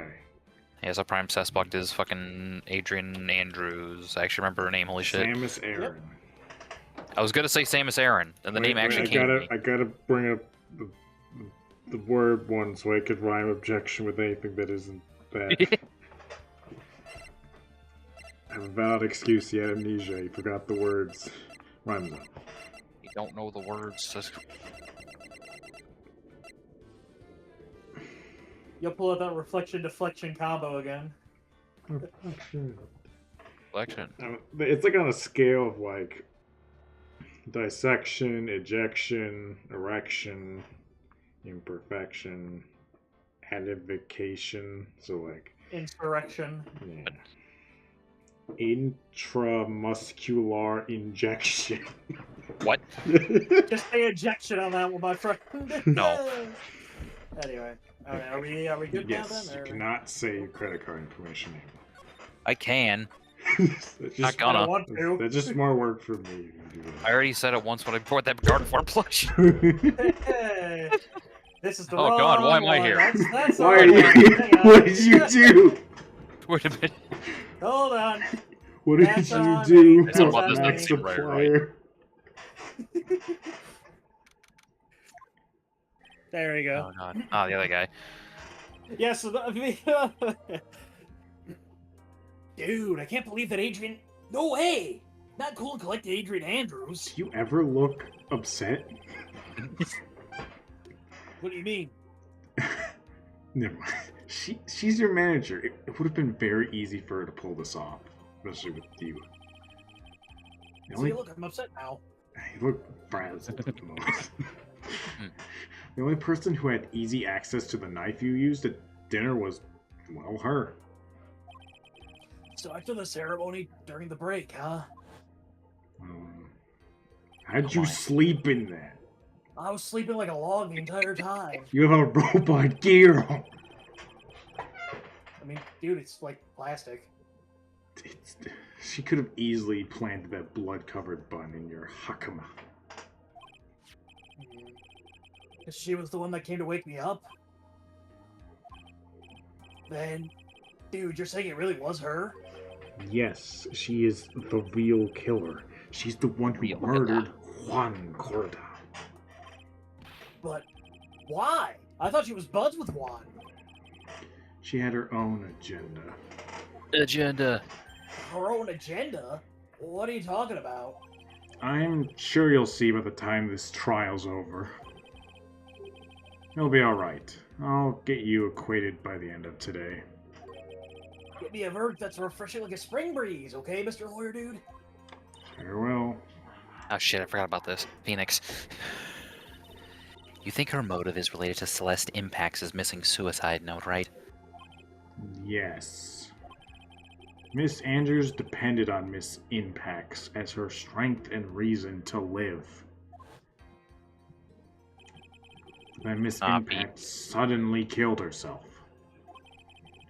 Okay. He has a prime suspect is fucking Adrian Andrews. I actually remember her name. Holy shit! Samus Aran. I was gonna say Samus Aran, and the name actually came to me. I gotta bring up the word one so I could rhyme objection with anything that isn't that. I have a valid excuse. He had amnesia. He forgot the words. Rhymes up. You don't know the words. You'll pull out that reflection-deflection combo again. Reflection. Reflection. It's like on a scale of like dissection, ejection, erection, imperfection, edification. So like insurrection. Yeah. Intramuscular injection. What? Just say ejection on that one, my friend. No. Anyway, all right, are we good yes, now then? You cannot say your credit card information anymore. I can. That's Not gonna. I want to. That's just more work for me. I already said it once when I bought that Garden Farm plush. Hey, this is the Oh wrong God, why am I one. here? That's Why are you? What did you do? Wait a minute. Hold on. What did That's you on do? me. That's on Max this next supplier. There we go. Oh God. Oh, the other guy. Yes, dude, I can't believe that Adrian. No way. Not cool and collected Adrian Andrews. Do you ever look upset? What do you mean? Never mind. She's your manager. It would have been very easy for her to pull this off, especially with you. See, look, I'm upset now. You look frazzled at the moment. The only person who had easy access to the knife you used at dinner was, well, her. So after the ceremony during the break, huh? How'd you sleep in that? I was sleeping like a log the entire time. You have a robot gear on. I mean, dude, it's like plastic. She could have easily planted that blood-covered bun in your hakama. She was the one that came to wake me up. Then, dude, you're saying it really was her? Yes, she is the real killer. She's the one who murdered Juan Corda. But why? I thought she was buds with Juan. She had her own agenda. Agenda. Her own agenda? What are you talking about? I'm sure you'll see by the time this trial's over. It'll be alright. I'll get you acquainted by the end of today. Get me a verdict that's refreshing like a spring breeze, okay, Mr. Lawyer Dude? Farewell. Oh shit, I forgot about this. Phoenix. You think her motive is related to Celeste Impacts' missing suicide note, right? Yes. Miss Andrews depended on Miss Impacts as her strength and reason to live. Then Miss Impacts suddenly killed herself.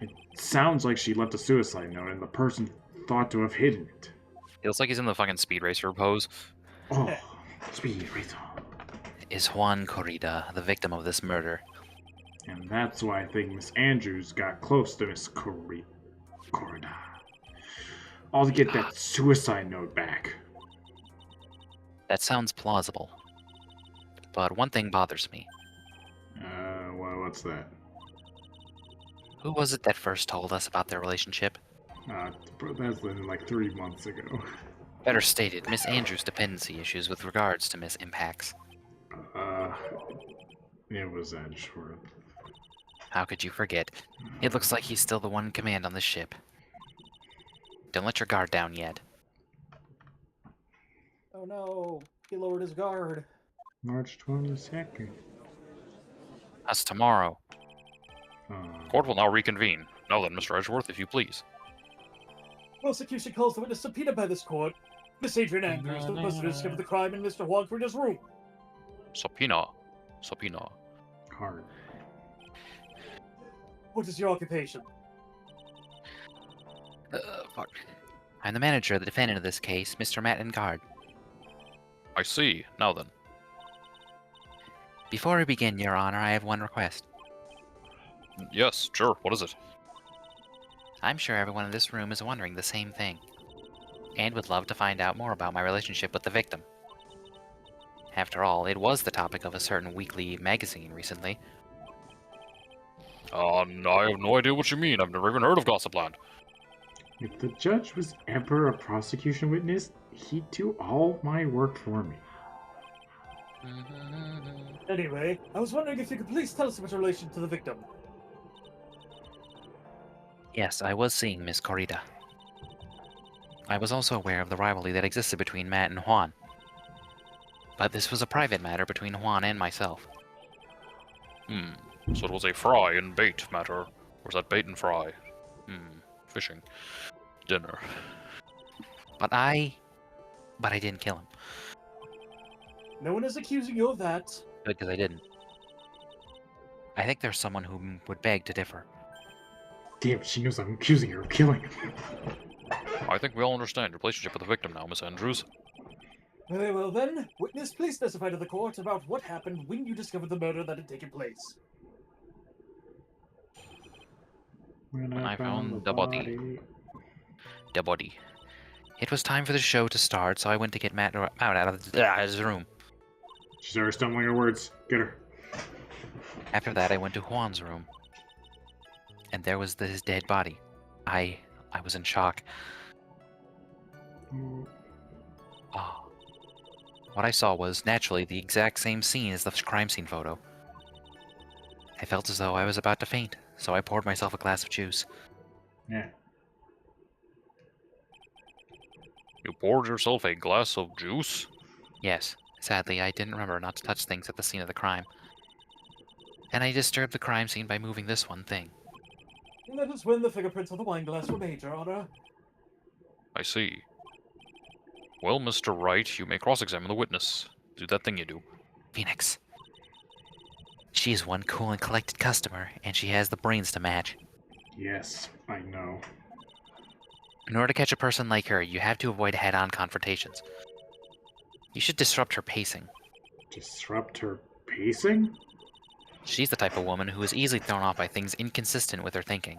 It sounds like she left a suicide note and the person thought to have hidden it. It looks like he's in the fucking Speed Racer pose. Oh, Speed Racer. Is Juan Corrida the victim of this murder? And that's why I think Miss Andrews got close to Miss Corrida. All to get that suicide note back. That sounds plausible. But one thing bothers me. Well, what's that? Who was it that first told us about their relationship? That's been like 3 months ago. Better stated, Miss Andrews' dependency issues with regards to Miss Impacts. It was Edgeworth. How could you forget? It looks like he's still the one in command on this ship. Don't let your guard down yet. Oh no, he lowered his guard. March 22nd. That's tomorrow. Court will now reconvene. Now then, Mr. Edgeworth, if you please. Prosecution calls the witness subpoenaed by this court. Miss Adrian Andrews, the person who discovered the crime in Mr. Juan Corrida's room. Subpoena. Subpoena. Hard. What is your occupation? Fuck. I'm the manager of the defendant of this case, Mr. Matt Engard. I see. Now then. Before we begin, Your Honor, I have one request. Yes, sure. What is it? I'm sure everyone in this room is wondering the same thing, and would love to find out more about my relationship with the victim. After all, it was the topic of a certain weekly magazine recently. I have no idea what you mean. I've never even heard of Gossipland. If the judge was ever a prosecution witness, he'd do all my work for me. Anyway, I was wondering if you could please tell us about your relation to the victim. Yes, I was seeing Miss Corrida. I was also aware of the rivalry that existed between Matt and Juan. But this was a private matter between Juan and myself. So it was a fry and bait matter. Or was that bait and fry? Fishing. Dinner. But I didn't kill him. No one is accusing you of that. Because I didn't. I think there's someone who would beg to differ. Damn, she knows I'm accusing her of killing him. I think we all understand your relationship with the victim now, Miss Andrews. Very well then, witness, please testify to the court about what happened when you discovered the murder that had taken place. When I found the body. The body. It was time for the show to start, so I went to get Matt out of his room. She's already stumbling her words. Get her. After that, I went to Juan's room. And there was his dead body. I was in shock. Oh. What I saw was, naturally, the exact same scene as the crime scene photo. I felt as though I was about to faint, so I poured myself a glass of juice. Yeah. You poured yourself a glass of juice? Yes, sadly, I didn't remember not to touch things at the scene of the crime. And I disturbed the crime scene by moving this one thing. And that is when the fingerprints of the wine glass were made, Your Honor. I see. Well, Mr. Wright, you may cross-examine the witness. Do that thing you do. Phoenix. She is one cool and collected customer, and she has the brains to match. Yes, I know. In order to catch a person like her, you have to avoid head-on confrontations. You should disrupt her pacing. Disrupt her pacing? She's the type of woman who is easily thrown off by things inconsistent with her thinking.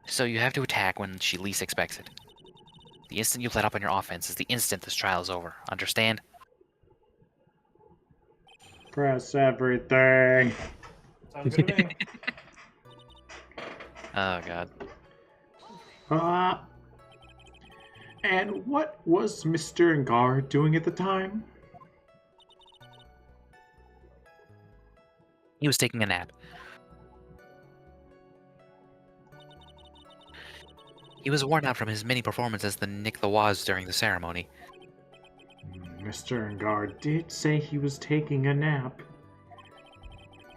So you have to attack when she least expects it. The instant you let up on your offense is the instant this trial is over. Understand? Press everything. Sounds good to me. Oh, God. And what was Mr. Ngar doing at the time? He was taking a nap. He was worn out from his many performances as the Nick the Woz during the ceremony. Mr. Ngar did say he was taking a nap.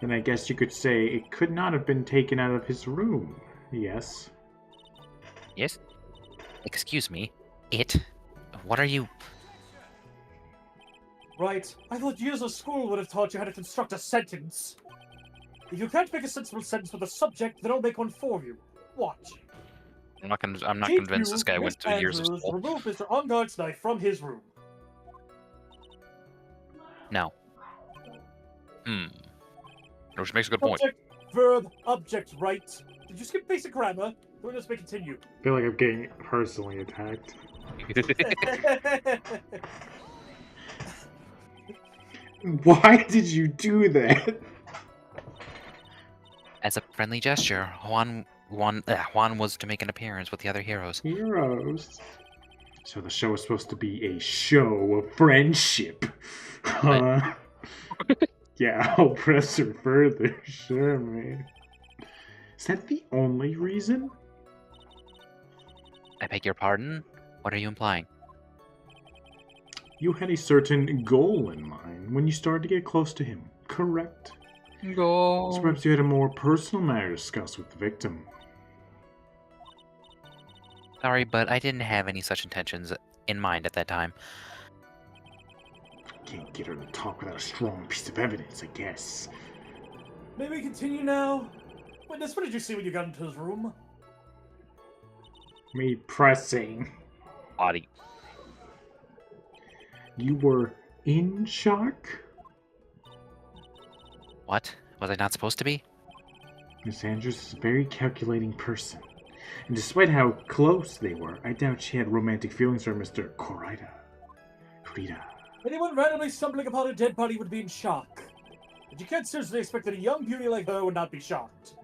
Then I guess you could say it could not have been taken out of his room, yes? Yes? Excuse me. It? What are you... Right. I thought years of school would have taught you how to construct a sentence. If you can't make a sensible sentence with a subject, then I'll make one for you. Watch. I'm not Chief convinced this guy Miss went to years of Andrews, school. remove Mr. Ungard's knife from his room. No. Which makes a good point. Subject, verb, object, right? Did you skip basic grammar? The witness may continue. I feel like I'm getting personally attacked. Why did you do that? As a friendly gesture, Juan was to make an appearance with the other heroes. Heroes. So the show is supposed to be a show of friendship. Huh? Yeah, I'll press her further. Sure, man. Is that the only reason? I beg your pardon? What are you implying? You had a certain goal in mind when you started to get close to him, correct? Go. So perhaps you had a more personal matter to discuss with the victim. Sorry, but I didn't have any such intentions in mind at that time. Can't get her to talk without a strong piece of evidence, I guess. May we continue now? Witness, what did you see when you got into his room? Me pressing. Body. You were in shock? What? Was I not supposed to be? Miss Andrews is a very calculating person. And despite how close they were, I doubt she had romantic feelings for Mr. Kurita. Anyone randomly stumbling upon a dead body would be in shock. But you can't seriously expect that a young beauty like her would not be shocked.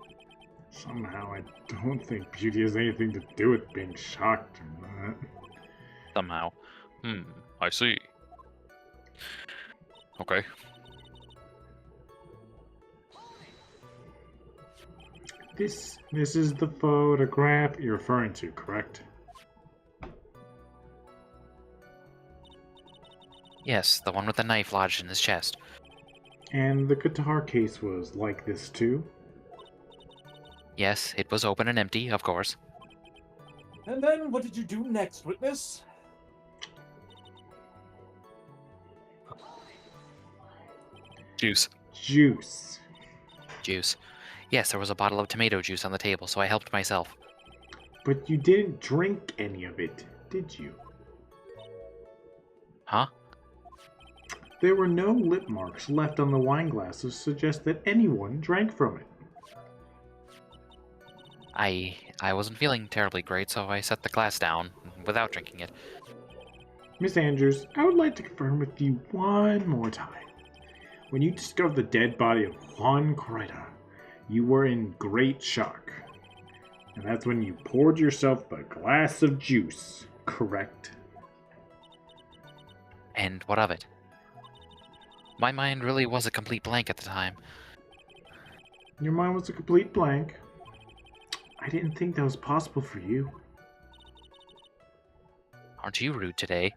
Somehow, I don't think beauty has anything to do with being shocked or not. Somehow. I see. Okay. This is the photograph you're referring to, correct? Yes, the one with the knife lodged in his chest. And the guitar case was like this too? Yes, it was open and empty, of course. And then, what did you do next, witness? Juice. Juice. Juice. Yes, there was a bottle of tomato juice on the table, so I helped myself. But you didn't drink any of it, did you? Huh? There were no lip marks left on the wine glass to suggest that anyone drank from it. I wasn't feeling terribly great, so I set the glass down without drinking it. Miss Andrews, I would like to confirm with you one more time. When you discovered the dead body of Juan Corrida, you were in great shock. And that's when you poured yourself a glass of juice, correct? And what of it? My mind really was a complete blank at the time. Your mind was a complete blank. I didn't think that was possible for you. Aren't you rude today?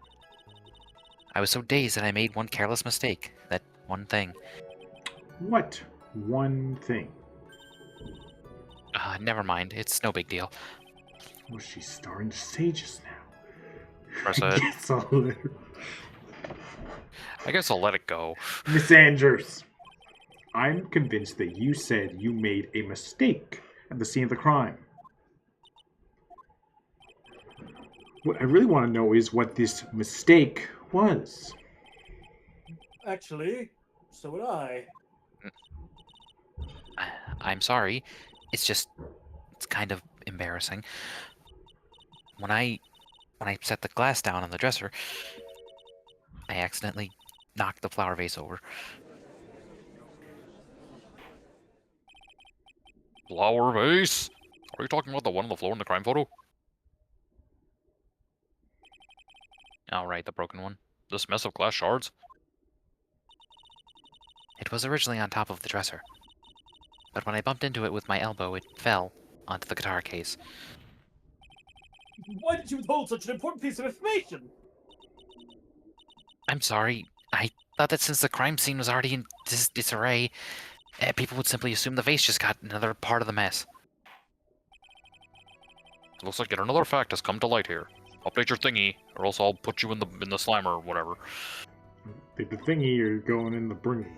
I was so dazed that I made one careless mistake. That one thing. What one thing? Never mind. It's no big deal. Was she starting to say just now? Press I it. guess I'll let her. I guess I'll let it go. Miss Andrews, I'm convinced that you said you made a mistake at the scene of the crime. What I really want to know is what this mistake was. Actually, so would I. I'm sorry. It's kind of embarrassing. When I set the glass down on the dresser, I accidentally knocked the flower vase over. Flower vase? Are you talking about the one on the floor in the crime photo? Oh, right, the broken one. This mess of glass shards? It was originally on top of the dresser. But when I bumped into it with my elbow, it fell onto the guitar case. Why did you withhold such an important piece of information? I'm sorry. I thought that since the crime scene was already in disarray, people would simply assume the vase just got another part of the mess. Looks like yet another fact has come to light here. Update your thingy, or else I'll put you in the slimer or whatever. The thingy you're going in the bringy.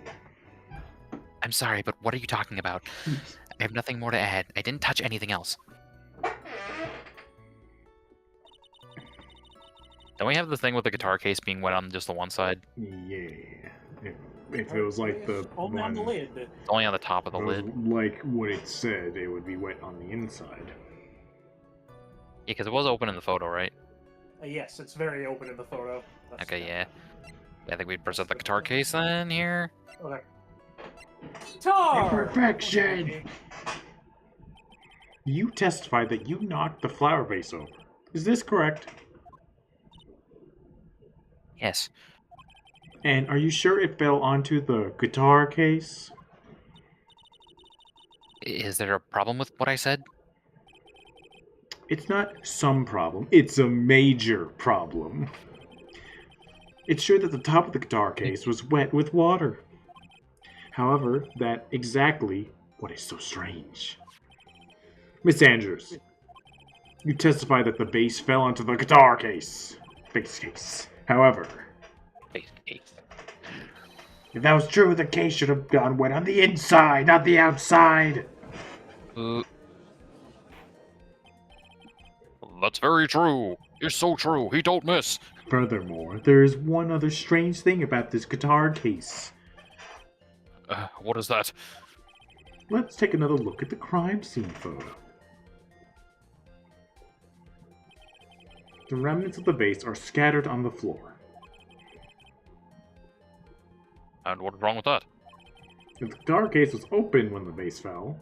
I'm sorry, but what are you talking about? I have nothing more to add. I didn't touch anything else. Don't we have the thing with the guitar case being wet on just the one side? Yeah. If it was like the Only on the one, lid. It's only on the top of the if it was lid. like what it said, it would be wet on the inside. Yeah, because it was open in the photo, right? Yes, it's very open in the photo. That's Okay, yeah. I think we'd present the guitar case then here. Okay. Tar! Perfection! You testified that you knocked the flower vase over. Is this correct? Yes. And are you sure it fell onto the guitar case? Is there a problem with what I said? It's not some problem, it's a major problem. It's sure that the top of the guitar case was wet with water. However, that's exactly what is so strange. Miss Andrews, you testify that the bass fell onto the guitar case. Bass case. However, if that was true, the case should have gone wet on the inside, not the outside. That's very true. It's so true. He don't miss. Furthermore, there is one other strange thing about this guitar case. What is that? Let's take another look at the crime scene photo. The remnants of the vase are scattered on the floor. And what's wrong with that? The guitar case was open when the vase fell.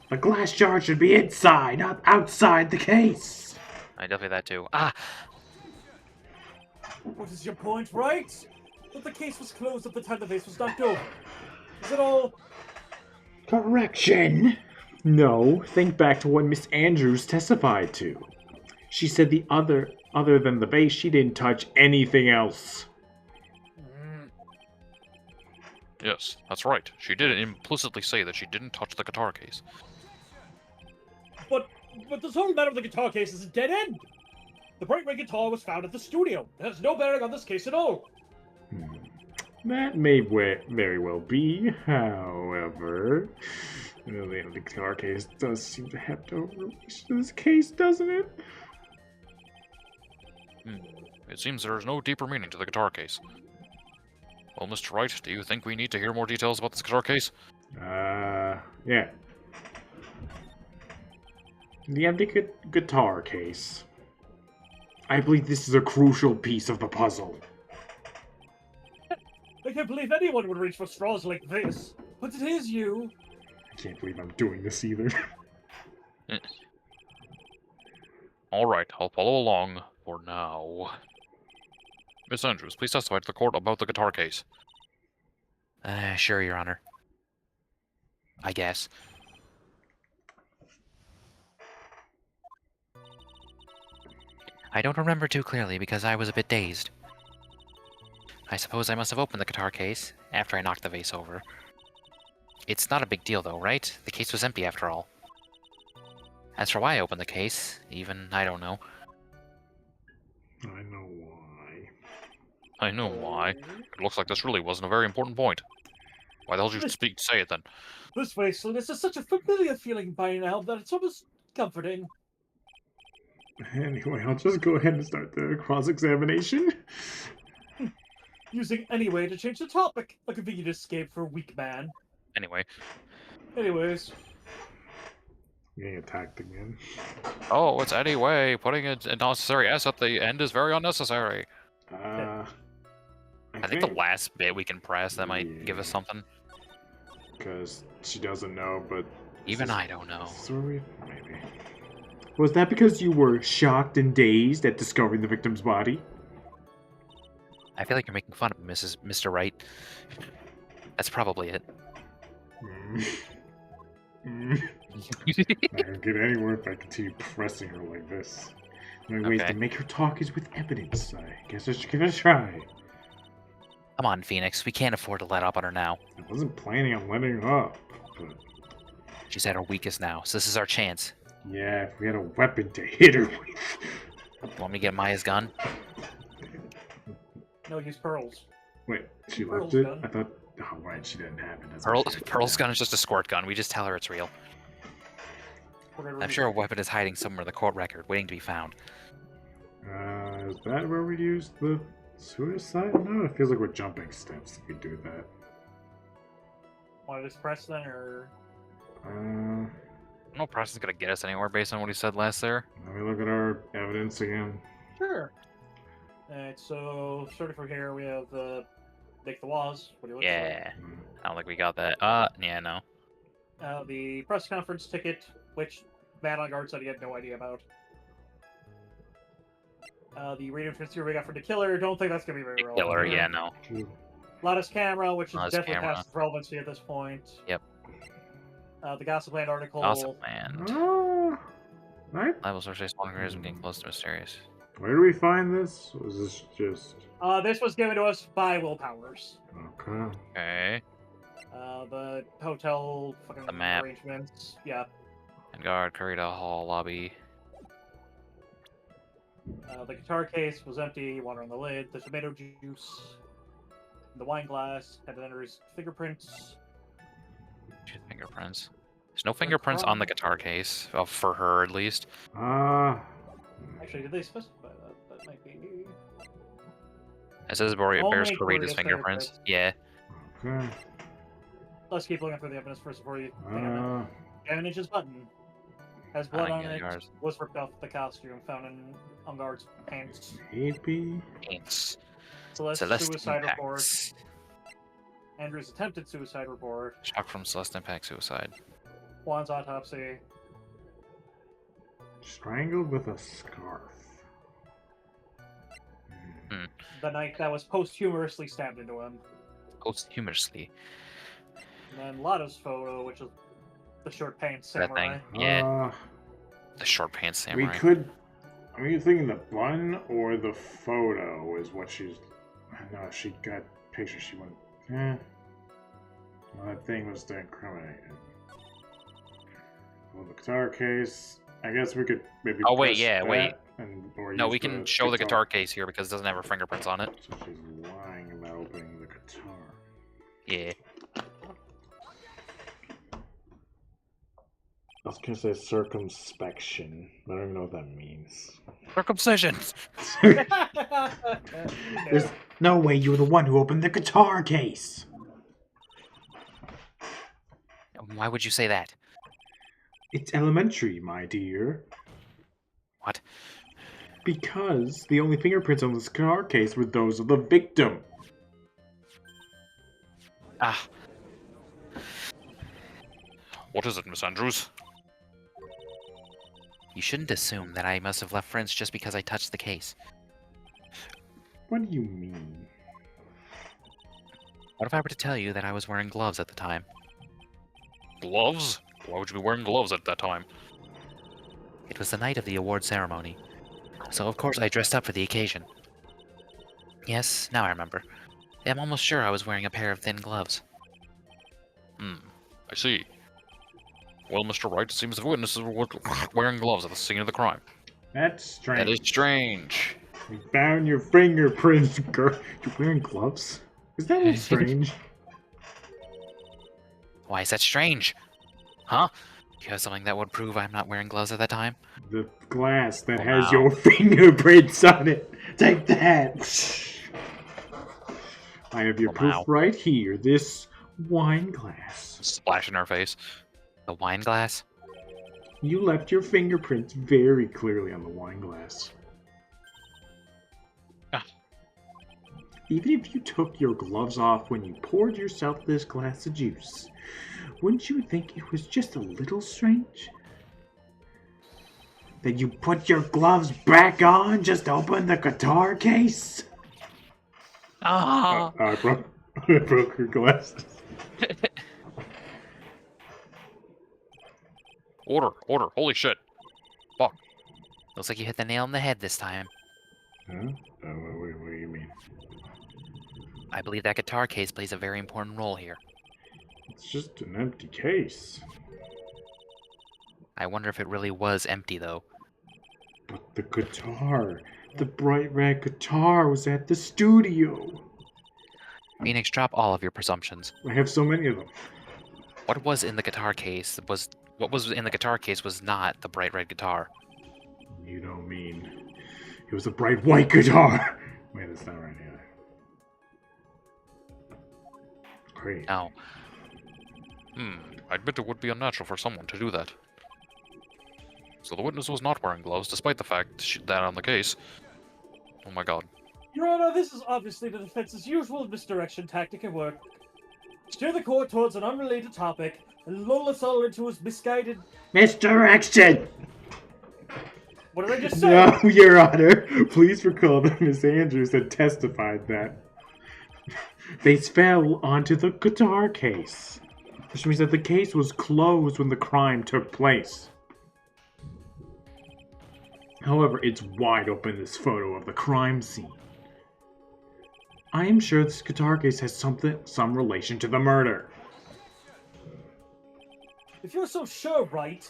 The glass jar should be inside, not outside the case. I definitely that too. Ah! What is your point, right? That the case was closed at the time the vase was knocked over. Is it all... Correction! No, think back to what Miss Andrews testified to. She said other than the vase, she didn't touch anything else. Yes, that's right. She did implicitly say that she didn't touch the guitar case. But this whole matter of the guitar case is a dead end. The bright red guitar was found at the studio. It has no bearing on this case at all. That may very well be, however... the guitar case does seem to have no relation to this case, doesn't it? It seems there is no deeper meaning to the guitar case. Well, Mr. Wright, do you think we need to hear more details about this guitar case? Yeah. The empty guitar case. I believe this is a crucial piece of the puzzle. I can't believe anyone would reach for straws like this. But it is you. I can't believe I'm doing this either. Alright, I'll follow along for now. Miss Andrews, please testify to the court about the guitar case. Sure, Your Honor. I guess. I don't remember too clearly because I was a bit dazed. I suppose I must have opened the guitar case after I knocked the vase over. It's not a big deal though, right? The case was empty after all. As for why I opened the case, even I don't know. I know why. I know why. It looks like this really wasn't a very important point. Why the hell did you say it then? This wasteland is such a familiar feeling by now that it's almost comforting. Anyway, I'll just go ahead and start the cross-examination. Using any way to change the topic. A convenient escape for a weak man. Anyways. Getting attacked again. Oh, it's anyway. Putting an unnecessary S at the end is very unnecessary. I think the last bit we can press, that might give us something. Because she doesn't know, but... Even I don't know. Maybe. Was that because you were shocked and dazed at discovering the victim's body? I feel like you're making fun of Mr. Wright. That's probably it. I don't get anywhere if I continue pressing her like this. The only ways to make her talk is with evidence. I guess I should give it a try. Come on, Phoenix. We can't afford to let up on her now. I wasn't planning on letting her up, but... She's at her weakest now, so this is our chance. Yeah, if we had a weapon to hit her with. Want me to get Maya's gun? No, use pearls. Wait, she Pearl's left it? gun. I thought... Oh, right, she didn't have it. Pearl's gun is just a squirt gun. We just tell her it's real. I'm sure a weapon is hiding somewhere in the court record, waiting to be found. Is that where we use the suicide? No, it feels like we're jumping steps if we do that. Want to just press then, or... No Preston's gonna get us anywhere based on what he said last there. Let me look at our evidence again. Sure. Alright, so starting from here, we have Scott the Woz. What do you look Yeah. I don't think we got that. Yeah, no. The press conference ticket, which man on guard said he had no idea about. The radio transceiver we got from the killer. Don't think that's gonna be very relevant. Killer, yeah, no. Lattice camera, which is Lattice definitely camera. past its relevancy at this point. Yep. The Gossip Land article. Gossip Land. Right? Levels are just longer as I'm getting close to mysterious. Where do we find this? Or was this just... This was given to us by Will Powers. Okay. Okay. The hotel fucking The map. arrangements. Yeah. And guard, corridor, hall, lobby. The guitar case was empty, water on the lid, the tomato juice, the wine glass, had Henry's fingerprints. Fingerprints. There's no fingerprints on the guitar case, well, for her at least. Actually, did they specify that? That might be... It says it bears Only Corita's Corita's fingerprints. fingerprints. Yeah. Okay. Let's keep looking for the evidence first before you think on it. Damage's button. As blood Ah, on yeah, it yours. was ripped off the costume found in Unguard's pants. Maybe. Thanks. Celeste's Celeste suicide report. impacts. Andrew's attempted suicide report. Shock from Celeste impact suicide. Juan's autopsy. Strangled with a scarf. The knife that was posthumously stabbed into him. Posthumously. And then Lotto's photo, which is the short pants That samurai. thing. Yeah. Uh, The short pants we samurai. could. Are you thinking the bun or the photo is what she's. No, she got pictures she wanted. Well, that thing was to incriminate him. Well, the guitar case. I guess we could maybe. Oh, wait, press yeah, that wait. or No, use we can show the guitar case here because it doesn't have her fingerprints on it. So she's lying about opening the guitar. Yeah. I was gonna say circumspection, but I don't even know what that means. Circumcision! There's no way you were the one who opened the guitar case. Why would you say that? It's elementary, my dear. What? Because the only fingerprints on this guitar case were those of the victim. Ah, What is it, Miss Andrews? you shouldn't assume that I must have left friends just because I touched the case. What do you mean? What if I were to tell you that I was wearing gloves at the time? Gloves? Why would you be wearing gloves at that time? It was the night of the award ceremony, so of course I dressed up for the occasion. Yes, now I remember. I'm almost sure I was wearing a pair of thin gloves. I see. Well, Mr. Wright, it seems the witnesses were wearing gloves at the scene of the crime. That's strange. That is strange. We found your fingerprints, girl. You're wearing gloves? Is that a little strange? Why is that strange? Huh? Do you have something that would prove I'm not wearing gloves at that time? The glass that Oh, has wow. your fingerprints on it. Take that. I have your Oh, proof wow. right here. This wine glass. Splash in her face. The wine glass? You left your fingerprints very clearly on the wine glass. Ah. Even if you took your gloves off when you poured yourself this glass of juice, wouldn't you think it was just a little strange? That you put your gloves back on just to open the guitar case? Ah! I broke her glasses. Order, holy shit. Fuck. Looks like you hit the nail on the head this time. Huh? What do you mean? I believe that guitar case plays a very important role here. It's just an empty case. I wonder if it really was empty, though. But the guitar, the bright red guitar was at the studio. Phoenix, drop all of your presumptions. I have so many of them. What was in the guitar case was not the bright red guitar. You don't mean it was a bright white guitar. Wait, that's not right either. Great. No. I admit it would be unnatural for someone to do that. So the witness was not wearing gloves, despite the fact that on the case. Oh my god. Your Honor, this is obviously the defense's usual misdirection tactic at work. Steer the court towards an unrelated topic and lull us all into his misguided... Misdirection! What did I just say? No, Your Honor. Please recall that Miss Andrews had testified that they fell onto the guitar case, which means that the case was closed when the crime took place. However, it's wide open, this photo of the crime scene. I am sure this guitar case has some relation to the murder. If you're so sure, right,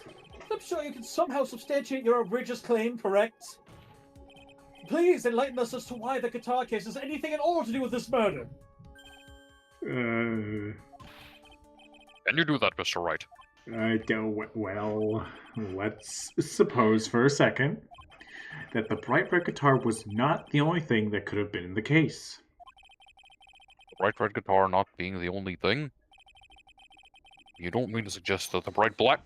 I'm sure you can somehow substantiate your outrageous claim, correct? Please enlighten us as to why the guitar case has anything at all to do with this murder. Can you do that, Mr. Wright? I don't. Well, let's suppose for a second that the bright red guitar was not the only thing that could have been in the case. Bright red guitar not being the only thing? You don't mean to suggest that the bright black...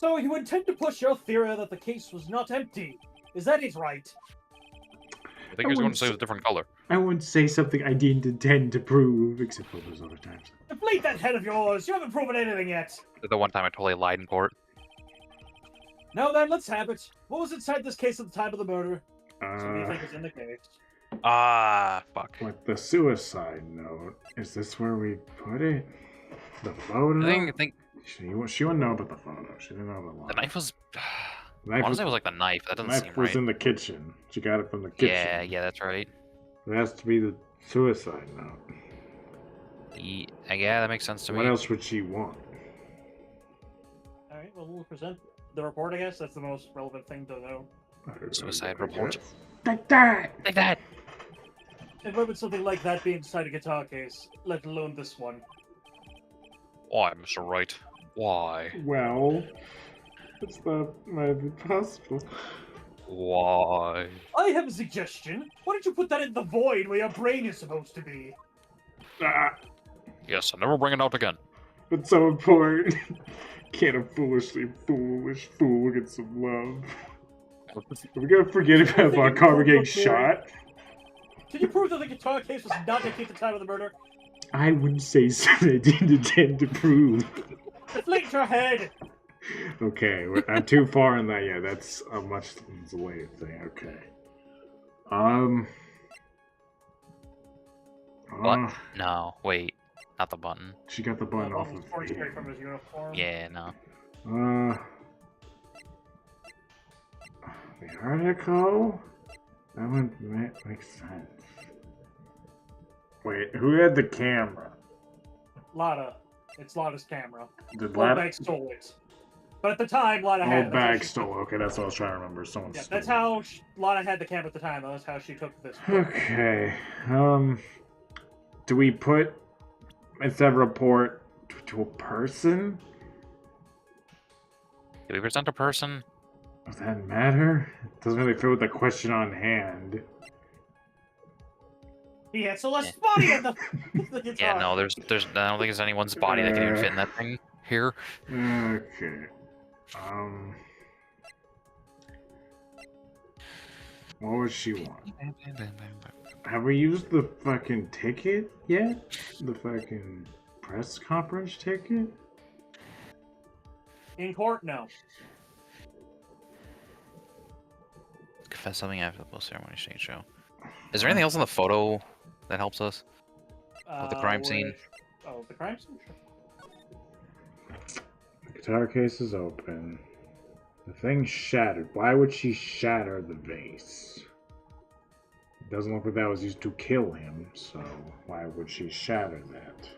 So you intend to push your theory that the case was not empty. Is that it, right? I think he was going to say it was a different color. I wouldn't say something I didn't intend to prove, except for those other times. Deflate that head of yours! You haven't proven anything yet! The one time I totally lied in court. Now then, let's have it. What was inside this case at the time of the murder? So what do you think is in the case? Ah, fuck. With the suicide note, is this where we put it? The photo? I think She wouldn't know about the photo. She didn't know about the knife was. The knife Honestly, it was like the knife. That doesn't knife seem was right. in the kitchen. She got it from the kitchen. Yeah, that's right. It has to be the suicide note. Yeah, that makes sense to What me. else would she want? Alright, well, we'll present the report, I guess. That's the most relevant thing to know. Suicide report. Like that! Like that. And why would something like that be inside a guitar case, let alone this one? Why, Mr. Wright? Why? Well, it's not might be possible. Why? I have a suggestion. Why don't you put that in the void where your brain is supposed to be? Ah, Yes, I'll never bring it out again. it's so important. Can't a foolish fool get some love? Are we gonna forget about Carver getting shot? Can you prove that the guitar case was not empty at the time of the murder? I wouldn't say something I didn't intend to prove. Deflate your head! Okay, I'm too far in that. Yeah, that's a much later thing. Okay. What? No, wait. Not the button. She got the button off of Torn here. straight from his uniform. Yeah, no. The article? That one makes sense. Wait, who had the camera? Lada. It's Lada's camera. Did Bag stole it. But at the time, Lada had it. Bag stole. Okay, that's what I was trying to remember. Someone Yeah, stole that's how Lada had the camera at the time. That's how she took this. Okay. Do we put instead of report to a person? Did we present a person? Does that matter? It doesn't really fit with the question on hand. He had Celeste's body in the guitar. Yeah, no, there's I don't think there's anyone's body that can even fit in that thing here. Okay. What would she want? Have we used the fucking ticket yet? The fucking press conference ticket? In court, no. Confess something after the post ceremony stage show. Is there anything else in the photo that helps us? With the crime scene? Oh, the crime scene? Sure. The guitar case is open. The thing's shattered. Why would she shatter the vase? It doesn't look like that was used to kill him, so why would she shatter that?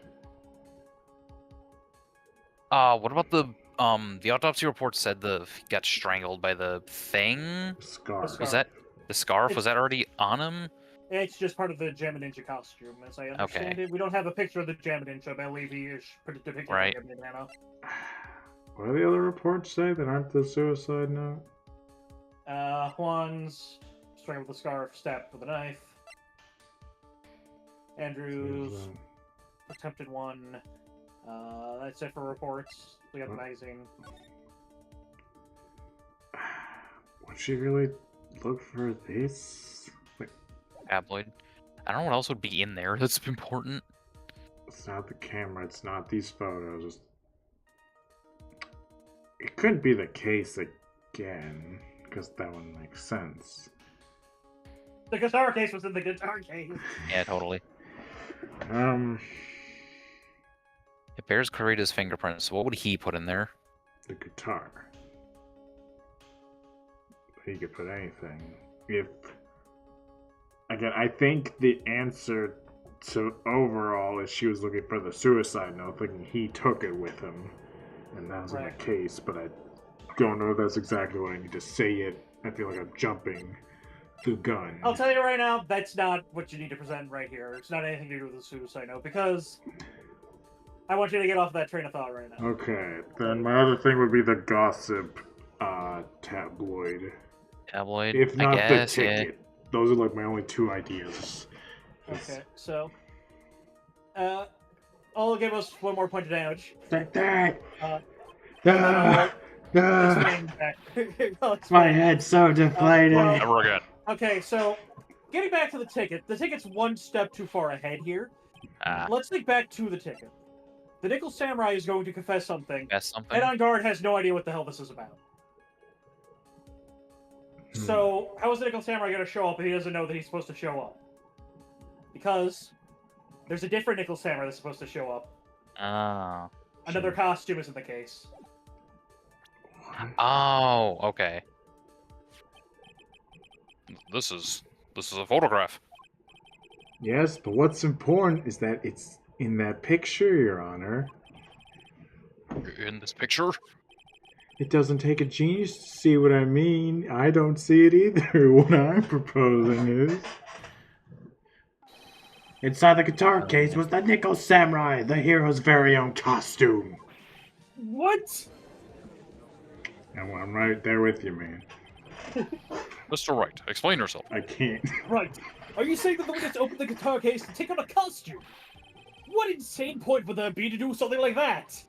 What about the autopsy report said he got strangled by the thing? Scarf. Was that the scarf? Was that already on him? It's just part of the Jammin' Ninja costume, as I understand it. We don't have a picture of the Jammin' Ninja, but I believe he is depicted Right. like a banana. What do the other reports say that aren't the suicide note? Juan's strangled with a scarf, stabbed with a knife. Andrew's attempted one. That's it for reports. We got the magazine. Would she really look for this? Tabloid. I don't know what else would be in there that's important. It's not the camera, it's not these photos. It could be the case again, because that one makes sense. The guitar case was in the guitar case. Yeah, totally. It bears Clarita's fingerprints. What would he put in there? The guitar. He could put anything. Again, I think the answer to overall is she was looking for the suicide note, thinking he took it with him. And that was in the case, but I don't know if that's exactly what I need to say it. I feel like I'm jumping the gun. I'll tell you right now, that's not what you need to present right here. It's not anything to do with the suicide note, because I want you to get off that train of thought right now. Okay, then my other thing would be the gossip tabloid. Tabloid? If not I guess, the ticket. Those are like my only two ideas. Okay, so I'll give us one more point of damage. Like that! Uh, explain back. I'll My explain. head's so deflated. well- Never again. Okay, so getting back to the ticket. The ticket's one step too far ahead here. Ah, Let's think back to the ticket. The Nickel Samurai is going to confess something, that's something. and On Guard has no idea what the hell this is about. So, how is the Nickel Samurai going to show up if he doesn't know that he's supposed to show up? Because there's a different Nickel Samurai that's supposed to show up. Oh. Another costume isn't the case. Oh, okay. This is a photograph. Yes, but what's important is that it's in that picture, Your Honor. In this picture? It doesn't take a genius to see what I mean. I don't see it either. What I'm proposing is... Inside the guitar case was the Nickel Samurai, the hero's very own costume. What? And I'm right there with you, man. Mr. Wright, explain yourself. I can't. Right. Are you saying that the witness opened the guitar case to take out a costume? What insane point would there be to do something like that?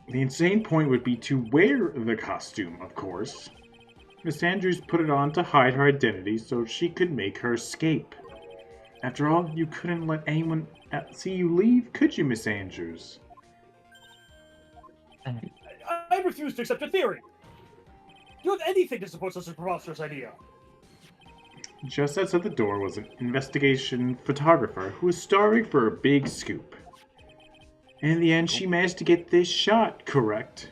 The insane point would be to wear the costume, of course. Miss Andrews put it on to hide her identity so she could make her escape. After all, you couldn't let anyone see you leave, could you, Miss Andrews? I refuse to accept your theory. Do you have anything to support such a preposterous idea? Just outside the door was an investigation photographer who was starving for a big scoop. And in the end, she managed to get this shot correct.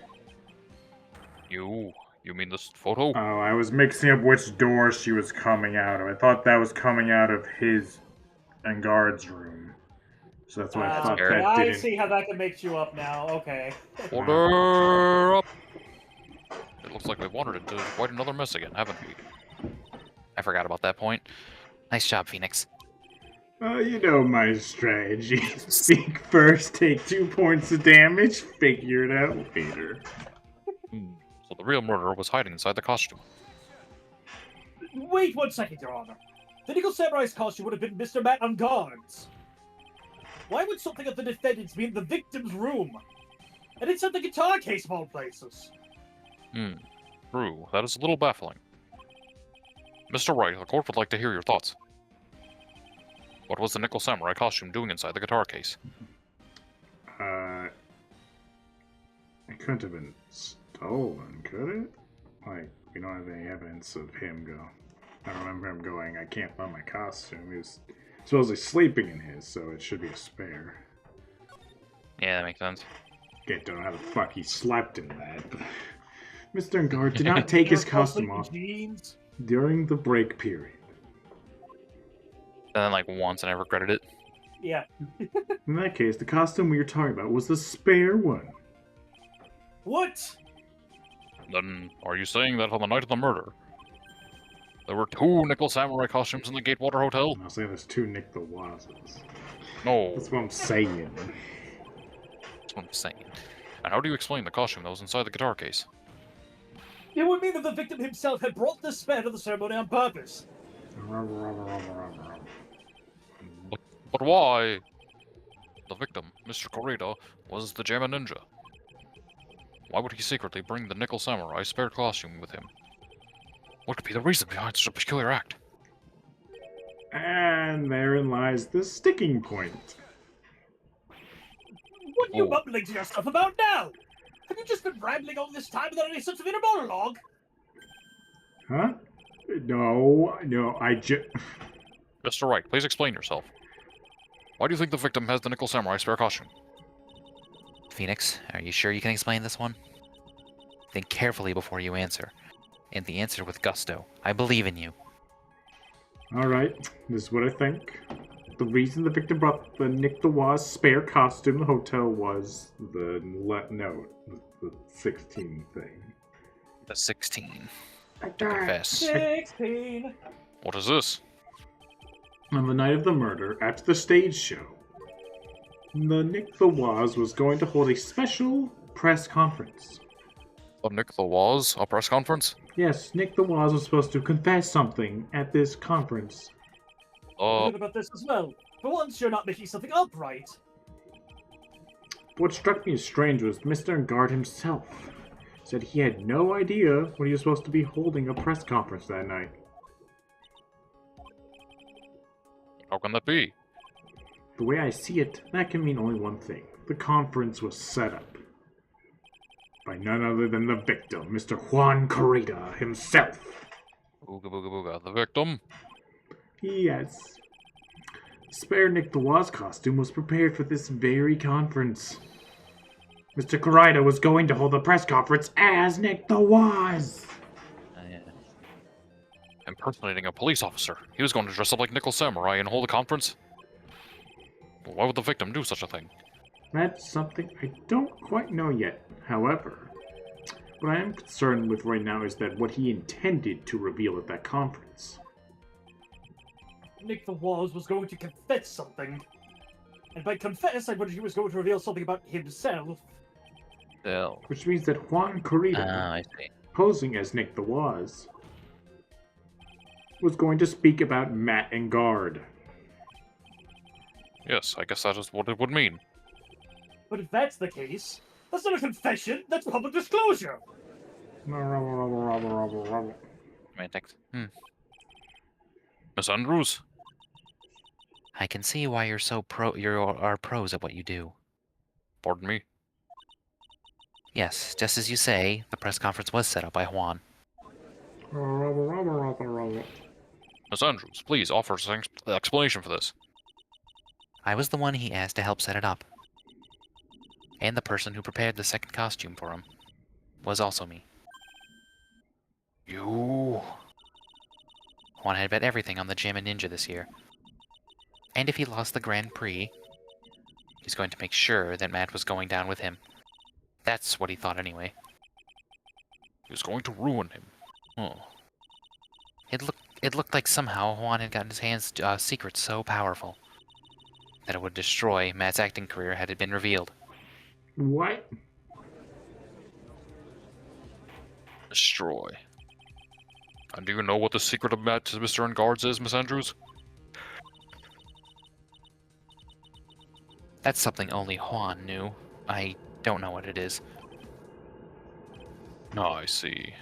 You mean this photo? Oh, I was mixing up which door she was coming out of. I thought that was coming out of his and guard's room. So that's why I thought fair. that I didn't... see how that can make you up now. Okay. Order up! It looks like we've wandered into quite another mess again, haven't we? I forgot about that point. Nice job, Phoenix. Oh, you know my strategy. Speak first, take 2 points of damage, figure it out later. So the real murderer was hiding inside the costume. Wait 1 second, Your Honor. The Nickel Samurai's costume would have been Mr. Matt on guards. Why would something of the defendant's be in the victim's room? And inside the guitar case of all places? True. That is a little baffling. Mr. Wright, the court would like to hear your thoughts. What was the Nickel Samurai costume doing inside the guitar case? It couldn't have been stolen, could it? Like, we don't have any evidence of him go. I remember him going, I can't find my costume. He was supposedly sleeping in his, so it should be a spare. Yeah, that makes sense. I don't know how the fuck he slept in that. But Mr. Ngard did not take his costume off Jeans. during the break period. And then, like, once, and I regretted it. Yeah. In that case, the costume we were talking about was the spare one. What? Then, are you saying that on the night of the murder, there were 2 Nickel Samurai costumes in the Gatewater Hotel? I'm not saying there's 2 Nick the Wozes. No, That's what I'm saying. That's what I'm saying. and how do you explain the costume that was inside the guitar case? It would mean that the victim himself had brought this spare to the ceremony on purpose. But why? The victim, Mr. Corrida, was the German ninja. Why would he secretly bring the Nickel Samurai spare costume with him? What could be the reason behind such a peculiar act? And therein lies the sticking point. What are you Oh. mumbling to yourself about now? Have you just been rambling all this time without any sense of inner monologue? Huh? No, I just... Mr. Wright, please explain yourself. Why do you think the victim has the Nickel Samurai spare costume? Phoenix, are you sure you can explain this one? Think carefully before you answer. And the answer with gusto. I believe in you. Alright, this is what I think. The reason the victim brought the Nick the Woz spare costume to the hotel was the the 16 thing. The 16. I To confess. 16. What is this? On the night of the murder, at the stage show, the Nick the Woz was going to hold a special press conference. The Nick the Woz, a press conference? Yes, Nick the Woz was supposed to confess something at this conference. I heard about this as well. For once, you're not making something up, right? What struck me as strange was Mr. Ngard himself. said he had no idea when he was supposed to be holding a press conference that night. How can that be? The way I see it, that can mean only one thing. The conference was set up by none other than the victim, Mr. Juan Corrida himself. Booga booga booga. The victim? Yes. Spare Nick the Woz costume was prepared for this very conference. Mr. Corrida was going to hold a press conference as Nick the Woz. Yeah. Impersonating a police officer. He was going to dress up like Nickel Samurai and hold a conference? Why would the victim do such a thing? That's something I don't quite know yet. However, what I am concerned with right now is that what he intended to reveal at that conference. Nick the Woz was going to confess something. And by confess, I wondered he was going to reveal something about himself. Oh. Which means that Juan Corrida, I see. posing as Nick the Woz, was going to speak about Matt and Guard. Yes, I guess that is what it would mean. But if that's the case, that's not a confession, that's public disclosure! Semantics. Miss Andrews? I can see why you're so are pros at what you do. Pardon me? Yes, just as you say, the press conference was set up by Juan. Miss Andrews, please offer an explanation for this. I was the one he asked to help set it up. And the person who prepared the second costume for him was also me. You... Juan had bet everything on the Jammin' Ninja this year. And if he lost the Grand Prix, he's going to make sure that Matt was going down with him. That's what he thought anyway. He was going to ruin him. Oh. It looked like somehow Juan had gotten his hands secrets so powerful that it would destroy Matt's acting career had it been revealed. What? Destroy. And do you know what the secret of Matt to Mr. Guards is, Miss Andrews? That's something only Juan knew. I don't know what it is. I see.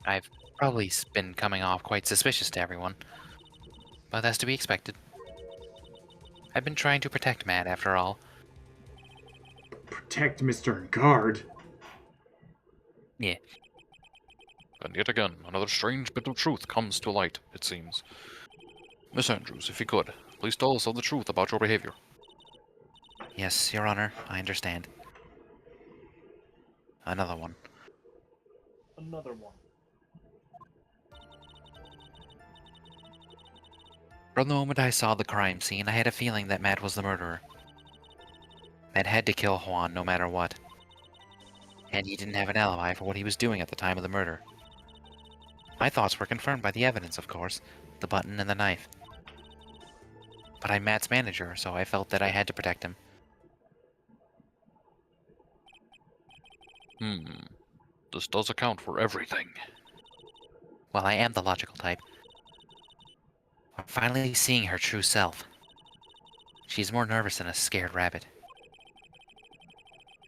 I've probably been coming off quite suspicious to everyone, but that's to be expected. I've been trying to protect Matt, after all. Protect Mr. Guard? Yeah. And yet again, another strange bit of truth comes to light, it seems. Miss Andrews, if you could, please tell us all the truth about your behavior. Yes, Your Honor, I understand. Another one. Another one. From the moment I saw the crime scene, I had a feeling that Matt was the murderer. Matt had to kill Juan no matter what. And he didn't have an alibi for what he was doing at the time of the murder. My thoughts were confirmed by the evidence, of course, the button and the knife. But I'm Matt's manager, so I felt that I had to protect him. This does account for everything. Well, I am the logical type. I'm finally seeing her true self. She's more nervous than a scared rabbit.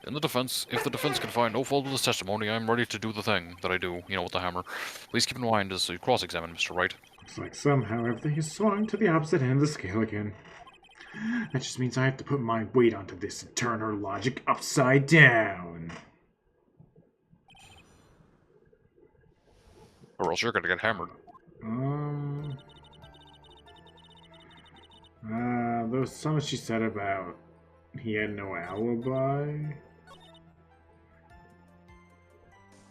In the defense, if the defense can find no fault with this testimony, I'm ready to do the thing that I do, with the hammer. Please keep in mind as you cross-examine, Mr. Wright. Looks like somehow everything is swung to the opposite end of the scale again. That just means I have to put my weight onto this and turn her logic upside down. Or else you're gonna get hammered. There was something she said about he had no alibi.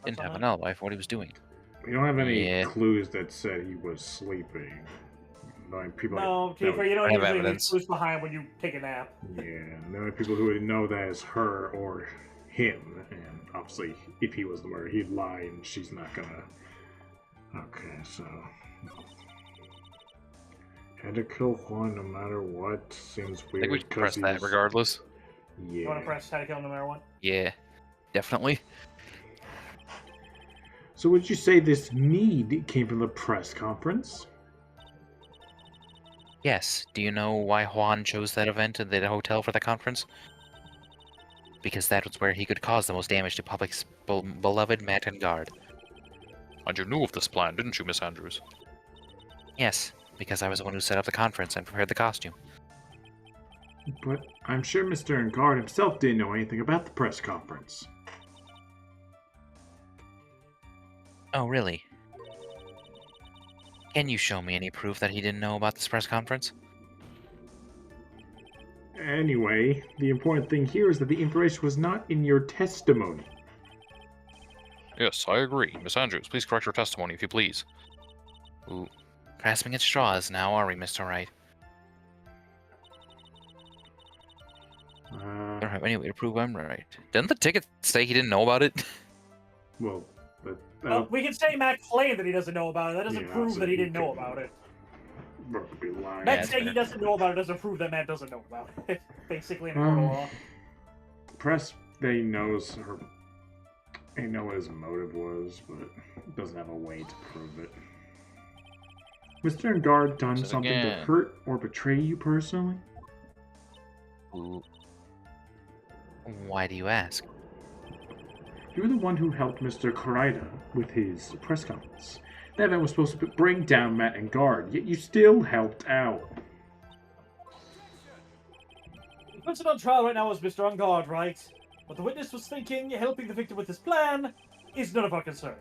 Didn't have an alibi for what he was doing. We don't have any Yeah. clues that said he was sleeping. Like people No, Kiefer, you don't I have usually leave evidence. clues behind when you take a nap. Yeah, there are people who would know that as her or him, and obviously, if he was the murderer, he'd lie, and she's not gonna. Okay, so had to kill Juan no matter what. Seems I weird. think we should 'cause press that he's- regardless. You want to Yeah. press tag kill no matter what? Yeah, definitely. So would you say this need came from the press conference? Yes. Do you know why Juan chose that event at the hotel for the conference? because that was where he could cause the most damage to public's beloved Matt and Guard. And you knew of this plan, didn't you, Miss Andrews? Yes, because I was the one who set up the conference and prepared the costume. But I'm sure Mr. Engard himself didn't know anything about the press conference. Oh, really? Can you show me any proof that he didn't know about this press conference? Anyway, the important thing here is that the information was not in your testimony. Yes, I agree. Miss Andrews, please correct your testimony, if you please. Ooh, grasping at straws now, are we, Mr. Wright? I don't have any way to prove I'm right. Didn't the ticket say he didn't know about it? Well, Well, we can say Matt claimed that he doesn't know about it. That doesn't Yeah, prove so that he he didn't know could- about it. Brook be lying. Matt that's saying he fair. doesn't know about it doesn't prove that Matt doesn't know about it. Basically, in a court of law. Press, they know what his motive was, but doesn't have a way to prove it. Mr. Engard done So something to again- hurt or betray you personally? Ooh. Why do you ask? You're the one who helped Mr. Karaida with his press conference. That event was supposed to bring down Matt and Guard, yet you still helped out. The person on trial right now is Mr. Ungard, right? What the witness was thinking, helping the victim with his plan, is none of our concern.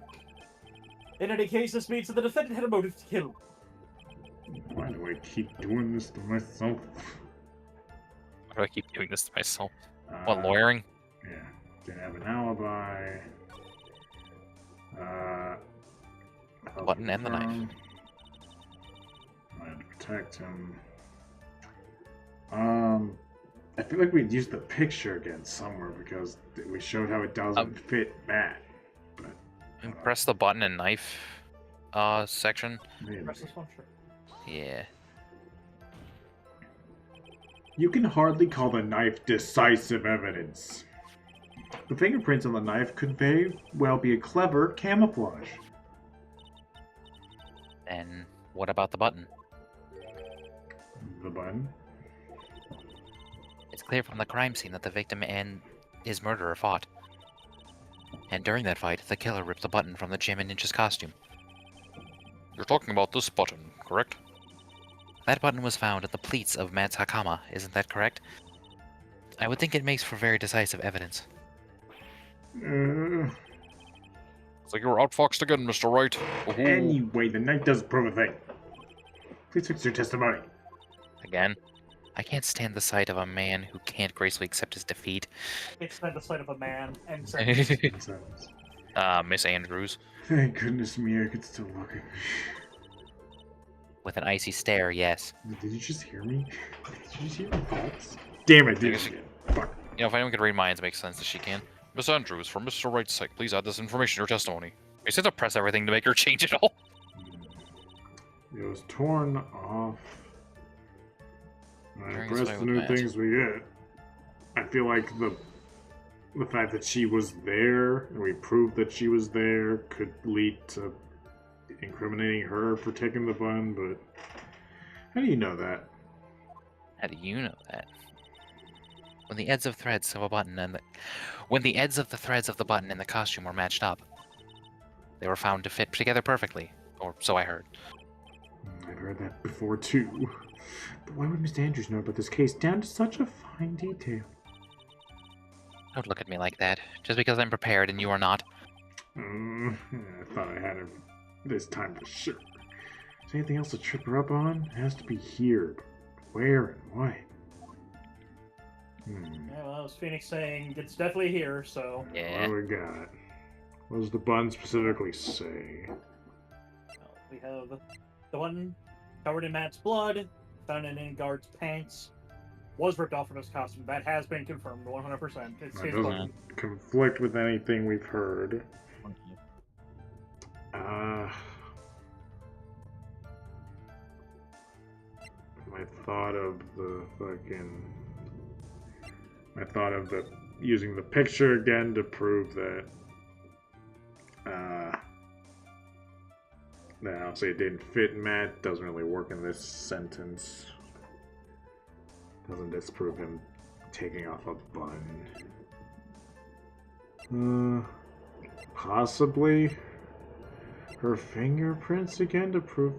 In any case, this means that the defendant had a motive to kill. Why do I keep doing this to myself? Why do I keep doing this to myself? Uh, What, lawyering? Yeah. Didn't have an alibi. Button and the knife. I had to protect him. I feel like we'd use the picture again somewhere because we showed how it doesn't fit Matt. But Press the button and knife section. maybe. Press this one, sure. Yeah. You can hardly call the knife decisive evidence. The fingerprints on the knife could very well be a clever camouflage. And what about the button? The button? It's clear from the crime scene that the victim and his murderer fought. And during that fight, the killer ripped the button from the Jim and Ninja's costume. You're talking about this button, correct? That button was found at the pleats of Matt's hakama, isn't that correct? I would think it makes for very decisive evidence. It's like you were outfoxed again, Mr. Wright. Ooh. Anyway, the knife doesn't prove a thing. Please fix your testimony. Again, I can't stand the sight of a man who can't gracefully accept his defeat. It's been the sight of a man and sentence. Miss Andrews, Thank goodness me, I could still look at with an icy stare, yes. Did you just hear me? Did you just hear my thoughts? Damn it, dude. guess Fuck. You know, if anyone could read minds, it makes sense that she can. Miss Andrews, for Mr. Wright's sake, please add this information to your testimony. You just have to press everything to make her change it all. It was torn off. I During press his the fight with new Matt. things we get. I feel like the fact that she was there and we proved that she was there could lead to incriminating her for taking the bun, but how do you know that? How do you know that? When the ends of threads of a button and when the ends of the threads of the button and the costume were matched up, they were found to fit together perfectly, or so I heard. I've heard that before too. But why would Mr. Andrews know about this case down to such a fine detail? Don't look at me like that. Just because I'm prepared and you are not. I thought I had her this time for sure. Is there anything else to trip her up on? It has to be here. But where and why? Yeah, well, that was Phoenix saying it's definitely here, so. Yeah. What do we got? What does the bun specifically say? We have the one covered in Matt's blood, found in Guard's pants, was ripped off from his costume. That has been confirmed 100%. It's That his doesn't button. conflict with anything we've heard. My thought of the using the picture again to prove that I'll say it didn't fit Matt doesn't really work in this sentence. Doesn't disprove him taking off a bun. Possibly her fingerprints again to prove.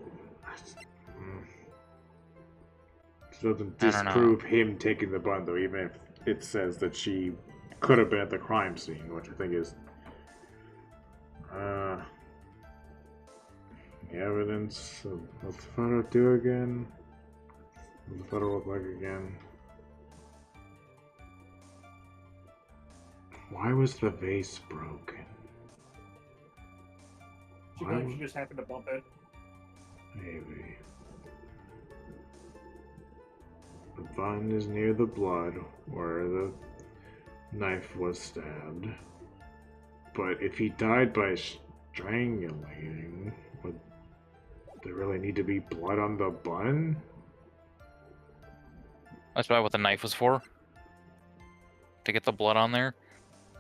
It doesn't I don't know. disprove him taking the bun, though, even if it says that she could have been at the crime scene, which I think is. The evidence. What's the photo do again? What's the photo look like again? Why was the vase broken? She claims she just happened to bump it. Maybe. The bun is near the blood where the knife was stabbed. But if he died by strangulating, would there really need to be blood on the bun? That's probably what the knife was for. To get the blood on there.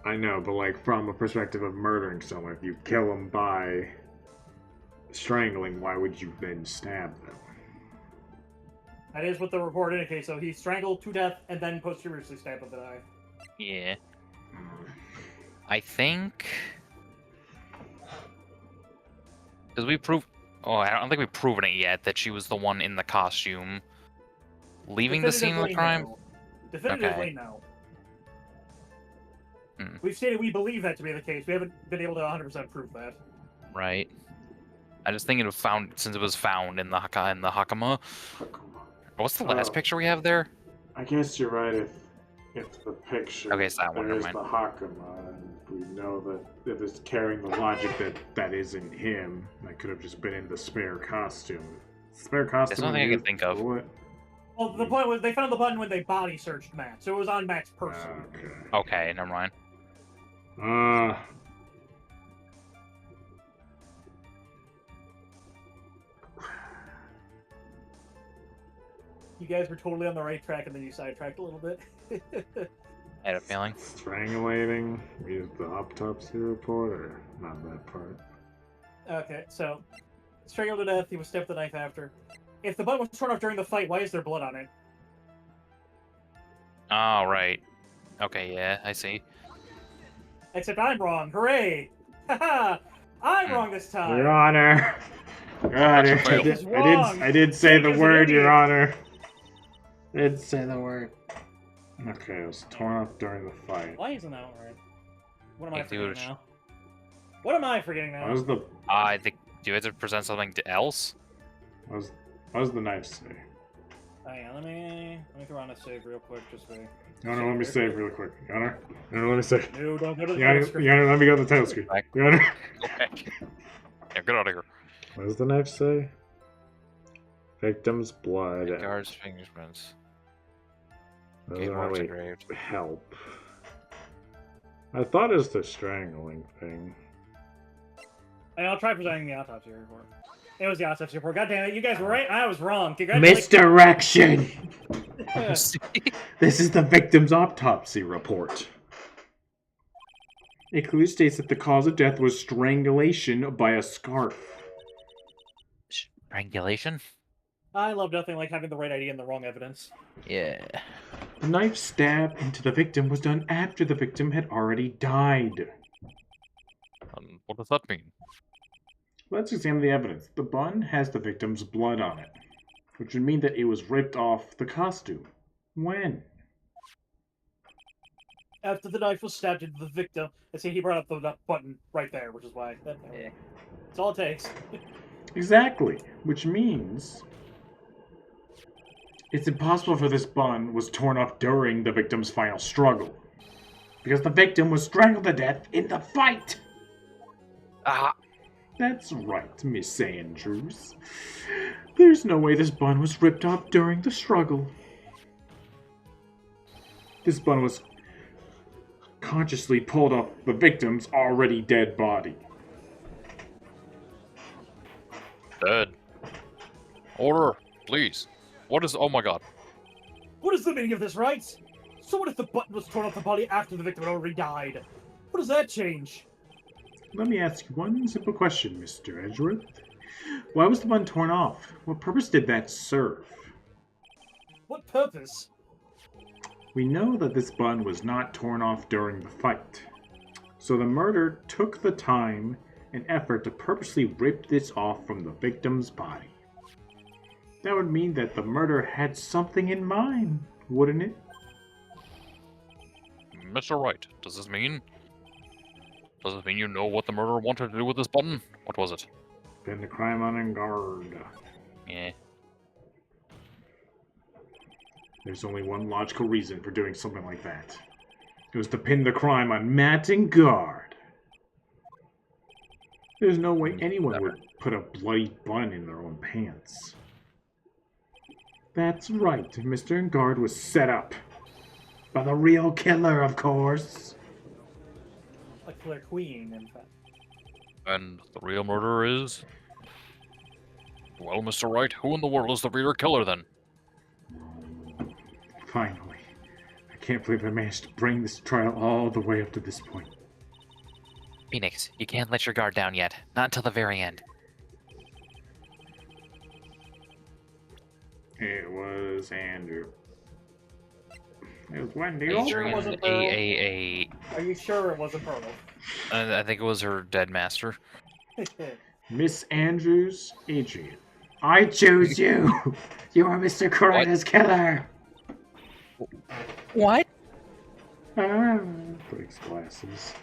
I know, but like from a perspective of murdering someone, if you kill them by strangling, why would you then stab them? That is what the report indicates. So he strangled to death and then posthumously stabbed with the knife. Yeah. I think. Because we prove. Oh, I don't think we've proven it yet that she was the one in the costume leaving the scene of the crime. No. Definitively no. We've stated we believe that to be the case. We haven't been able to 100% prove that. Right. I just think it was found since it was found in the Hakama. What's the last picture we have there? I guess you're right. If the picture Okay, it's that one. there Never is mind. the Hakama, and we know that if it's carrying the logic that isn't him, that could have just been in the spare costume. Spare costume. There's nothing I can think of. What? Well, the point was they found the button when they body searched Matt, so it was on Matt's person. Okay, never mind. You guys were totally on the right track, and then you sidetracked a little bit. I had a feeling. Strangulating. We used the autopsy report, or not that part. Okay, so strangled to death. He was stabbed with a knife after. If the button was torn off during the fight, why is there blood on it? Oh, right. Okay, yeah, I see. Except I'm wrong. Hooray! Haha! I'm wrong this time. Your Honor. Your Honor. I did say the word, Your Honor. I did say the word. Okay, it was torn off during the fight. Why isn't that right? What am I Hey, forgetting dude. now? What am I forgetting now? What was the I think. Do you have to present something else? what was the knife say? Hang on, let me throw on a save real quick, just so. Your Honor, let me save really quick. Your Honor, let me save. No, don't go to the Your Honor, title screen. Your Honor, let me go to the title screen. Back. Your Honor. Okay. Yeah, get out of here. What does the knife say? Victim's blood. Guard's fingerprints. Doesn't Marks really engraved. help. I thought it was the strangling thing. And I'll try presenting the autopsy report. It was the autopsy report. God damn it, you guys were right. I was wrong. Congratulations. Misdirection! This is the victim's autopsy report. It clearly states that the cause of death was strangulation by a scarf. Strangulation? I love nothing like having the right idea and the wrong evidence. Yeah. The knife stab into the victim was done after the victim had already died. What does that mean? Let's examine the evidence. The bun has the victim's blood on it, which would mean that it was ripped off the costume. When? After the knife was stabbed into the victim, and see, he brought up the button right there, which is why. That's all it takes. Exactly, which means it's impossible for this bun was torn off during the victim's final struggle, because the victim was strangled to death in the fight. Ah. That's right, Miss Andrews. There's no way this bun was ripped off during the struggle. This bun was consciously pulled off the victim's already dead body. Dead. Order, please. What is? Oh my God. What is the meaning of this, right? So what if the button was torn off the body after the victim had already died? What does that change? Let me ask you one simple question, Mr. Edgeworth. Why was the bun torn off? What purpose did that serve? What purpose? We know that this bun was not torn off during the fight. So the murderer took the time and effort to purposely rip this off from the victim's body. That would mean that the murderer had something in mind, wouldn't it? Mr. Wright, does this mean you know what the murderer wanted to do with this button? What was it? Pin the crime on guard. Yeah. There's only one logical reason for doing something like that. It was to pin the crime on Matt and guard. There's no way anyone would put a bloody bun in their own pants. That's right, Mr. Guard was set up. By the real killer, of course. A killer queen, in fact. And the real murderer is? Well, Mr. Wright, who in the world is the real killer then? Finally. I can't believe I managed to bring this trial all the way up to this point. Phoenix, you can't let your guard down yet. Not until the very end. It was Andrew. It was Wendy. Adrian, wasn't Pearl? A. Are you sure it wasn't Pearl? I think it was her dead master. Miss Andrews, Adrian. I choose you! You are Mr. Corona's killer! What? Ah, breaks glasses.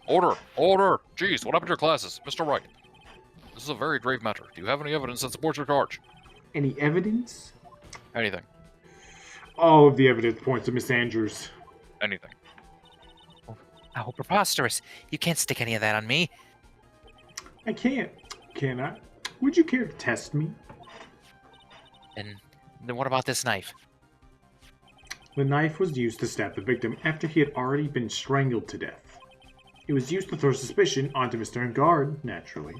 Order! Order! Jeez, what happened to your classes? Mr. Wright, this is a very grave matter. Do you have any evidence that supports your charge? Any evidence? Anything. All of the evidence points to Miss Andrews. Anything. How preposterous. You can't stick any of that on me. I can't. Can I? Would you care to test me? And then what about this knife? The knife was used to stab the victim after he had already been strangled to death. It was used to throw suspicion onto Mr. Guard, naturally.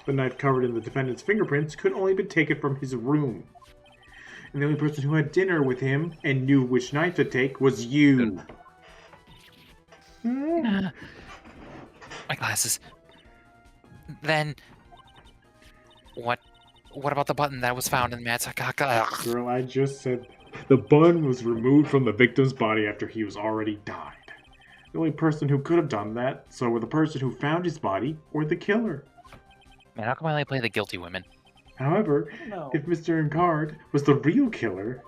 The knife covered in the defendant's fingerprints could only be taken from his room. And the only person who had dinner with him and knew which knife to take was you. My glasses. Then... What about the button that was found in Matt's... Girl, I just said the bun was removed from the victim's body after he was already died. The only person who could have done that, so were the person who found his body or the killer. Man, how come I only play the guilty women? However, No. if Mr. Guard was the real killer,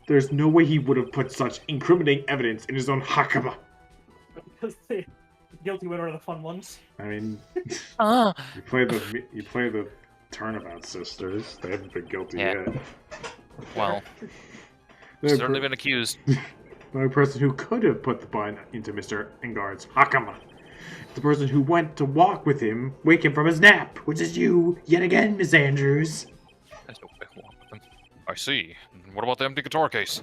there's no way he would have put such incriminating evidence in his own hakama. Because the guilty women are the fun ones. I mean, Uh, you play the Turnabout sisters. They haven't been guilty Yeah. yet. well, The certainly been accused. only person who could have put the bun into Mr. Engard's hakama. The person who went to walk with him, wake him from his nap, which is you, yet again, Miss Andrews. I see. What about the empty guitar case?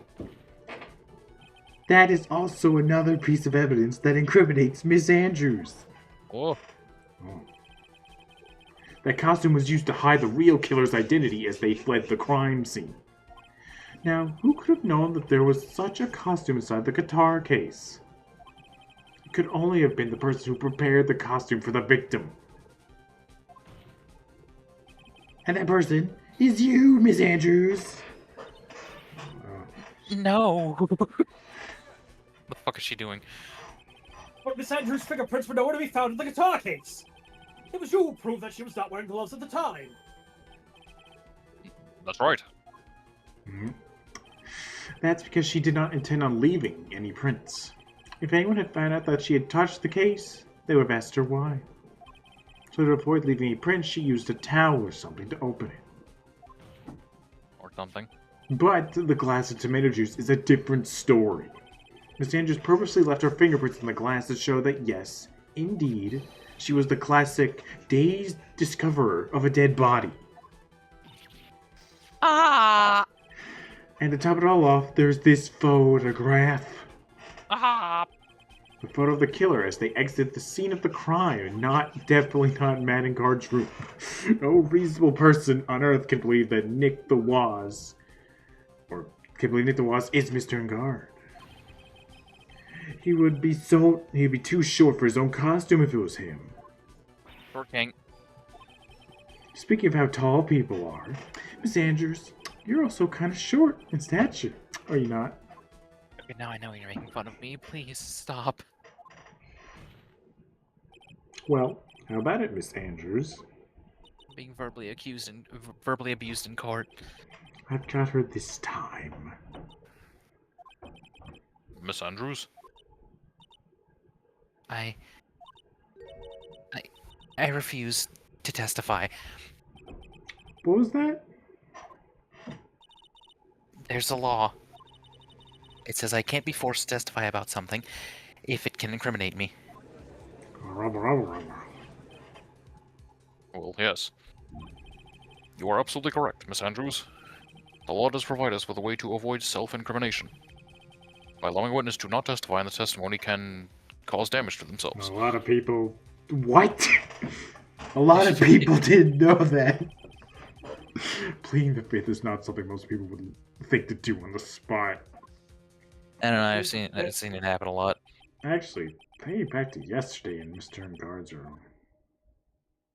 That is also another piece of evidence that incriminates Miss Andrews. Oh, That costume was used to hide the real killer's identity as they fled the crime scene. Now, who could have known that there was such a costume inside the guitar case? It could only have been the person who prepared the costume for the victim. And that person is you, Miss Andrews. No. What the fuck is she doing? But Miss Andrews' fingerprints were nowhere to be found in the guitar case. It was you who proved that she was not wearing gloves at the time. that's right. Mhm. That's because she did not intend on leaving any prints. If anyone had found out that she had touched the case, they would have asked her why. So to avoid leaving any prints, she used a towel or something to open it. Or something. But the glass of tomato juice is a different story. Miss Andrews purposely left her fingerprints in the glass to show that yes, indeed, she was the classic dazed discoverer of a dead body. Ah! And to top it all off, there's this photograph. Ah! The photo of the killer as they exit the scene of the crime, definitely not Matt and Guard's room. No reasonable person on earth can believe that Nick the Woz, or can believe Nick the Woz is Mr. Guard. He'd be too short for his own costume if it was him. Short king. Speaking of how tall people are, Miss Andrews, you're also kind of short in stature, are you not? Okay, now I know you're making fun of me. Please stop. Well, how about it, Miss Andrews? Being verbally abused in court. I've got her this time. Miss Andrews? I I refuse to testify. What was that? There's a law. It says I can't be forced to testify about something if it can incriminate me. Well, yes. You are absolutely correct, Miss Andrews. The law does provide us with a way to avoid self-incrimination. By allowing a witness to not testify and the testimony can cause damage to A themselves. lot of people... What? A lot of people didn't know that. Pleading the fifth is not something most people would think to do on the spot. I don't know. I've seen it happen a lot. Actually, thinking back to yesterday in Mr. Guard's room.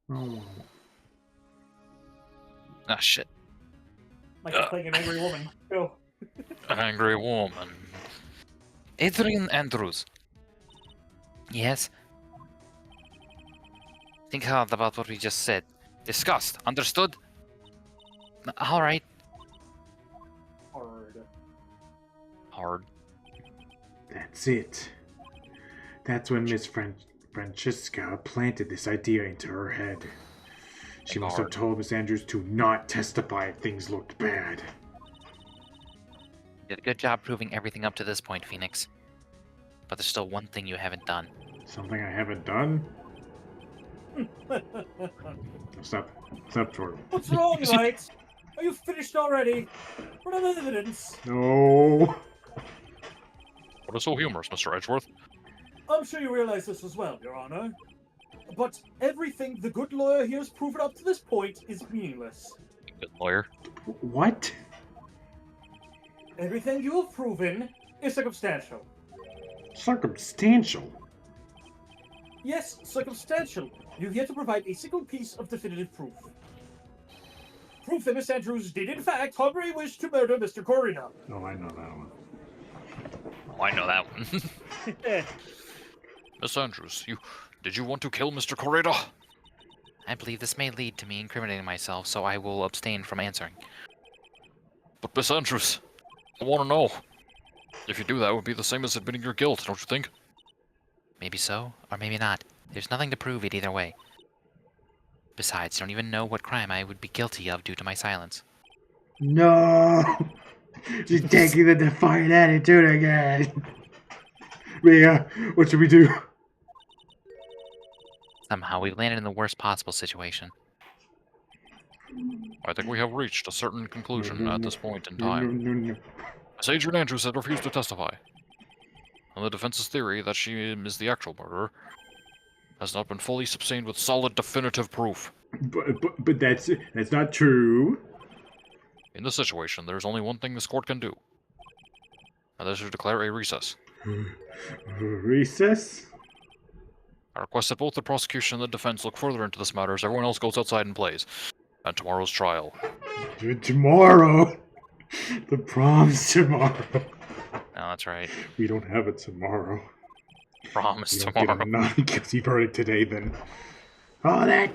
Oh, Ah, shit. Like you're playing an angry woman. Go. An angry woman. Adrian Andrews. Yes? Think hard about what we just said. Discussed. Understood? Alright. Hard. Hard. that's it. That's when Miss Francesca planted this idea into her head. She must have told Miss Andrews to not testify if things looked bad. You did a good job proving everything up to this point, Phoenix. But there's still one thing you haven't done. Something I haven't done? Stop, Jordan. What's wrong, right? Are you finished already? What are the evidence? No. What is so humorous, Mr. Edgeworth? I'm sure you realize this as well, Your Honor. But everything the good lawyer here has proven up to this point is meaningless. Good lawyer. What? Everything you have proven is circumstantial. Circumstantial? Yes, circumstantial. You've yet to provide a single piece of definitive proof. Proof that Miss Andrews did in fact harbor a wish to murder Mr. Corina. Oh, I know that one. Oh, I know that one. Miss Andrews, did you want to kill Mr. Correda? I believe this may lead to me incriminating myself, so I will abstain from answering. But Miss Andrews, I want to know. If you do that, it would be the same as admitting your guilt, don't you think? Maybe so, or maybe not. There's nothing to prove it either way. Besides, I don't even know what crime I would be guilty of due to my silence. No! She's taking the defiant attitude again. Mia, what should we do? Somehow, we've landed in the worst possible situation. I think we have reached a certain conclusion at this point in No, time. no. Miss Adrian Andrews had refused to testify. And the defense's theory that she is the actual murderer has not been fully sustained with solid definitive proof. But that's not true. In this situation, there is only one thing this court can do. And that is to declare a recess. Recess? I request that both the prosecution and the defense look further into this matter as everyone else goes outside and plays. And tomorrow's trial. Tomorrow. The prom's tomorrow. No, that's right. We don't have it tomorrow. Promise We don't tomorrow. get a non-guilty verdict today, then. Oh, that...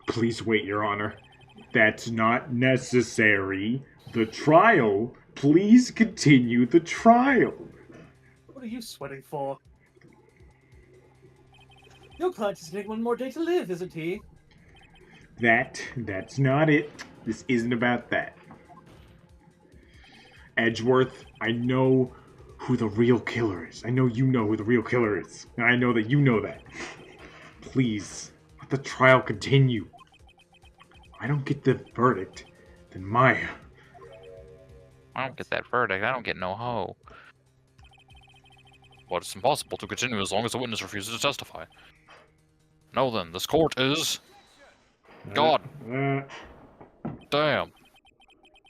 Please wait, Your Honor. That's not necessary. The trial. Please continue the trial. What are you sweating for? Your client is getting one more day to live, isn't he? That's not it. This isn't about that. Edgeworth, I know who the real killer is. I know you know who the real killer is. And I know that you know that. Please, let the trial continue. If I don't get the verdict, then Maya. I don't get that verdict. I don't get no hoe. But it's impossible to continue as long as the witness refuses to testify. Now then, this court is... God damn.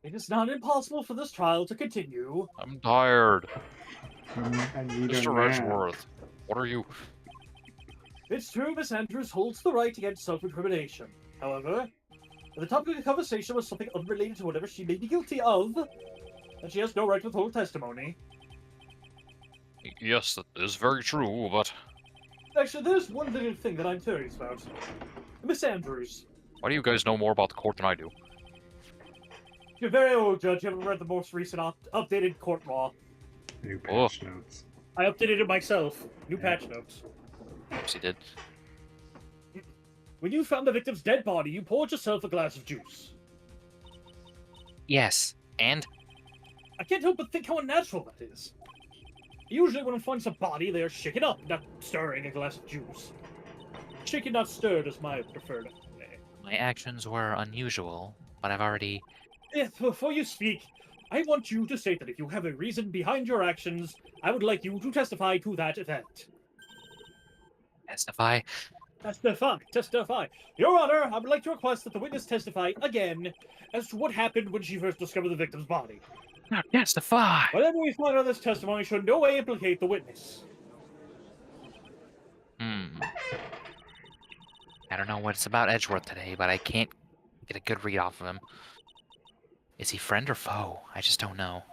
It is not impossible for this trial to continue. I'm tired. I need a Mr. nap. Edgeworth, what are you... It's true Miss Andrews holds the right against self-incrimination. However, the topic of the conversation was something unrelated to whatever she may be guilty of. and she has no right to withhold testimony. Yes, that is very true, but Actually, there's one little thing that I'm curious about. Miss Andrews, why do you guys know more about the court than I do? you're very old, Judge. You haven't read the most recent updated court law. New Oh. patch notes. I updated it myself. New patch notes. Oops, he did. When you found the victim's dead body, you poured yourself a glass of juice. Yes, and I can't help but think how unnatural that is. Usually when one finds a body, they are shaken up, not stirring a glass of juice. Shaken, not stirred is my preferred way. my actions were unusual, but I've already... Before you speak, I want you to state that if you have a reason behind your actions, I would like you to testify to that effect. Testify? Testify. Your Honor, I would like to request that the witness testify again as to what happened when she first discovered the victim's body. Testify! Whatever we find on this testimony should in no way implicate the witness. I don't know what it's about Edgeworth today, but I can't get a good read off of him. Is he friend or foe? I just don't know.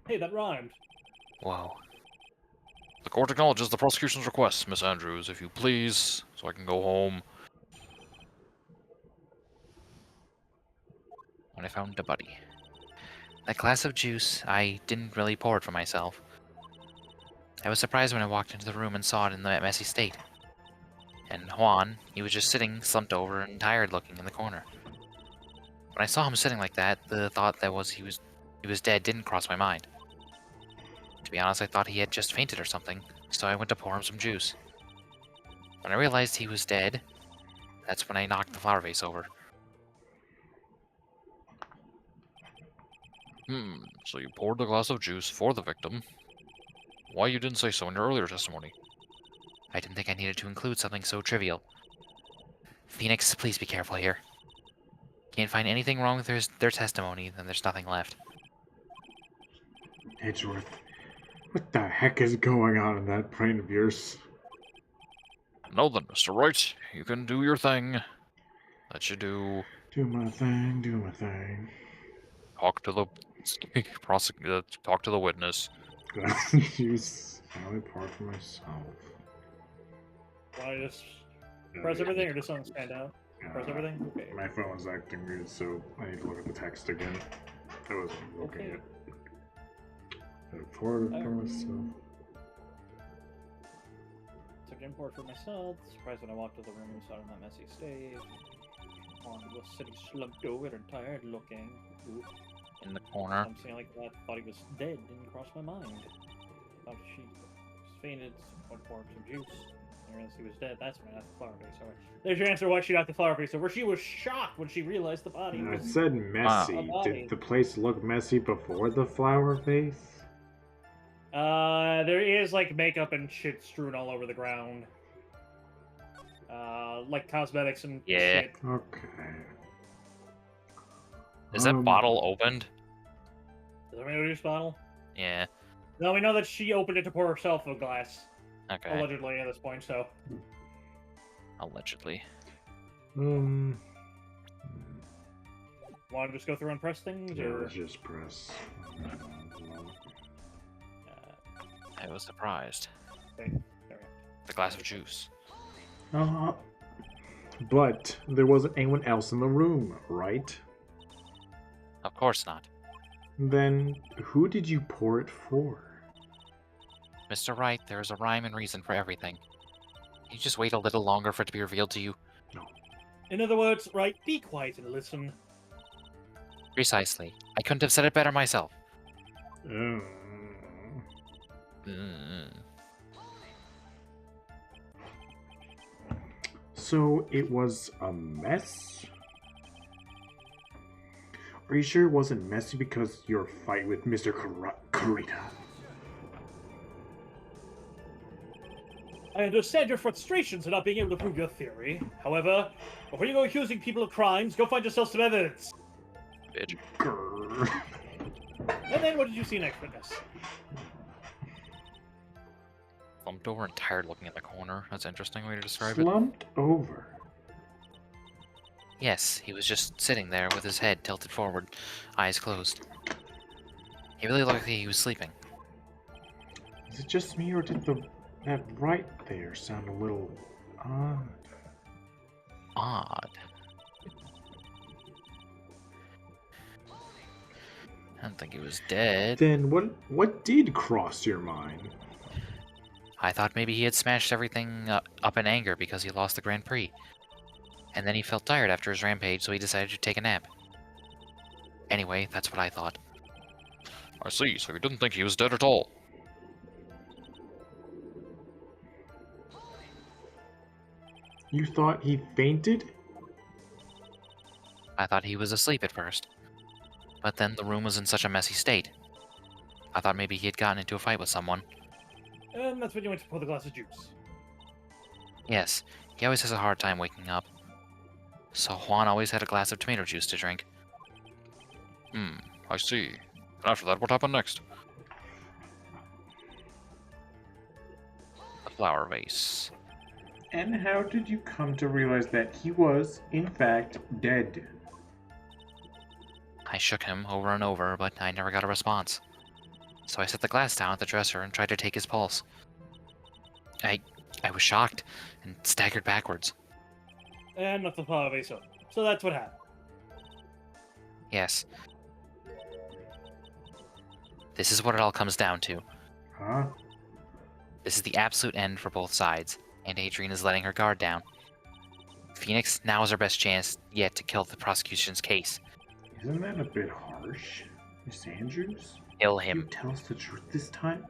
Hey, that rhymed. Whoa. The court acknowledges the prosecution's request, Miss Andrews, if you please, so I can go home. When I found the body. That glass of juice, I didn't really pour it for myself. I was surprised when I walked into the room and saw it in that messy state. And Juan, he was just sitting, slumped over and tired looking in the corner. When I saw him sitting like that, the thought that he was dead didn't cross my mind. To be honest, I thought he had just fainted or something, so I went to pour him some juice. When I realized he was dead, that's when I knocked the flower vase over. So you poured the glass of juice for the victim. Why you didn't say so in your earlier testimony? I didn't think I needed to include something so trivial. Phoenix, please be careful here. Can't find anything wrong with their testimony, then there's nothing left. Edgeworth, what the heck is going on in that brain of yours? No then, Mr. Wright, you can do your thing. Let you do. Do my thing, do my thing. Talk to the talk to the witness. Use only part for myself. Want to just press everything or just something stand out? Press everything? Okay. My phone was acting weird, so I need to look at the text again. I wasn't looking Okay. at it. Forward for myself. Took an import for myself. Surprised when I walked to the room and saw it in that messy state. Juan was sitting slumped over and tired looking. Ooh. In the corner. Something like that. Thought he was dead. Didn't cross my mind. Thought she fainted. Went for some juice. I realized he was dead. That's when I knocked the flower vase over. There's your answer why she knocked the flower vase over. She was shocked when she realized the body I was... said messy. A body. Did the place look messy before the flower vase? There is like makeup and shit strewn all over the ground. Like cosmetics and Yeah. shit. Okay. Is that bottle opened? Is that a juice bottle? Yeah. No, we know that she opened it to pour herself a glass. Okay. Allegedly at this point, so. Allegedly. Want to just go through and press things, Yeah, or? let's just press. I was surprised. Okay. The glass of juice. But there wasn't anyone else in the room, right? Of course not. Then who did you pour it for? Mr. Wright, there is a rhyme and reason for everything. Can you just wait a little longer for it to be revealed to you? No. In other words, right, be quiet and listen. Precisely. I couldn't have said it better myself. Oh. So it was a mess? Are you sure it wasn't messy because your fight with Mr. Karita? I understand your frustrations at not being able to prove your theory. However, before you go accusing people of crimes, go find yourself some evidence. Bitch. Grrr. And then what did you see next, witness? Slumped over and tired looking in the corner. That's an interesting way to describe it. Slumped over. Yes, he was just sitting there with his head tilted forward, eyes closed. He really looked like he was sleeping. Is it just me, or did that right there sound a little odd? Odd. I don't think he was dead. Then what did cross your mind? I thought maybe he had smashed everything up in anger because he lost the Grand Prix. And then he felt tired after his rampage, so he decided to take a nap. Anyway, that's what I thought. I see, so you didn't think he was dead at all. You thought he fainted? I thought he was asleep at first. But then the room was in such a messy state. I thought maybe he had gotten into a fight with someone. And that's when you went to pour the glass of juice. Yes, he always has a hard time waking up. So Juan always had a glass of tomato juice to drink. I see. And after that, what happened next? The flower vase. And how did you come to realize that he was, in fact, dead? I shook him over and over, but I never got a response. So I set the glass down at the dresser and tried to take his pulse. I was shocked and staggered backwards. And knocked the flower vase over. So that's what happened. Yes. This is what it all comes down to. Huh? This is the absolute end for both sides, and Adrian is letting her guard down. Phoenix, now is our best chance yet to kill the prosecution's case. Isn't that a bit harsh, Miss Andrews? Kill You him. tell us the truth this time?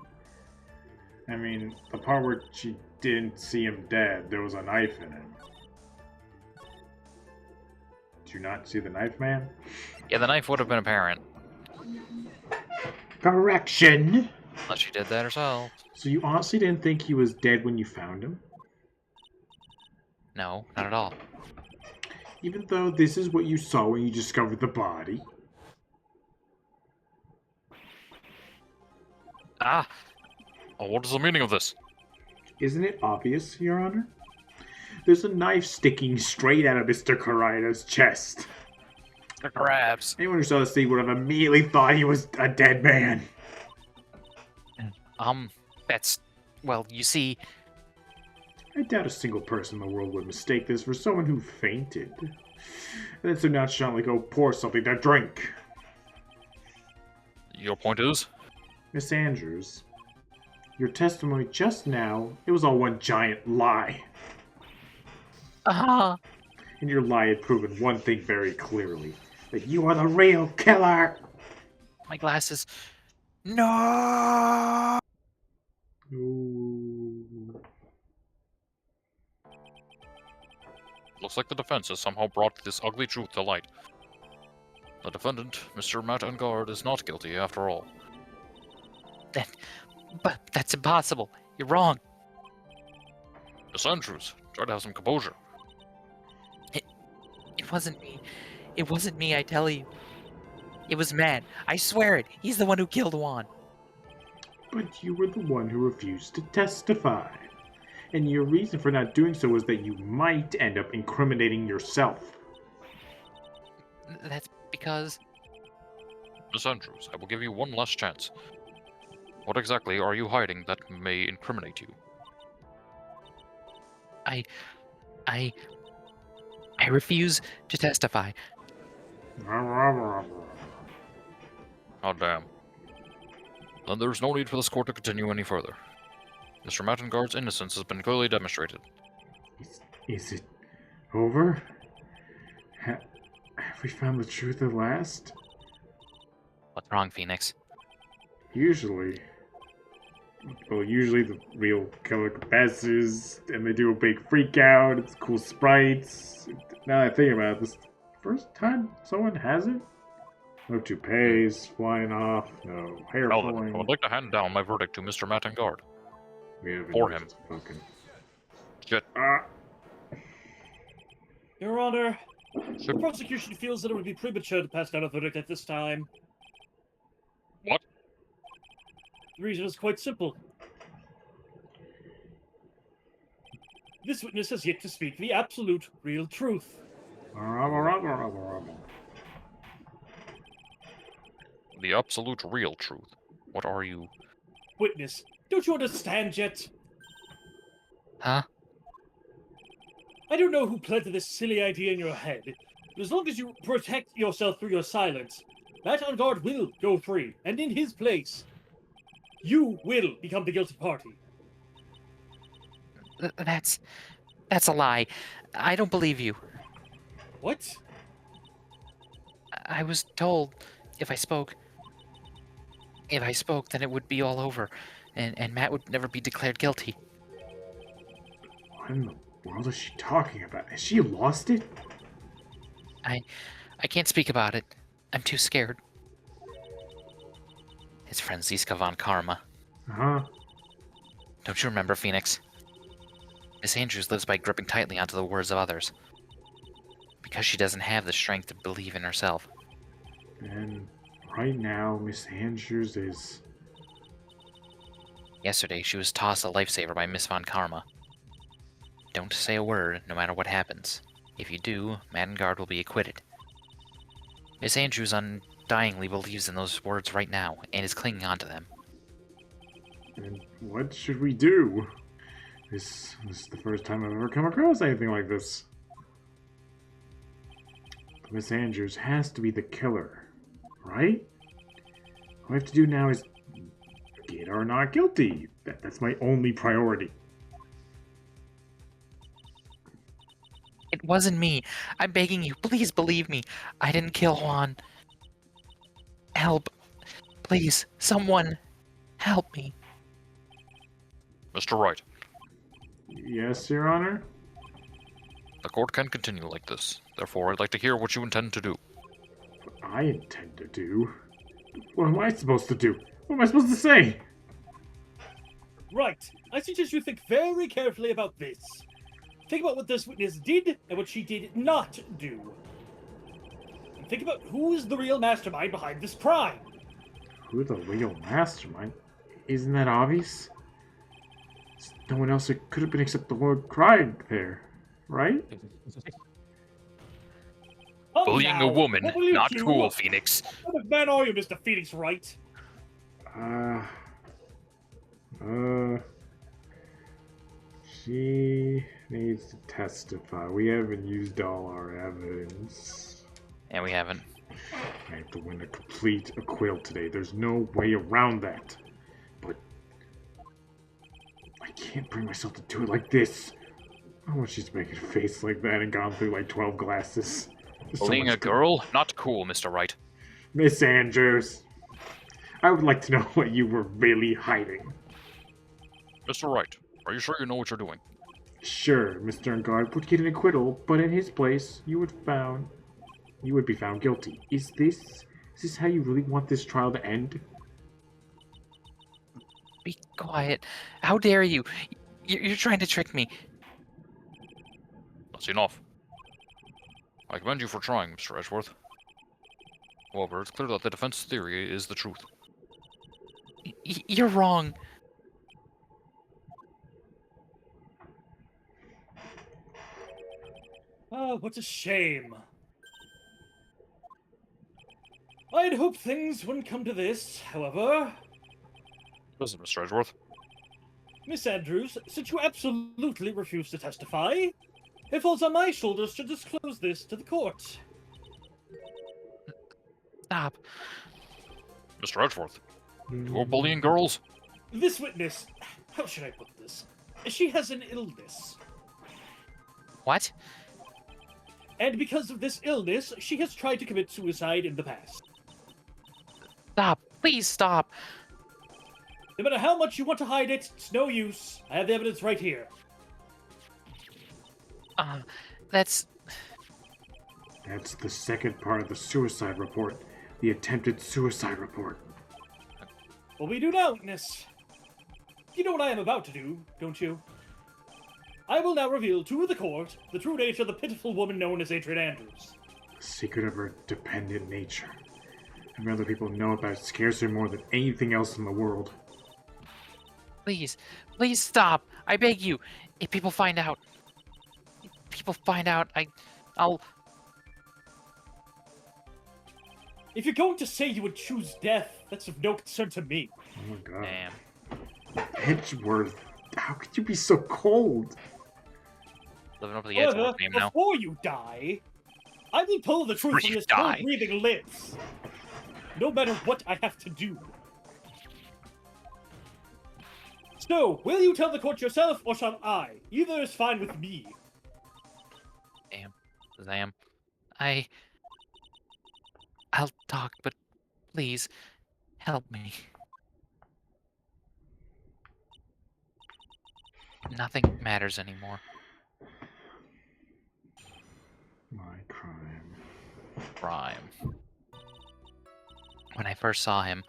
I mean, the part where she didn't see him dead, there was a knife in him. Did you not see the knife, man? Yeah, the knife would have been apparent. Correction! Unless she did that herself. So you honestly didn't think he was dead when you found him? No, not at all. Even though this is what you saw when you discovered the body? Ah! Oh, what is the meaning of this? Isn't it obvious, Your Honor? There's a knife sticking straight out of Mr. Karida's chest. The crabs. Anyone who saw the scene would have immediately thought he was a dead man. That's... Well, you see... I doubt a single person in the world would mistake this for someone who fainted. And then so nonchalantly go pour something to drink. Your point is? Miss Andrews, your testimony just now, it was all one giant lie. Ah! And your lie had proven one thing very clearly. That you are the real killer! My glasses. No! Ooh. Looks like the defense has somehow brought this ugly truth to light. The defendant, Mr. Matt Engard, is not guilty after all. But that's impossible. You're wrong. Miss Andrews, try to have some composure. It wasn't me. It wasn't me, I tell you. It was Matt. I swear it. He's the one who killed Juan. But you were the one who refused to testify. And your reason for not doing so was that you might end up incriminating yourself. That's because... Miss Andrews, I will give you one last chance. What exactly are you hiding that may incriminate you? I refuse to testify. Oh, damn. Then there's no need for this court to continue any further. Mr. Mattengard's innocence has been clearly demonstrated. Is it over? Have we found the truth at last? What's wrong, Phoenix? Usually the real killer confesses, and they do a big freak out. It's cool sprites. Now that I think about it, this first time someone hasn't. No toupees flying off. No hair Well, then, pulling. I would like to hand down my verdict to Mr. Mattengard. We haven't for even him. spoken. Shit. Your Honor, the prosecution feels that it would be premature to pass down a verdict at this time. What? The reason is quite simple. This witness has yet to speak the absolute, real truth. The absolute real truth. What are you? Witness, don't you understand yet? Huh? I don't know who planted this silly idea in your head, but as long as you protect yourself through your silence, that on guard will go free, and in his place, you will become the guilty party. That's a lie. I don't believe you. What? I was told if I spoke, then it would be all over, and Matt would never be declared guilty. What in the world is she talking about? Has she lost it? I can't speak about it. I'm too scared. His friend Ziska von Karma. Uh-huh. Don't you remember, Phoenix? Miss Andrews lives by gripping tightly onto the words of others. Because she doesn't have the strength to believe in herself. And right now, Miss Andrews is... Yesterday, she was tossed a lifesaver by Miss von Karma. Don't say a word, no matter what happens. If you do, Matt and Guard will be acquitted. Miss Andrews undyingly believes in those words right now, and is clinging onto them. And what should we do? This is the first time I've ever come across anything like this. Miss Andrews has to be the killer, right? All we have to do now is get her not guilty. That's my only priority. It wasn't me. I'm begging you, please believe me. I didn't kill Juan. Help. Please, someone, help me. Mr. Wright, Yes, Your Honor? the court can't continue like this. Therefore, I'd like to hear what you intend to do. What I intend to do? What am I supposed to do? What am I supposed to say? Right. I suggest you think very carefully about this. Think about what this witness did and what she did not do. And think about who is the real mastermind behind this crime. Who the real mastermind? Isn't that obvious? There's no one else it could have been except the Lord Craig there, right? Come Bullying now, a woman, what will you not do? cool, Phoenix. What kind of man are you, Mr. Phoenix Wright? She needs to testify. We haven't used all our evidence. And we haven't. I have to win a complete acquittal today. There's no way around that. But I can't bring myself to do it like this. I want she's making a face like that and gone through like 12 glasses. There's so Bullying much a girl, not cool, Mr. Wright. Miss Andrews, I would like to know what you were really hiding. Mr. Wright, are you sure you know what you're doing? Sure, Mr. Engard would get an acquittal, but in his place, you would be found guilty. Is this how you really want this trial to end? Be quiet. How dare you? You're trying to trick me. That's enough. I commend you for trying, Mr. Edgeworth. However, it's clear that the defense theory is the truth. You're wrong. Oh, what a shame. I'd hoped things wouldn't come to this, however. Listen, Mr. Edgeworth. Miss Andrews, since you absolutely refuse to testify, it falls on my shoulders to disclose this to the court. Stop. Mr. Edgeworth, you're bullying girls? This witness, how should I put this? She has an illness. What? And because of this illness, she has tried to commit suicide in the past. Stop. Please stop. No matter how much you want to hide it, it's no use. I have the evidence right here. That's... That's the second part of the suicide report. The attempted suicide report. What we do now, witness? You know what I am about to do, don't you? I will now reveal to the court the true nature of the pitiful woman known as Adrian Andrews. The secret of her dependent nature. And other people know about it scares her more than anything else in the world. Please. Please stop. I beg you. If people find out... I'll... If you're going to say you would choose death, that's of no concern to me. Oh my god. Damn. Edgeworth, how could you be so cold? Living up to the Edgeworth However, name now. before you die, I will tell the truth Before from you this die. cold-breathing lips. No matter what I have to do. So, will you tell the court yourself, or shall I? Either is fine with me. Zam. I'll talk, but please, help me. Nothing matters anymore. My crime. Crime. When I first saw him,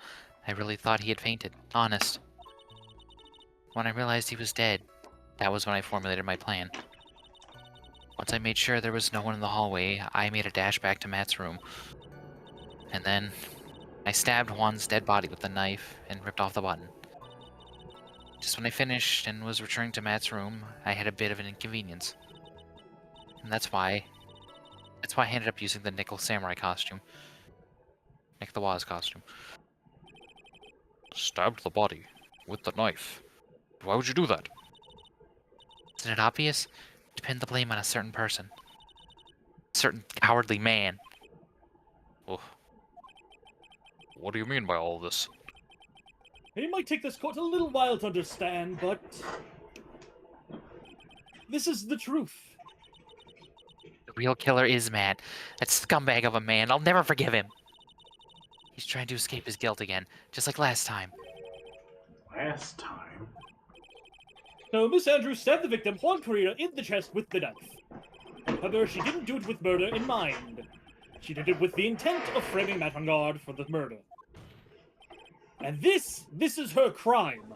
I really thought he had fainted. Honest. When I realized he was dead, that was when I formulated my plan. Once I made sure there was no one in the hallway, I made a dash back to Matt's room. And then, I stabbed Juan's dead body with the knife and ripped off the button. Just when I finished and was returning to Matt's room, I had a bit of an inconvenience. And that's why I ended up using the Nickel Samurai costume. Nick the Woz costume. Stabbed the body with the knife. Why would you do that? Isn't it obvious? To pin the blame on a certain person. A certain cowardly man. Ugh. What do you mean by all this? It might take this court a little while to understand, but... this is the truth. The real killer is Matt. That scumbag of a man. I'll never forgive him. He's trying to escape his guilt again, just like last time. Last time? So, Miss Andrews stabbed the victim, Juan Carrera, in the chest with the knife. However, she didn't do it with murder in mind. She did it with the intent of framing Matt on guard for the murder. And this is her crime.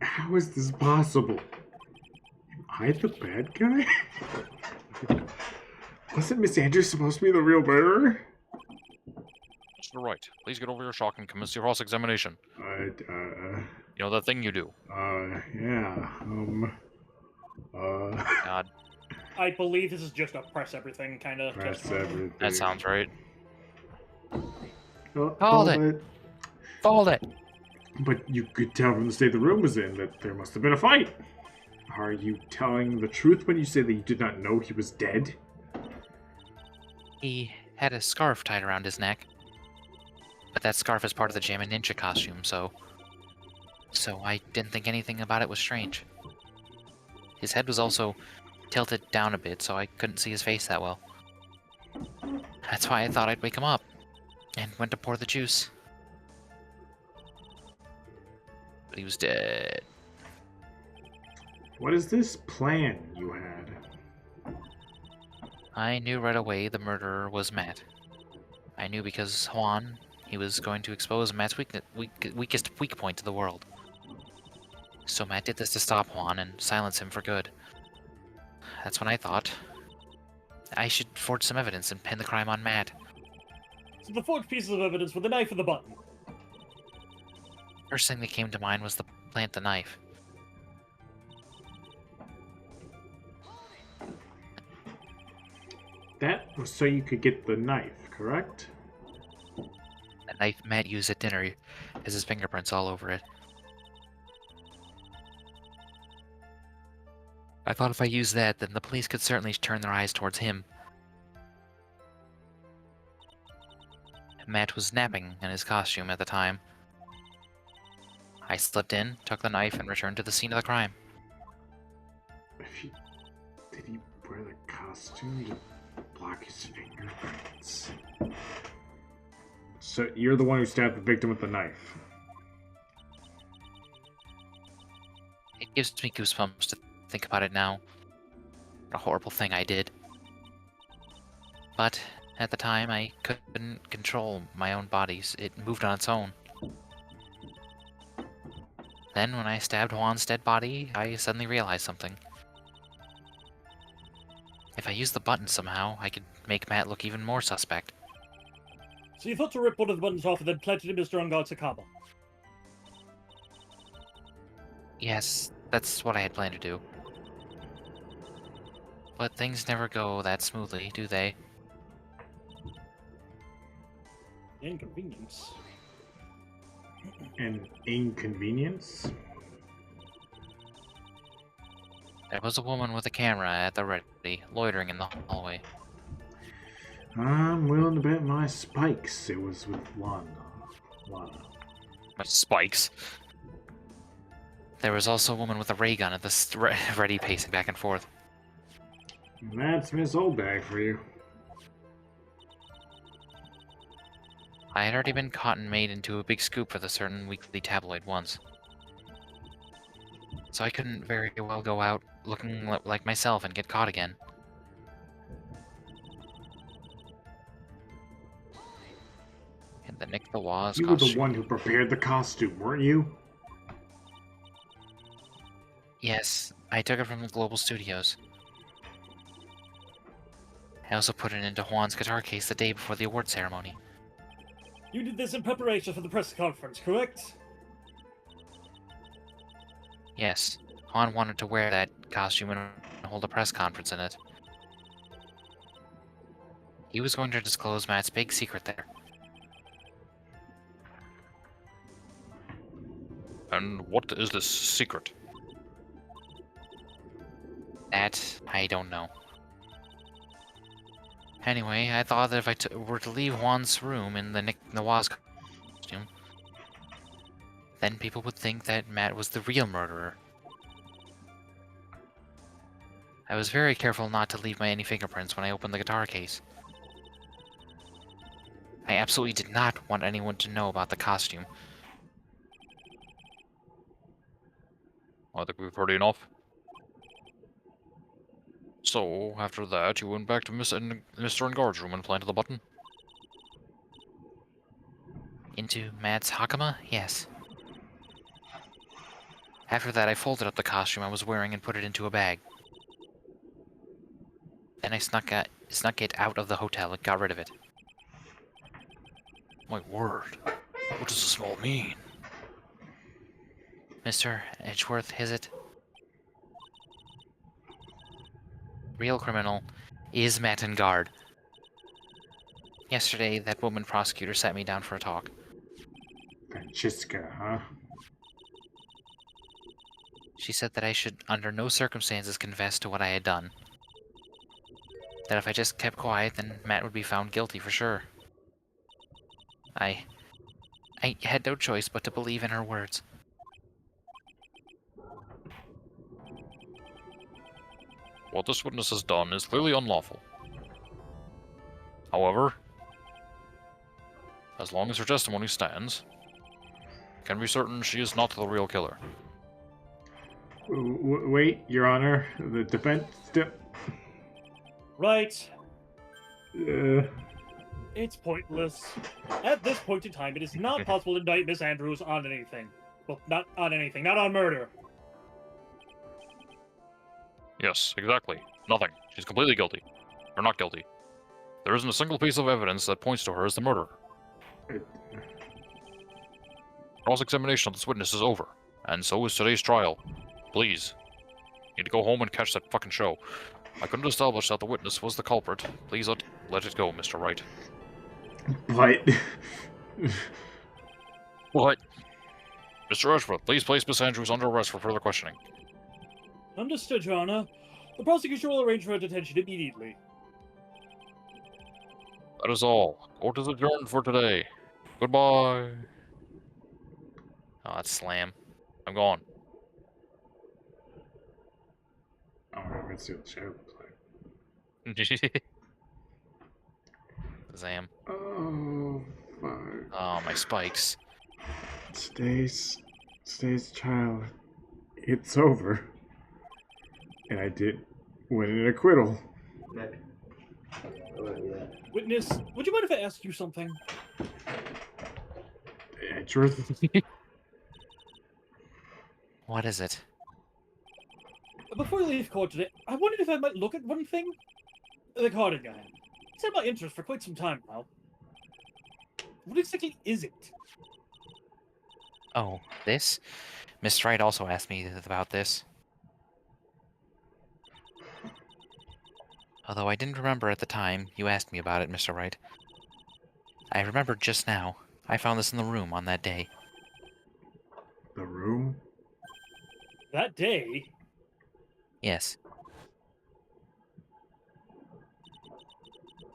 How is this possible? Am I the bad guy? Wasn't Miss Andrews supposed to be the real murderer? Mr. Wright, please get over your shock and commence your cross-examination. You know that thing you do. Yeah, God, I believe this is just a press everything kind of press testimony. everything. that sounds right. Oh, Hold it. Fold it! But you could tell from the state the room was in that there must have been a fight. Are you telling the truth when you say that you did not know he was dead? He had a scarf tied around his neck. But that scarf is part of the Ninja costume, so I didn't think anything about it was strange. His head was also tilted down a bit, so I couldn't see his face that well. That's why I thought I'd wake him up, and went to pour the juice. But he was dead. What is this plan you had? I knew right away the murderer was Matt. I knew because Juan, he was going to expose Matt's weakest weak point to the world. So Matt did this to stop Juan and silence him for good. That's when I thought I should forge some evidence and pin the crime on Matt. So the forged pieces of evidence were the knife and the button. First thing that came to mind was the plant the knife. That was so you could get the knife, correct? The knife Matt used at dinner has his fingerprints all over it. I thought if I used that, then the police could certainly turn their eyes towards him. Matt was napping in his costume at the time. I slipped in, took the knife, and returned to the scene of the crime. Did he wear the costume to block his fingerprints? So you're the one who stabbed the victim with the knife. It gives me goosebumps to think about it now. What a horrible thing I did. But at the time, I couldn't control my own body. It moved on its own. Then, when I stabbed Juan's dead body, I suddenly realized something. If I used the button somehow, I could make Matt look even more suspect. So you thought to rip one of the buttons off and then pledge it to Mr. Ungod Sakaba. Yes, that's what I had planned to do. But things never go that smoothly, do they? Inconvenience. An inconvenience? There was a woman with a camera at the ready, loitering in the hallway. I'm willing to bet my spikes it was with Wanda. Lana. My spikes. There was also a woman with a ray gun at the ready, pacing back and forth. And that's Miss Oldbag for you. I had already been caught and made into a big scoop for the certain weekly tabloid once. So I couldn't very well go out looking like myself and get caught again. And the Nick the Woz You were the costume. one who prepared the costume, weren't you? Yes, I took it from the Global Studios. I also put it into Juan's guitar case the day before the award ceremony. You did this in preparation for the press conference, correct? Yes, Juan wanted to wear that costume and hold a press conference in it. He was going to disclose Matt's big secret there. And what is this secret? That, I don't know. Anyway, I thought that if I were to leave Juan's room in the Nick the Woz costume, then people would think that Matt was the real murderer. I was very careful not to leave any fingerprints when I opened the guitar case. I absolutely did not want anyone to know about the costume. I think we've heard enough. So, after that, you went back to Mr. Engard's room and planted the button? Into Matt's Hakama? Yes. After that, I folded up the costume I was wearing and put it into a bag. Then I snuck it out of the hotel and got rid of it. My word. What does this all mean? Mr. Edgeworth, is it? Real criminal is Matt Engard. Yesterday, that woman prosecutor sat me down for a talk. Francesca, huh? She said that I should, under no circumstances, confess to what I had done. That if I just kept quiet, then Matt would be found guilty for sure. I had no choice but to believe in her words. What this witness has done is clearly unlawful. However, as long as her testimony stands, can be certain she is not the real killer. Wait, Your Honor. The defense still... Right. Uh, It's pointless. At this point in time, it is not possible to indict Miss Andrews on anything. Well, not on anything. Not on murder. Yes, exactly. Nothing. She's completely guilty. Or not guilty. There isn't a single piece of evidence that points to her as the murderer. Cross-examination of this witness is over, and so is today's trial. Please. Need to go home and catch that fucking show. I couldn't establish that the witness was the culprit. Please let it go, Mr. Wright. but... What? Mr. Edgeworth, please place Miss Andrews under arrest for further questioning. Understood, Your Honor. The prosecution will arrange for her detention immediately. That is all. Court is adjourned for today. Goodbye. Oh, that's slam. I'm gone. Alright, let's see what the show looks like. Zam. Oh, fuck. Oh, my spikes. Today's trial, it's over. And I did win an acquittal. Witness, would you mind if I ask you something? Edgeworth? What is it? Before you leave court today, I wondered if I might look at one thing. The cardigan. It's had my interest for quite some time now. What exactly is it? Oh, this? Miss Wright also asked me about this. Although I didn't remember at the time you asked me about it, Mr. Wright. I remembered just now. I found this in the room on that day. The room? That day? Yes.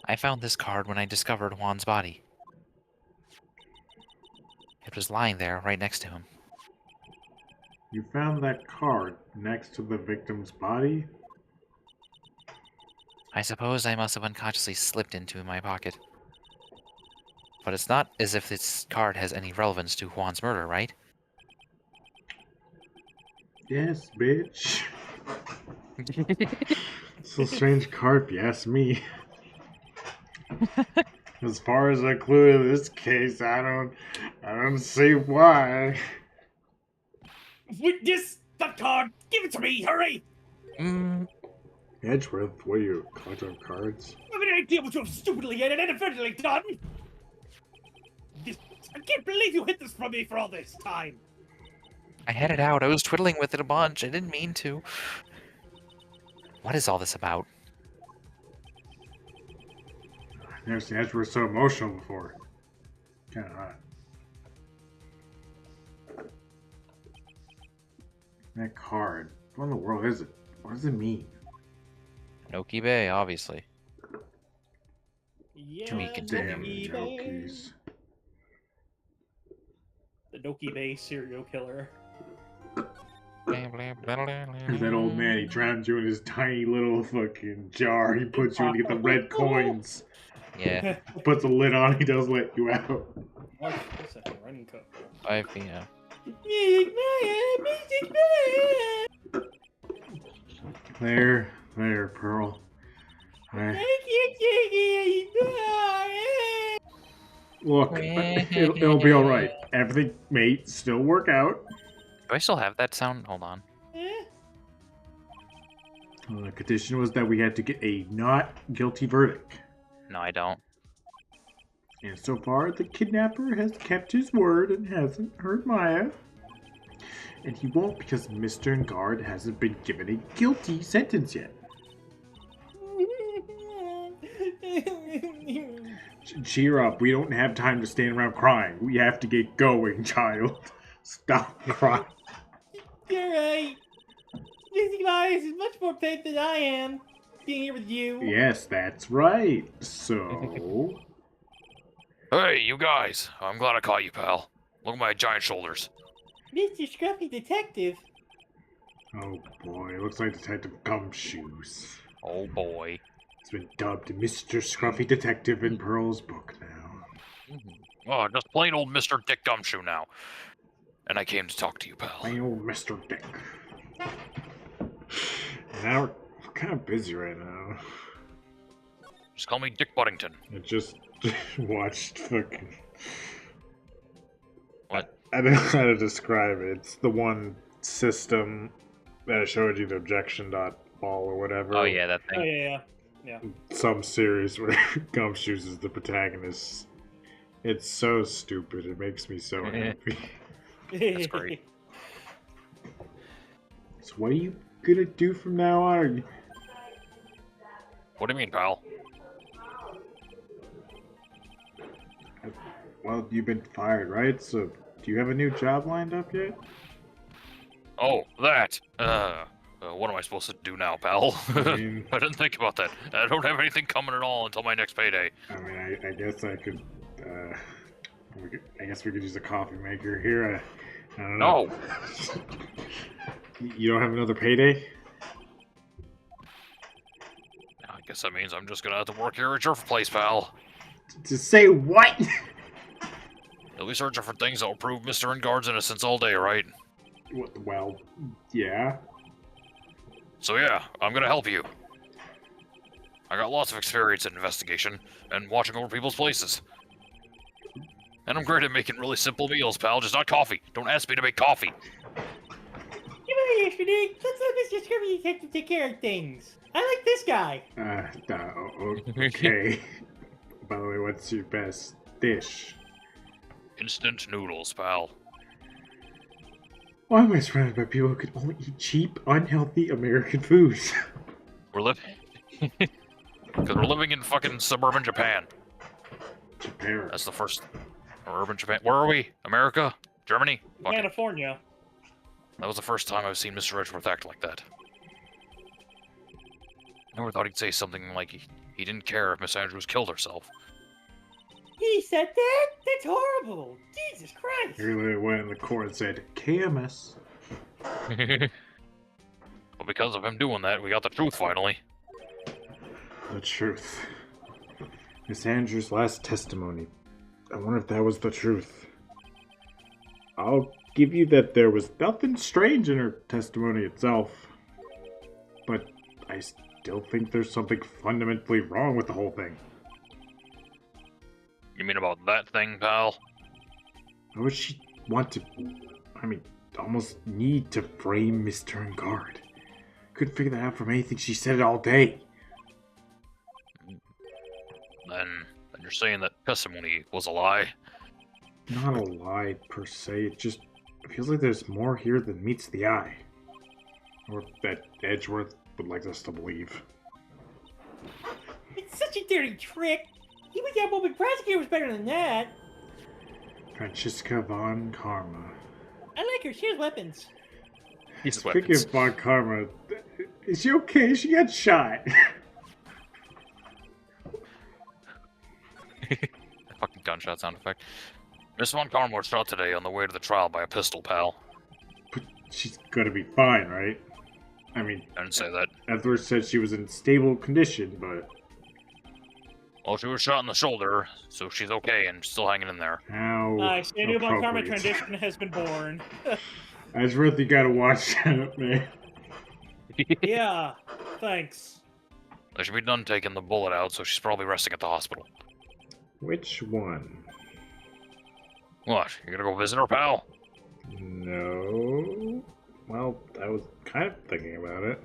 I found this card when I discovered Juan's body. It was lying there, right next to him. You found that card next to the victim's body? I suppose I must have unconsciously slipped into my pocket. But it's not as if this card has any relevance to Juan's murder, right? Yes, bitch. It's a strange card, if you ask me. As far as I clue in this case, I don't see why. Witness the card! Give it to me! Hurry! Edgeworth, what are you, a collector of cards? I have an idea what you have stupidly and inadvertently done! I can't believe you hid this from me for all this time! I had it out. I was twiddling with it a bunch. I didn't mean to. What is all this about? I've never seen Edgeworth so emotional before. Kinda hot. That card. What in the world is it? What does it mean? Nencha.K Bay, obviously. Yeah, To me, Damn Nencha.K. jokies. The Nencha.K Bay serial killer. There's that old man, he drowns you in his tiny little fucking jar. He puts you in to get the red coins. Yeah, Puts a lid on, he does let you out. What's a running cup? 5 p.m. There, Pearl. There. Look, it'll be alright. Everything may still work out. Do I still have that sound? Hold on. The condition was that we had to get a not guilty verdict. No, I don't. And so far, the kidnapper has kept his word and hasn't hurt Maya. And he won't because Mr. Ngard hasn't been given a guilty sentence yet. Cheer up, we don't have time to stand around crying. We have to get going, child. Stop crying. You're right. Mr. Myers is much more paid than I am. Being here with you. Yes, that's right. So... Hey, you guys. I'm glad I caught you, pal. Look at my giant shoulders. Mr. Scruffy Detective. Oh boy, it looks like Detective Gumshoes. Oh boy. It's been dubbed Mr. Scruffy Detective in Pearl's book now. Oh, just plain old Mr. Dick Gumshoe now. And I came to talk to you, pal. My old Mr. Dick. Now we're kind of busy right now. Just call me Dick Buddington. I just watched fucking... What? I don't know how to describe it. It's the one system that I showed you, the objection.ball or whatever. Oh yeah, that Oh, thing. yeah. Some series where Gumshoes is the protagonist. It's so stupid. It makes me so happy. That's great. So what are you gonna do from now on? Are you... What do you mean, pal? Well, you've been fired, right? So do you have a new job lined up yet? Oh, that. What am I supposed to do now, pal? I mean- I didn't think about that. I don't have anything coming at all until my next payday. I mean, I guess I could, I guess we could use a coffee maker here. I don't know. No. You don't have another payday? I guess that means I'm just gonna have to work here at your place, pal. To say what? You'll be searching for things that will prove Mr. Ngard's innocence all day, right? Well, yeah. So yeah, I'm gonna help you. I got lots of experience in investigation and watching over people's places. And I'm great at making really simple meals, pal, just not coffee. Don't ask me to make coffee. Come on, yesterday. Let's let Mr. Scruffy Detective take care of things. I like this guy. Okay. By the way, what's your best dish? Instant noodles, pal. Why am I surrounded by people who can only eat cheap, unhealthy American foods? We're living... Because we're living in fucking suburban Japan. Japan. That's the first. Or urban Japan. Where are we? America? Germany? Fuck it. California. That was the first time I've seen Mr. Edgeworth act like that. I never thought he'd say something like he didn't care if Miss Andrews killed herself. He said that? That's horrible. Jesus Christ. He really went in the court and said, KMS. Well, because of him doing that, we got the truth finally. The truth. Miss Andrews' last testimony. I wonder if that was the truth. I'll give you that there was nothing strange in her testimony itself. But I still think there's something fundamentally wrong with the whole thing. You mean about that thing, pal? Why would she want to... almost need to frame Miss Turngard? Couldn't figure that out from anything she said all day. Then you're saying that testimony was a lie? Not a lie, per se. It just feels like there's more here than meets the eye. Or that Edgeworth would like us to believe. It's such a dirty trick. Even that woman prosecutor was better than that. Franziska von Karma. I like her. She has weapons. Speaking of von Karma, is she okay? She got shot. Fucking gunshot sound effect. Miss Von Karma was shot today on the way to the trial by a pistol, pal. But she's gonna be fine, right? I didn't say that. Edgeworth said she was in stable condition, but... Well, she was shot in the shoulder, so she's okay and still hanging in there. How Nice. A new Von Karma appropriate. tradition has been born. Edgeworth, you gotta watch that, man. Yeah. Thanks. They should be done taking the bullet out, so she's probably resting at the hospital. Which one? What? You gonna go visit her, pal? No. Well, I was kind of thinking about it.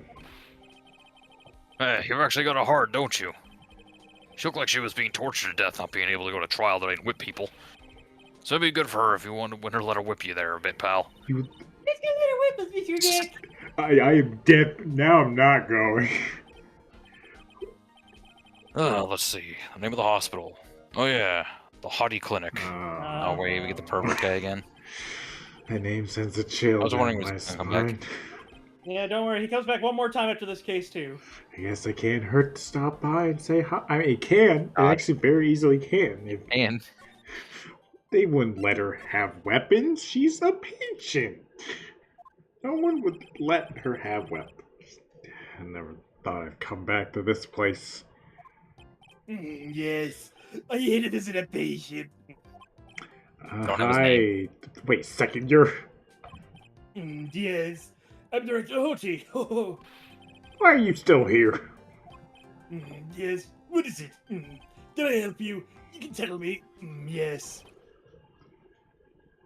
Hey, you've actually got a heart, don't you? She looked like she was being tortured to death, not being able to go to trial that I'd whip people. So it'd be good for her if you want to let her whip you there a bit, pal. Let's go let her whip us, Mr. Dick. I am deaf. Now I'm not going. Let's see. The name of the hospital. Oh yeah, the Hottie Clinic. Oh wait, we get the pervert guy again. My name sends a chill I was down wondering my was he gonna come spine. back. Yeah, don't worry. He comes back one more time after this case, too. I guess I can't hurt to stop by and say hi. I mean, it can. It actually very easily can. If And they wouldn't let her have weapons. She's a patient. No one would let her have weapons. I never thought I'd come back to this place. Yes. I hated this in a patient. Don't know his Hi. Wait a second, you're... Yes. I'm Director Hoti. Why are you still here? Yes. What is it? Can I help you? You can tell me. Yes.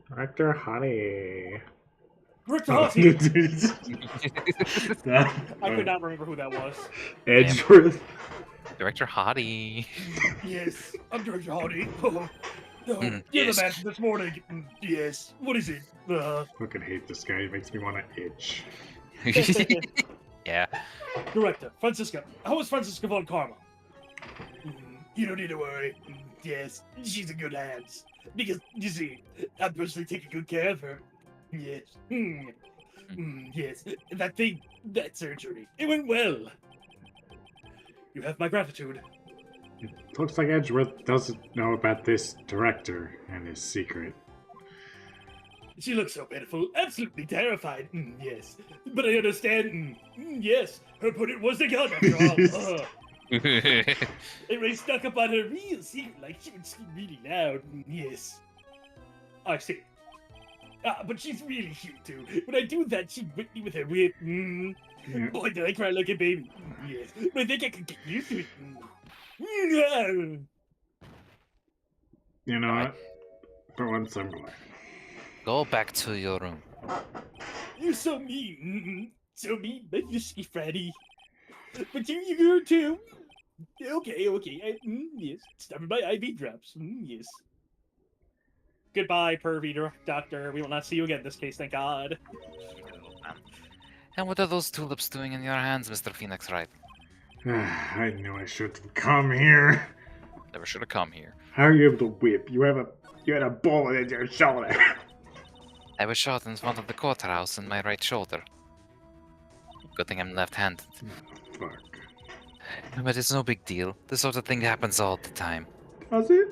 Director Honey. Director Hoti. I I could not remember who that was. Edgeworth. Director Hottie. Yes. I'm Director Hoti. No, you're yes. the man from this morning. Yes. What is it? I fucking hate this guy. He makes me want to itch. Yeah. Director, Franziska. How is Franziska von Karma? You don't need to worry. Yes, she's in good hands. Because, you see, I'm personally taking good care of her. Yes. Yes. That surgery, it went well. You have my gratitude. It looks like Edgeworth doesn't know about this director and his secret. She looks so pitiful, absolutely terrified. Yes. But I understand. Yes, her opponent was the gun after all. It really stuck up on her real secret, like she would scream really loud. Yes. I see. But she's really cute too. When I do that, she whipped me with her whip. Yeah. Boy, did I cry like a baby. Yes. But I think I could get used to it. You know what? For once, I'm glad. Go back to your room. You're so mean. So mean, but you see, Freddy. But you're too. Okay. Yes. Start with my IV drops. Yes. Goodbye, pervy doctor. We will not see you again this case, thank God. And what are those tulips doing in your hands, Mr. Phoenix Wright? I knew I shouldn't have come here. Never should have come here. How are you able to whip? You had a bullet in your shoulder. I was shot in front of the courthouse in my right shoulder. Good thing I'm left-handed. Fuck. But it's no big deal. This sort of thing happens all the time. Does it?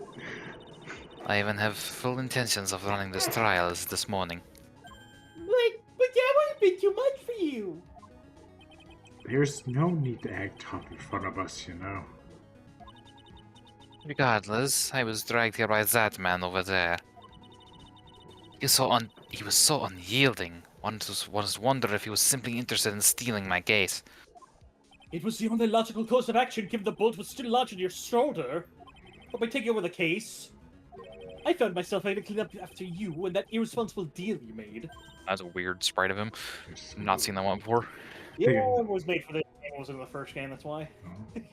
I even have full intentions of running this trial as this morning. But that would have been too much for you. There's no need to act tough in front of us, you know. Regardless, I was dragged here by that man over there. He was so unyielding. One was wonder if he was simply interested in stealing my case. It was the only logical course of action given the bullet was still lodged in your shoulder. But by taking over the case, I found myself having to clean up after you and that irresponsible deal you made. That's a weird sprite of him. I've not seen that one before. Yeah, it was made for this game. It was in the first game, that's why.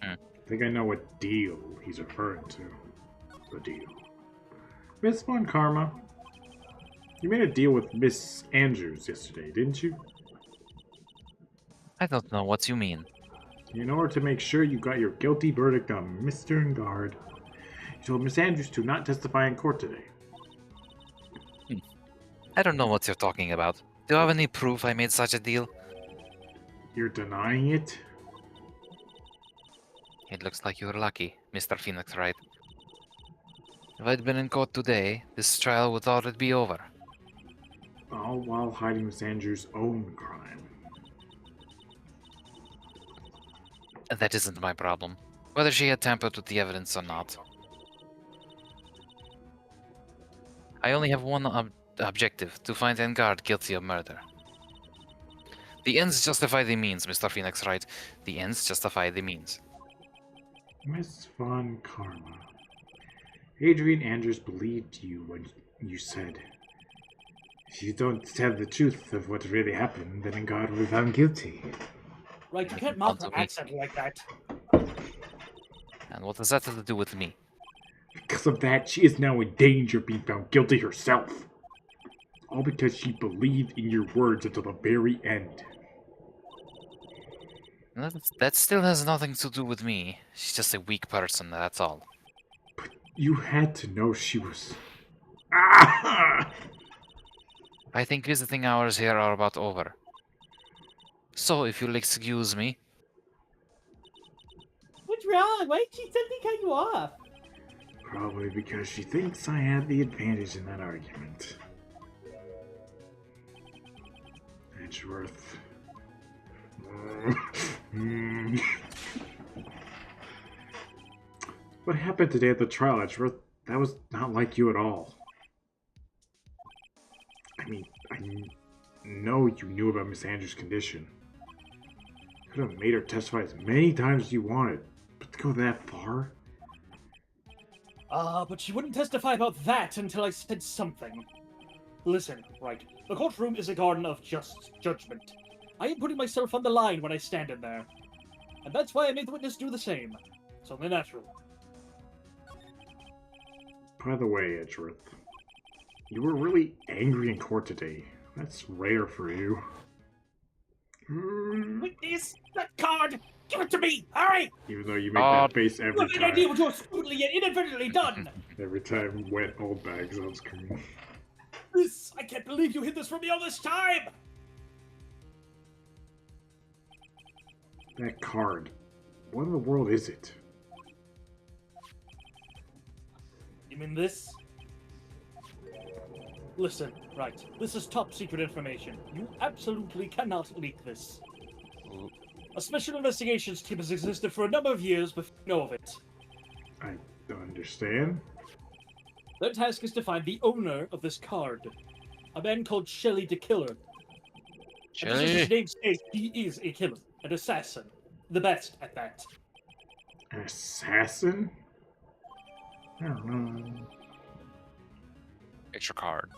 I think I know what deal he's referring to. The deal. Miss Von Karma, you made a deal with Miss Andrews yesterday, didn't you? I don't know what you mean. In order to make sure you got your guilty verdict on Mr. Engard, you told Miss Andrews to not testify in court today. I don't know what you're talking about. Do you have any proof I made such a deal? You're denying it? It looks like you're lucky, Mr. Phoenix Wright. If I'd been in court today, this trial would already be over. All while hiding Miss Andrews' own crime. That isn't my problem, whether she had tampered with the evidence or not. I only have one objective, to find Engard guilty of murder. The ends justify the means, Mr. Phoenix Wright. The ends justify the means. Miss Von Karma. Adrian Andrews believed you when you said, if you don't tell the truth of what really happened, then Engard will be found guilty. Right, you can't mouth an accent like that. And what does that have to do with me? Because of that, she is now in danger of being found guilty herself. All because she believed in your words until the very end. That still has nothing to do with me. She's just a weak person, that's all. But you had to know she was... Ah! I think visiting hours here are about over. So, if you'll excuse me... What's wrong? Why did she suddenly cut you off? Probably because she thinks I had the advantage in that argument. Edgeworth. What happened today at the trial, Edgeworth? That was not like you at all. I mean, I know you knew about Miss Andrews' condition. Could have made her testify as many times as you wanted, but to go that far? But she wouldn't testify about that until I said something. Listen, right. The courtroom is a garden of just judgment. I am putting myself on the line when I stand in there. And that's why I made the witness do the same. It's only natural. By the way, Edgeworth, you were really angry in court today. That's rare for you. Witness, that card! Give it to me! Hurry! Even though you make that face You every have no idea time. what you're stupidly yet inadvertently done! Every time wet old bags on screen. This! I can't believe you hid this from me all this time! That card. What in the world is it? You mean this? Listen, right. This is top secret information. You absolutely cannot leak this. A special investigations team has existed for a number of years before you know of it. I don't understand. Their task is to find the owner of this card. A man called Shelly the Killer. And just as his name says, he is a killer. An assassin. The best at that. An assassin? I don't know. It's your card.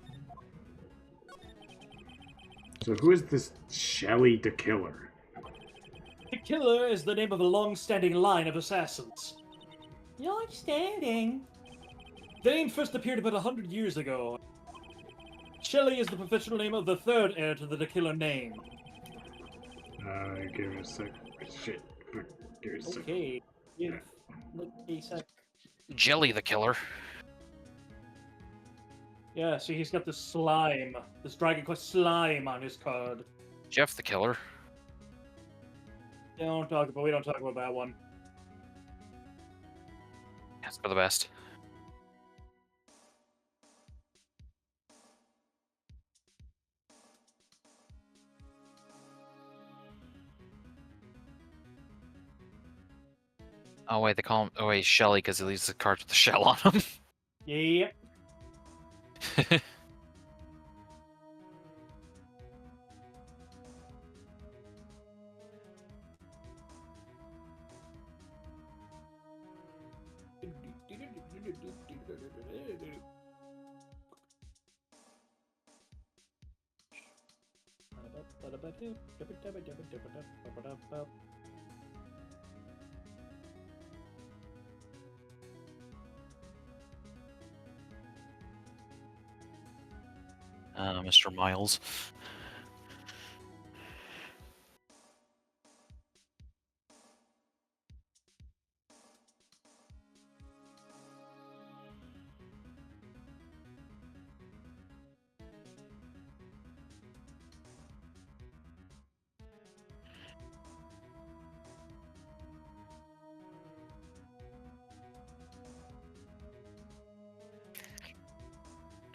So who is this Shelly the Killer? The Killer is the name of a long-standing line of assassins. Long-standing? The name first appeared about 100 years ago. Shelly is the professional name of the third heir to the Killer name. Give me a sec. Shit. Give me a sec. Okay, give a sec. Jelly the killer. Yeah, see, he's got this slime, this Dragon Quest slime on his card. Jeff the killer. We don't talk about that one. That's for the best. Oh wait, they call him. Oh wait, Shelly because he leaves the cards with the shell on them. Yeah. Mr. Miles.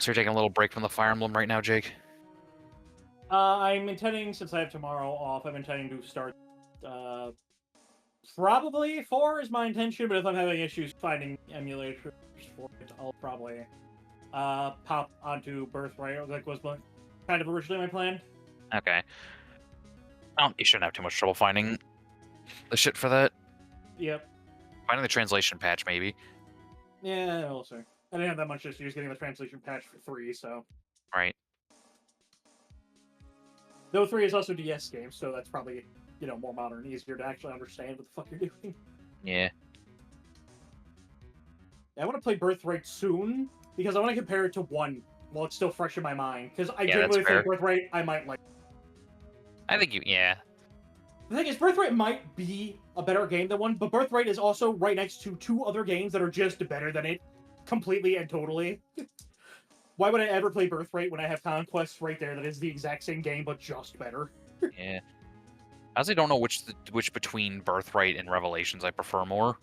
So you're taking a little break from the Fire Emblem right now, Jake? I'm intending, since I have tomorrow off, I'm intending to start, probably 4 is my intention, but if I'm having issues finding emulators for it, I'll probably, pop onto Birthright, like was kind of originally my plan. Okay. You shouldn't have too much trouble finding the shit for that. Yep. Finding the translation patch, maybe. Yeah, we'll see. I didn't have that much issues getting the translation patch for 3, so. Right. Though 3 is also DS game, so that's probably, more modern, easier to actually understand what the fuck you're doing. Yeah. I want to play Birthright soon, because I want to compare it to 1 while it's still fresh in my mind. Because I Yeah, genuinely that's fair. think Birthright I might like. I think yeah. The thing is, Birthright might be a better game than 1, but Birthright is also right next to 2 other games that are just better than it, completely and totally. Why would I ever play Birthright when I have Conquest right there that is the exact same game, but just better? Yeah. I honestly don't know which between Birthright and Revelations I prefer more.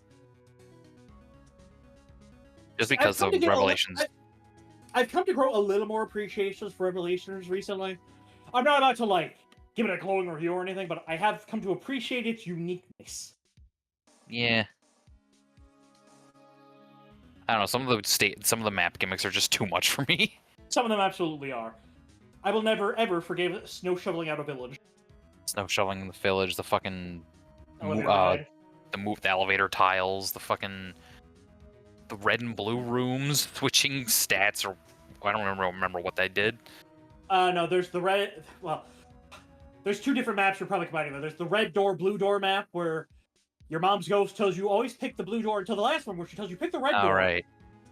Just because of Revelations. I've come to grow a little more appreciation for Revelations recently. I'm not about to, give it a glowing review or anything, but I have come to appreciate its uniqueness. Yeah. I don't know, some of the map gimmicks are just too much for me. Some of them absolutely are. I will never, ever forgive snow shoveling out a village. Snow shoveling in the village, the fucking The elevator tiles, the red and blue rooms, switching stats, or I don't remember what they did. No, there's the red. Well, there's 2 different maps you're probably combining them. There's the red door, blue door map where your mom's ghost tells you always pick the blue door until the last one where she tells you pick the red door. All right,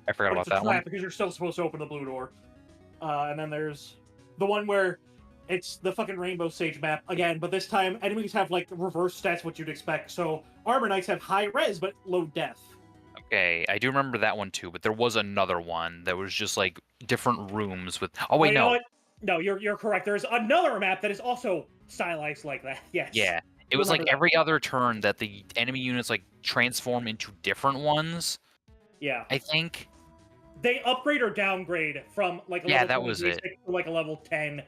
I forgot about that one. Because you're still supposed to open the blue door. And then there's the one where it's the fucking Rainbow Sage map again, but this time enemies have reverse stats what you'd expect. So Armor Knights have high res but low death. Okay, I do remember that one too, but there was another one that was just different rooms with. Oh wait, no. No, you're correct. There's another map that is also stylized like that. Yes. Yeah, it was every other turn that the enemy units transform into different ones. Yeah. I think they upgrade or downgrade from a level that was it. To a level 10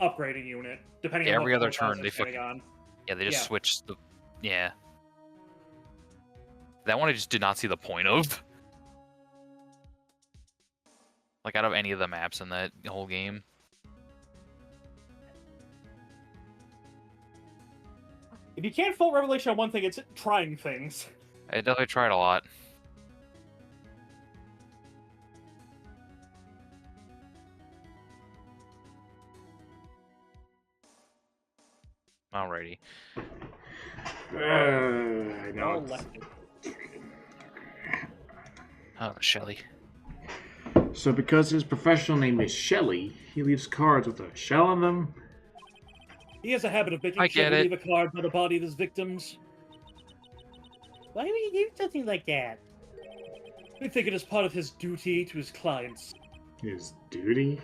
upgrading unit, depending on every what other turn they on. Yeah, they just switched the That one I just did not see the point of. Out of any of the maps in that whole game. If you can't fault Revelation on one thing, it's trying things. I definitely tried a lot. Alrighty. I know. Oh, Shelly. So because his professional name is Shelly, he leaves cards with a shell on them. He has a habit of making sure to leave a card by the body of his victims. Why would you do something like that? We think it is part of his duty to his clients. His duty?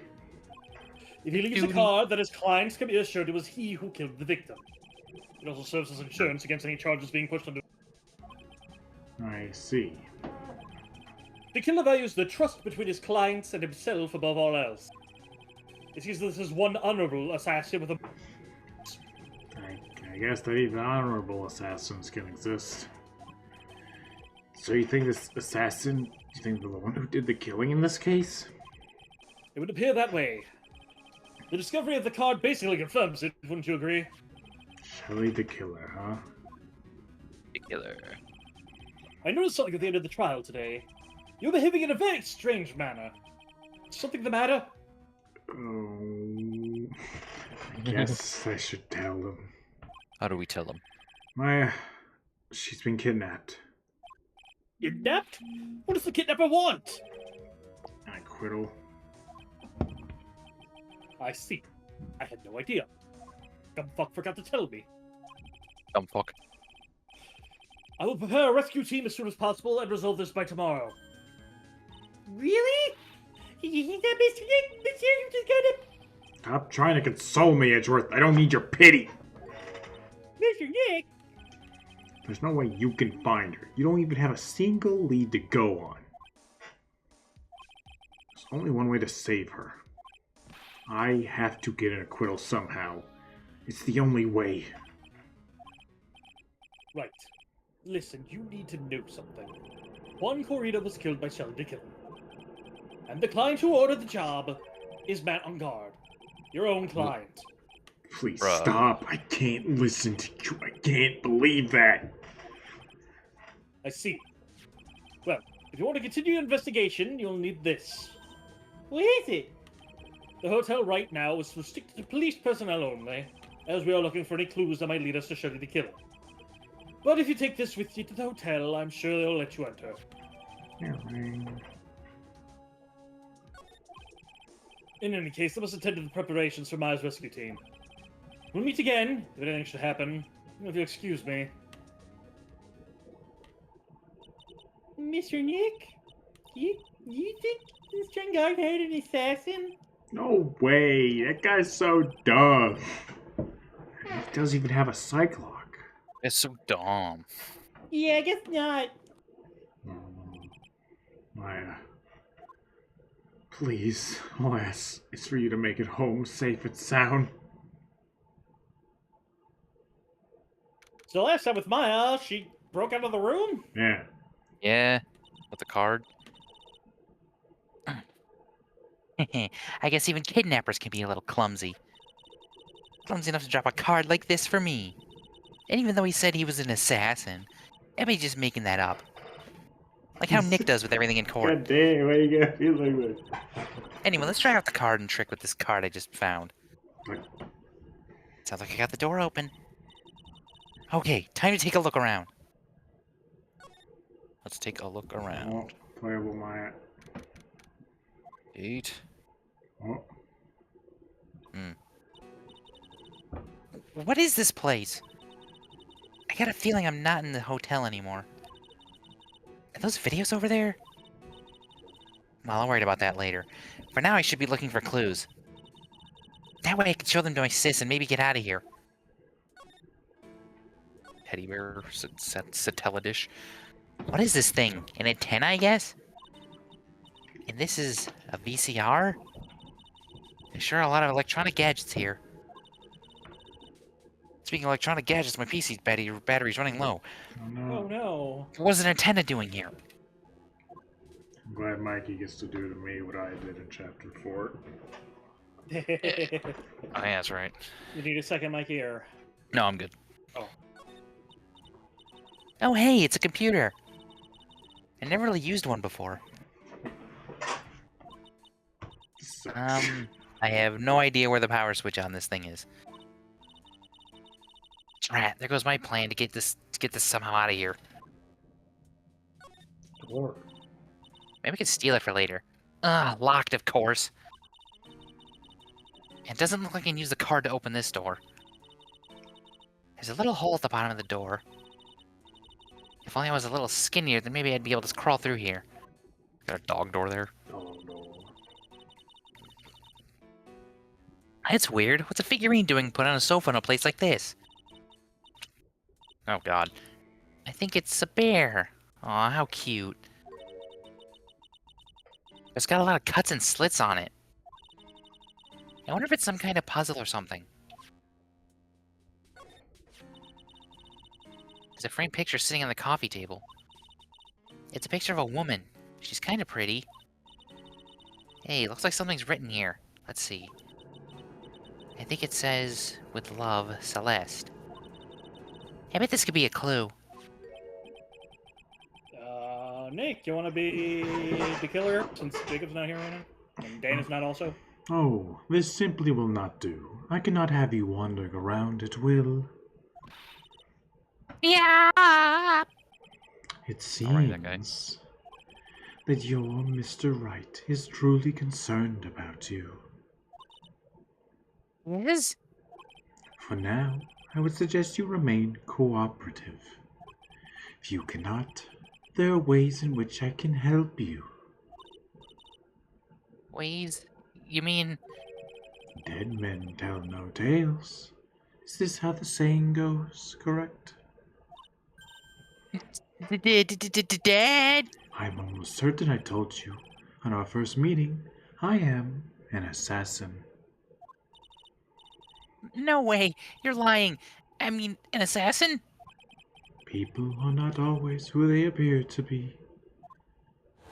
If he leaves a Duty. card that his clients can be assured it was he who killed the victim. It also serves as insurance against any charges being pushed onto. I see. The killer values the trust between his clients and himself above all else. He sees this as one honorable assassin with a. I guess that even honorable assassins can exist. So you think this assassin, you think the one who did the killing in this case? It would appear that way. The discovery of the card basically confirms it, wouldn't you agree? Shelley the killer, huh? Particular. I noticed something at the end of the trial today. You were behaving in a very strange manner. Something the matter? Oh, I guess I should tell them. How do we tell them? She's been kidnapped. Kidnapped? What does the kidnapper want? An acquittal. I see. I had no idea. Gumfuck forgot to tell me. Dumb fuck. I will prepare a rescue team as soon as possible and resolve this by tomorrow. Really? You think that Mr. Nick? Mr. Nick just got Stop trying to console me, Edgeworth. I don't need your pity. Mr. Nick? There's no way you can find her. You don't even have a single lead to go on. There's only one way to save her. I have to get an acquittal somehow. It's the only way. Right. Listen, you need to know something. Juan Corrida was killed by Shelley the Killer. And the client who ordered the job is Matt on guard. Your own client. Please Bruh. stop. I can't listen to you. I can't believe that. I see. Well, if you want to continue your investigation, you'll need this. What is it? The hotel right now is restricted to police personnel only, as we are looking for any clues that might lead us to Shelley the Killer. But if you take this with you to the hotel, I'm sure they'll let you enter. In any case, I must attend to the preparations for Maya's rescue team. We'll meet again, if anything should happen. If you'll excuse me. Mr. Nick? You think this Strangard had an assassin? No way. That guy's so dumb. He doesn't even have a psych lock. It's so dumb. Yeah, I guess not. Maya. Please, all I ask is for you to make it home safe and sound. So last time with Maya, she broke out of the room? Yeah. Yeah, with the card. I guess even kidnappers can be a little clumsy. Clumsy enough to drop a card like this for me. And even though he said he was an assassin, I be just making that up. Like how Nick does with everything in court. God damn, why you gotta feel like that? Anyway, let's try out the card and trick with this card I just found. What? Sounds like I got the door open. Okay, time to take a look around. Let's take a look around. Oh, playable Maya. 8. Oh, What is this place? I got a feeling I'm not in the hotel anymore. Are those videos over there? Well, I'll worry about that later. For now, I should be looking for clues. That way I can show them to my sis and maybe get out of here. Teddy bear, satella dish. What is this thing? An antenna, I guess? And this is a VCR? There's sure a lot of electronic gadgets here. Speaking of electronic gadgets, my PC's battery's running low. oh no. Oh no. What is an antenna doing here? I'm glad Mikey gets to do to me what I did in chapter 4. Oh, yeah, that's right. You need a second mic here. No, I'm good. Oh. Oh, hey, it's a computer. I never really used one before. I have no idea where the power switch on this thing is. Drat, there goes my plan to get this somehow out of here. Door. Maybe we could steal it for later. Locked, of course. It doesn't look like I can use the card to open this door. There's a little hole at the bottom of the door. If only I was a little skinnier, then maybe I'd be able to crawl through here. Got a dog door there. Oh no. It's weird. What's a figurine doing put on a sofa in a place like this? Oh god. I think it's a bear. Aw, how cute. It's got a lot of cuts and slits on it. I wonder if it's some kind of puzzle or something. There's a framed picture sitting on the coffee table. It's a picture of a woman. She's kind of pretty. Hey, looks like something's written here. Let's see. I think it says, with love, Celeste. I bet this could be a clue. Nick, you want to be the killer since Jacob's not here right now? And Dana's not also? Oh, this simply will not do. I cannot have you wandering around at will. Yeah. It Alright, that guy. seems that your Mr. Right is truly concerned about you. Yes? For now, I would suggest you remain cooperative. If you cannot, there are ways in which I can help you. Ways? You mean... Dead men tell no tales. Is this how the saying goes, correct? Dead? I'm almost certain I told you on our first meeting, I am an assassin. No way. You're lying. I mean, an assassin? People are not always who they appear to be.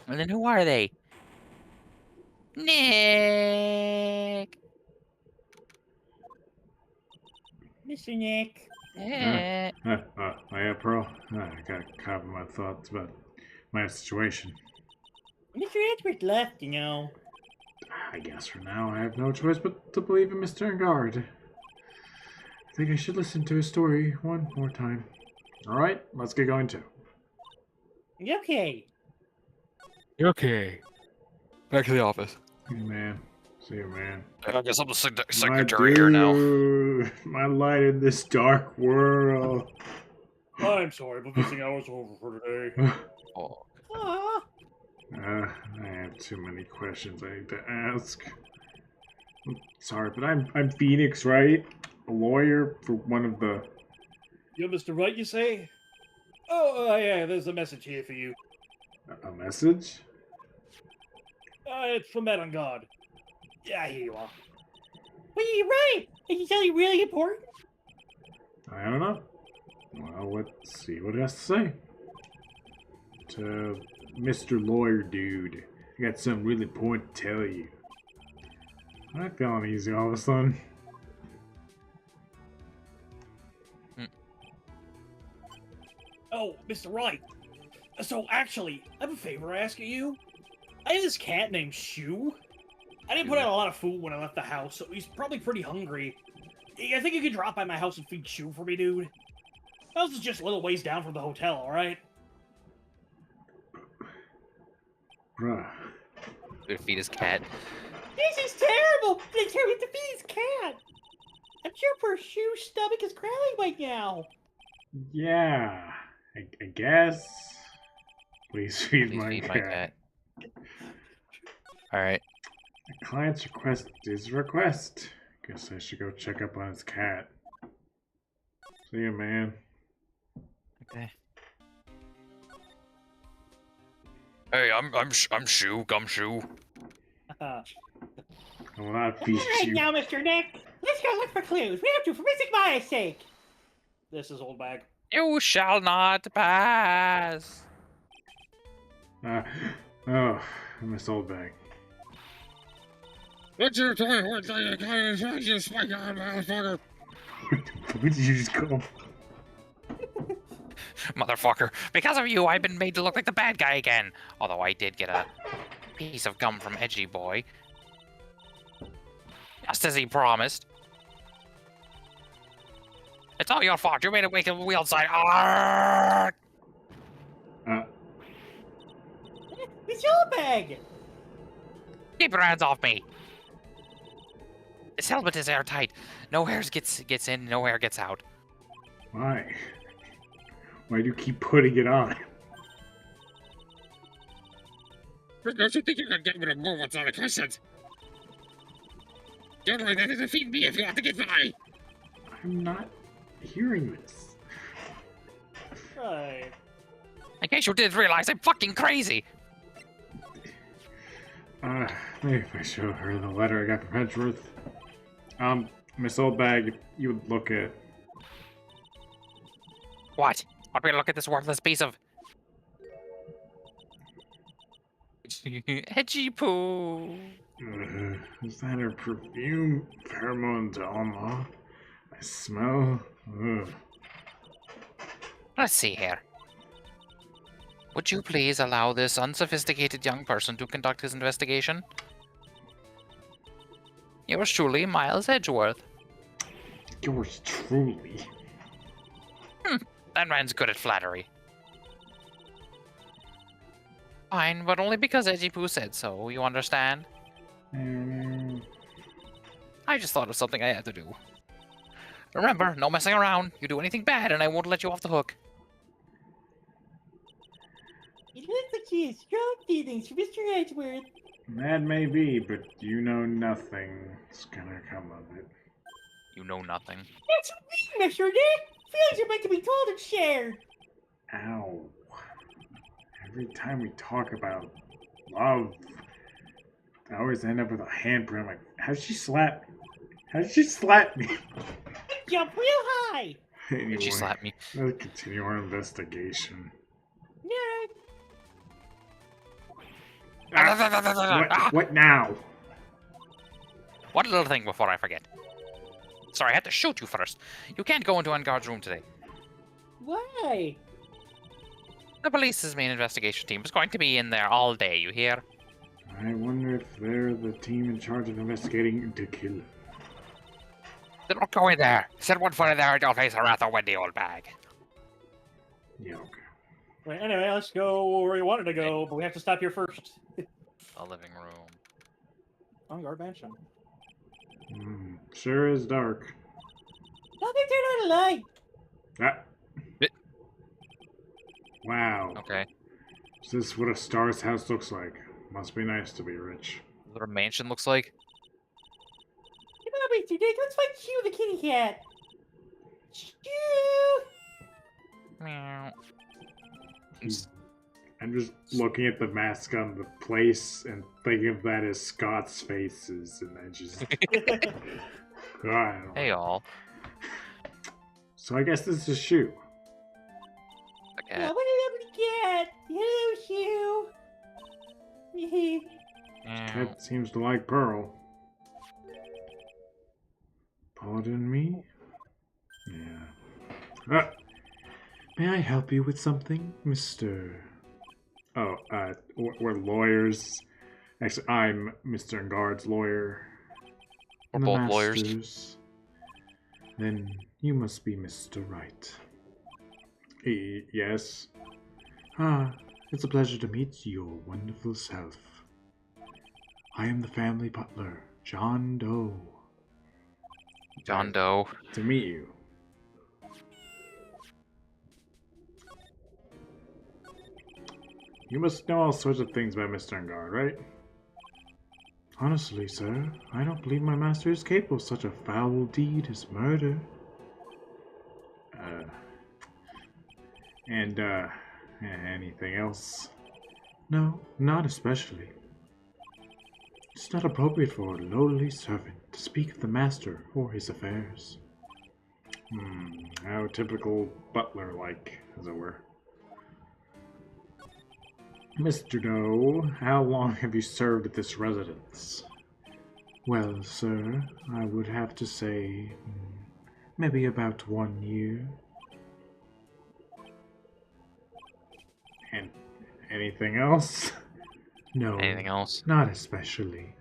Well, then who are they? Nick! Mr. Nick. Eh. Hiya, Pearl. I gotta cover my thoughts about my situation. Mr. Edgeworth left, you know. I guess for now I have no choice but to believe in Mr. Engard. I think I should listen to his story one more time. Alright, let's get going too. Okay. Okay. Back to the office. Hey, man. See you, man. I guess I'm the My secretary here now. dude, my light in this dark world. I'm sorry, but visiting hours are over for today. Oh, Aw. I have too many questions I need to ask. Sorry, but I'm Phoenix, right? A lawyer for one of the... You're Mr. Right, you say? Oh, yeah, there's a message here for you. A message? It's from Ed on God. Yeah, here you are. Well, you're right. Is it something really important? I don't know. Well, let's see what it has to say. To Mr. Lawyer Dude, I got something really important to tell you. I'm not feeling easy all of a sudden. Oh, Mr. Wright. So, actually, I have a favor I ask of you. I have this cat named Shoe. I didn't put out a lot of food when I left the house, so he's probably pretty hungry. I think you could drop by my house and feed Shoe for me, dude. My house is just a little ways down from the hotel, alright? Bruh. Gonna feed his cat. This is terrible! They tell me to feed his cat! I'm sure poor Shoe's stomach is growling right now. Yeah, I guess. Please feed, Please my, feed cat. my cat. Alright. The client's request is a request. Guess I should go check up on his cat. See you, man. Okay. hey, I'm Shoe, Gumshoe. I will not feed Alright you. now, Mr. Nick. Let's go look for clues. We have to for Mr. Maya's sake. This is old bag. You shall not pass. Oh, I missed old bag. What's your time? What's your time? You spike on motherfucker. What did you just call? Motherfucker. Because of you, I've been made to look like the bad guy again. Although I did get a piece of gum from Edgy Boy. Just as he promised. It's all your fault. You made it wake up the wheel side. Arrgh! It's your bag. Keep your hands off me. This helmet is airtight. No hair gets in, no hair gets out. Why? Why do you keep putting it on? Don't you think you can get rid of more what's on a crescent? You're going to defeat me if you want to get by! I'm not hearing this. Right. In case you didn't realize, I'm fucking crazy! Maybe if I show her the letter I got from Edgeworth. Miss Oldbag, if you would look at... What? Want me to look at this worthless piece of... Edgy poo. Is that her perfume? Pheromone to Alma? I smell... Ugh. Let's see here. Would you please allow this unsophisticated young person to conduct his investigation? Yours truly, Miles Edgeworth. Yours truly. That man's good at flattery. Fine, but only because Edgy Poo said so, you understand? I just thought of something I had to do. Remember, no messing around. You do anything bad and I won't let you off the hook. It looks like she has strong feelings for Mr. Edgeworth. That may be, but you know nothing's gonna come of it. You know nothing. That's me, Mr. Dick! Feelings are meant to be told and shared. Ow. Every time we talk about love, I always end up with a handprint. I'm like, how'd she slap me? How'd she slap me? Jump real high! Anyway, Did she slap me? let's continue our investigation. Yeah. What now? One little thing before I forget. Sorry, I had to shoot you first. You can't go into Enguard's room today. Why? The police's main investigation team is going to be in there all day, you hear? I wonder if they're the team in charge of investigating the killer. Then don't go in there. Set one foot in there and you'll face a rather windy old bag. Yeah, okay. Right, anyway, let's go where we wanted to go, but we have to stop here first. The living room. On guard mansion. Sure is dark. Nothing turned on a light. Ah. Bit. Wow. Okay. Is this what a star's house looks like? Must be nice to be rich. What a mansion looks like? Come on, Mr. Dick, let's find Chew the kitty cat. Chew! Meow. I'm just looking at the mask on the place and thinking of that as Scott's faces, and I just... God. Hey, all. So I guess this is Shoe. Okay. Oh, what a lovely cat! Hello, Chew! Meow. Cat seems to like Pearl. Pardon me? Yeah. May I help you with something, Mr. Oh, we're lawyers. Actually, I'm Mr. Enguard's lawyer. We're The both lawyers. masters. Then you must be Mr. Wright. Yes. Ah, it's a pleasure to meet your wonderful self. I am the family butler, John Doe. John Doe. To meet you. You must know all sorts of things about Mr. Engard, right? Honestly, sir, I don't believe my master is capable of such a foul deed as murder. Anything else? No, not especially. It's not appropriate for a lowly servant to speak of the master or his affairs. How typical butler-like, as it were. Mr. Doe, how long have you served at this residence? Well, sir, I would have to say maybe about 1 year. And anything else? No. Anything else? Not especially.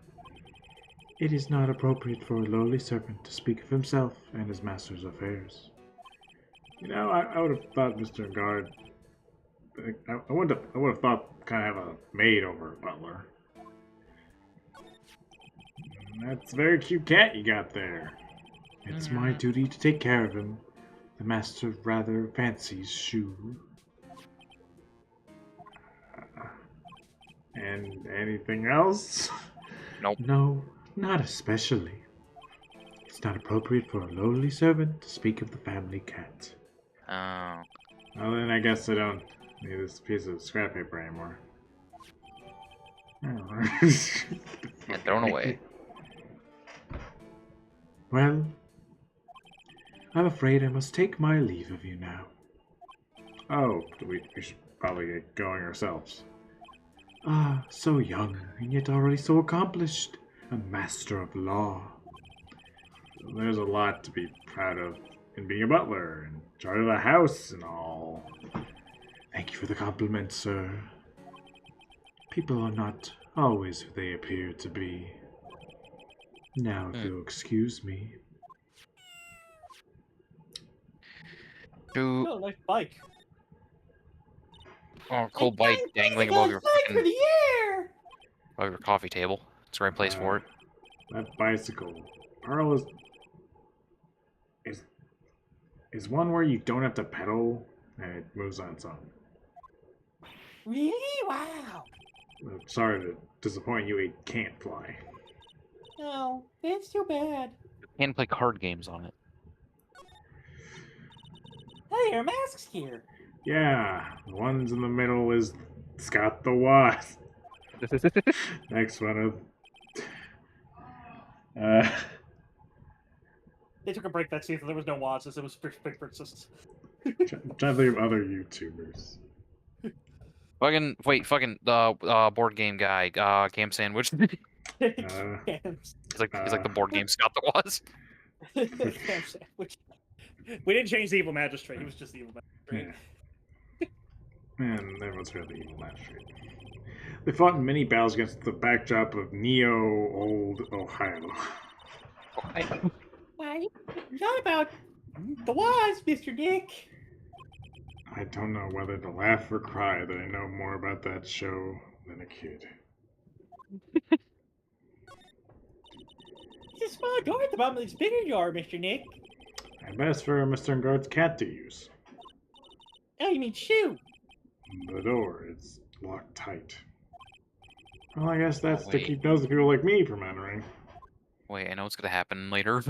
It is not appropriate for a lowly servant to speak of himself and his master's affairs. You know, I would have thought Mr. Guard. I would have thought kind of have a maid over a butler. That's a very cute cat you got there. It's my duty to take care of him. The master rather fancies Shoe. And anything else? Nope. No, not especially. It's not appropriate for a lowly servant to speak of the family cat. Oh. Well, then I guess I don't need this piece of scrap paper anymore. And thrown away. Well, I'm afraid I must take my leave of you now. Oh, we should probably get going ourselves. Ah, so young, and yet already so accomplished. A master of law. There's a lot to be proud of in being a butler, and in charge of the house and all. Thank you for the compliment, sir. People are not always who they appear to be. Now, if you'll excuse me. Do Oh, nice bike. cool bike dangling above your fucking, above your coffee table. It's the right place for it. That bicycle. Pearl is one where you don't have to pedal and it moves on its own. Really? Wow. I'm sorry to disappoint you, it can't fly. No, that's too bad. You can play card games on it. Hey, your mask's here. Yeah, the ones in the middle is Scott the Woz. Next one They took a break that season. There was no Watts. It was Big Princess. trying to think of other YouTubers. Fucking board game guy, Cam Sandwich. he's like the board game Scott the Woz. We didn't change the evil magistrate. He was just the evil magistrate. Yeah. Man, everyone's heard the evil magistrate. They fought in many battles against the backdrop of Old Ohio. Why? Not about the Woz, Mr. Dick. I don't know whether to laugh or cry that I know more about that show than a kid. It's a small door at the bottom of this bigger door, Mr. Nick. I bet it's for Mr. Ngard's cat to use. Oh, you mean shoe? The door, it's locked tight. Well, I guess that's to wait. keep nosy people like me from entering. Wait, I know what's gonna happen later.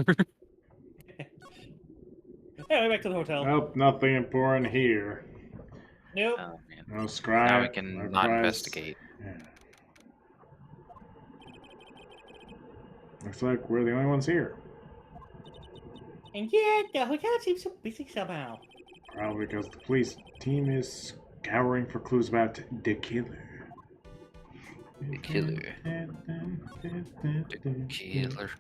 Anyway, back to the hotel. Oh, nothing important here. Nope. Oh man. No scribe. Now we can no not prize. investigate. Yeah. Looks like we're the only ones here. And yet, the hotel seems so busy somehow. Probably because the police team is scouring for clues about the killer. The killer. The killer.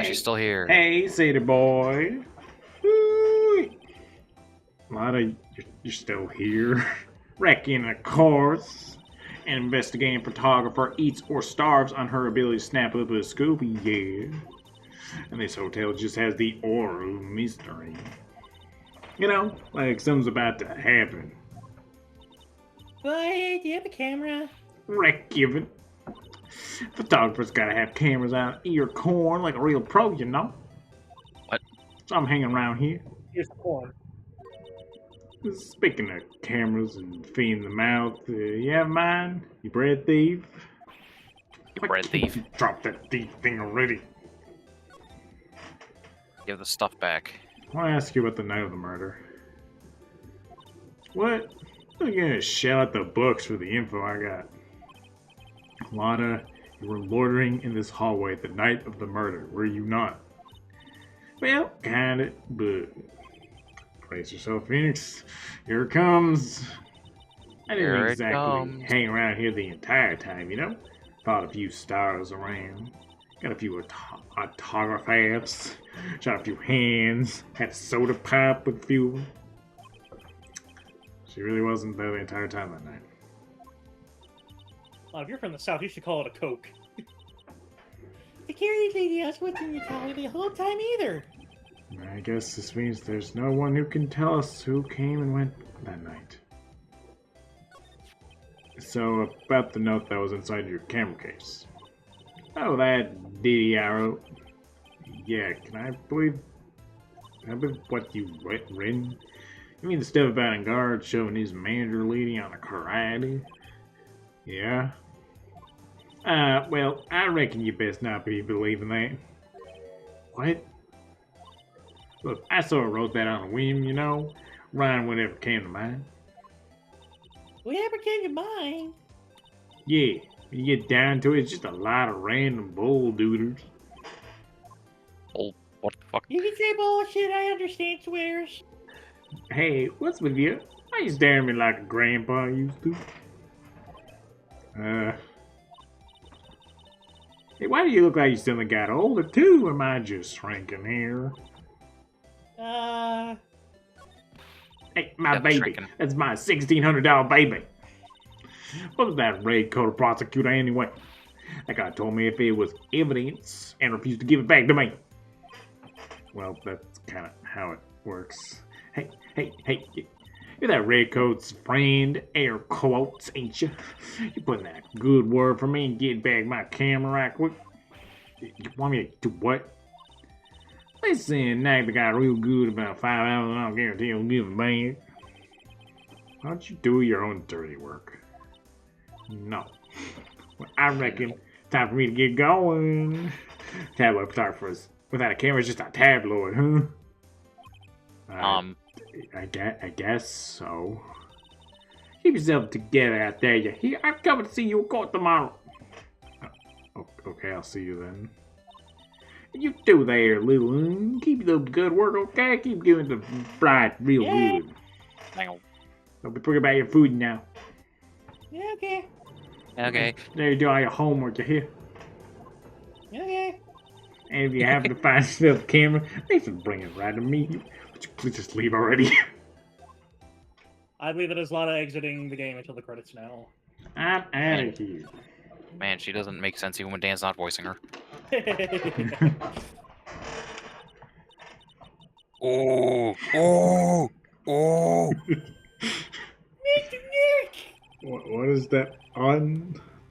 She's still here. Hey, City boy. Woo. Lada, you're still here. Reckon, of course. An investigating photographer eats or starves on her ability to snap up a scoop, yeah. And this hotel just has the aura of mystery. You know, like something's about to happen. But do you have a camera? Wreck given. Photographer's gotta have cameras out ear corn like a real pro, you know. What? So I'm hanging around here. Here's the corn. Speaking of cameras and feeding the mouth, you have mine? You bread thief? Bread thief. Drop that thief thing already. Give the stuff back. I want to ask you about the night of the murder. What? I'm gonna shell out the books for the info I got. Lana, you were loitering in this hallway the night of the murder, were you not? Well, kinda, but... Brace yourself, Phoenix. Here it comes. I didn't Here it exactly comes. hang around here the entire time, you know? Thought a few stars around. Got a few autographs. Shot a few hands. Had a soda pop with a few of them. She really wasn't there the entire time that night. Well, if you're from the south, you should call it a Coke. Security lady, I was with you the whole time either. I guess this means there's no one who can tell us who came and went that night. So, about the note that was inside your camera case. Oh, that Diddy arrow. Yeah, can I believe what you written? It You mean the stuff about in guard showing his manager lady on a karate? Yeah? Well, I reckon you best not be believing that. What? Look, I sort of wrote that on a whim, you know? Rhyme whatever came to mind. Whatever came to mind. Yeah, when you get down to it, it's just a lot of random bull dooders. Oh, what the fuck? You can say bullshit, I understand swears. Hey, what's with you? Why you staring at me like a grandpa used to? Hey, why do you look like you still got older too? Am I just shrinking here? Hey, my Yeah, baby. shrinking. That's my $1,600 baby. What was that raid code prosecutor anyway? That guy told me if it was evidence and refused to give it back to me. Well, that's kind of how it works. Hey, you're that red coat's friend, air quotes, ain't you? You putting that good word for me and get back my camera right quick? You want me to do what? Listen, nag the guy real good about 5 hours and I'll guarantee he'll give it back. Why don't you do your own dirty work? No. Well, I reckon time for me to get going. Tabloid photographers without a camera is just a tabloid, huh? I guess so. Keep yourself together out there, you hear? I'm coming to see you in court tomorrow. Okay, I'll see you then. You do there, little. Keep the good work, okay? Keep doing the fried real good. Don't be forgetting about your food now. Yeah, okay. Okay. There you do all your homework, you hear? Okay. And if you happen to find yourself a camera, they should bring it right to me. Would you please just leave already? I believe that there's a lot of exiting the game until the credits now. I'm out of here. Man, she doesn't make sense even when Dan's not voicing her. Oh, oh, oh. What is that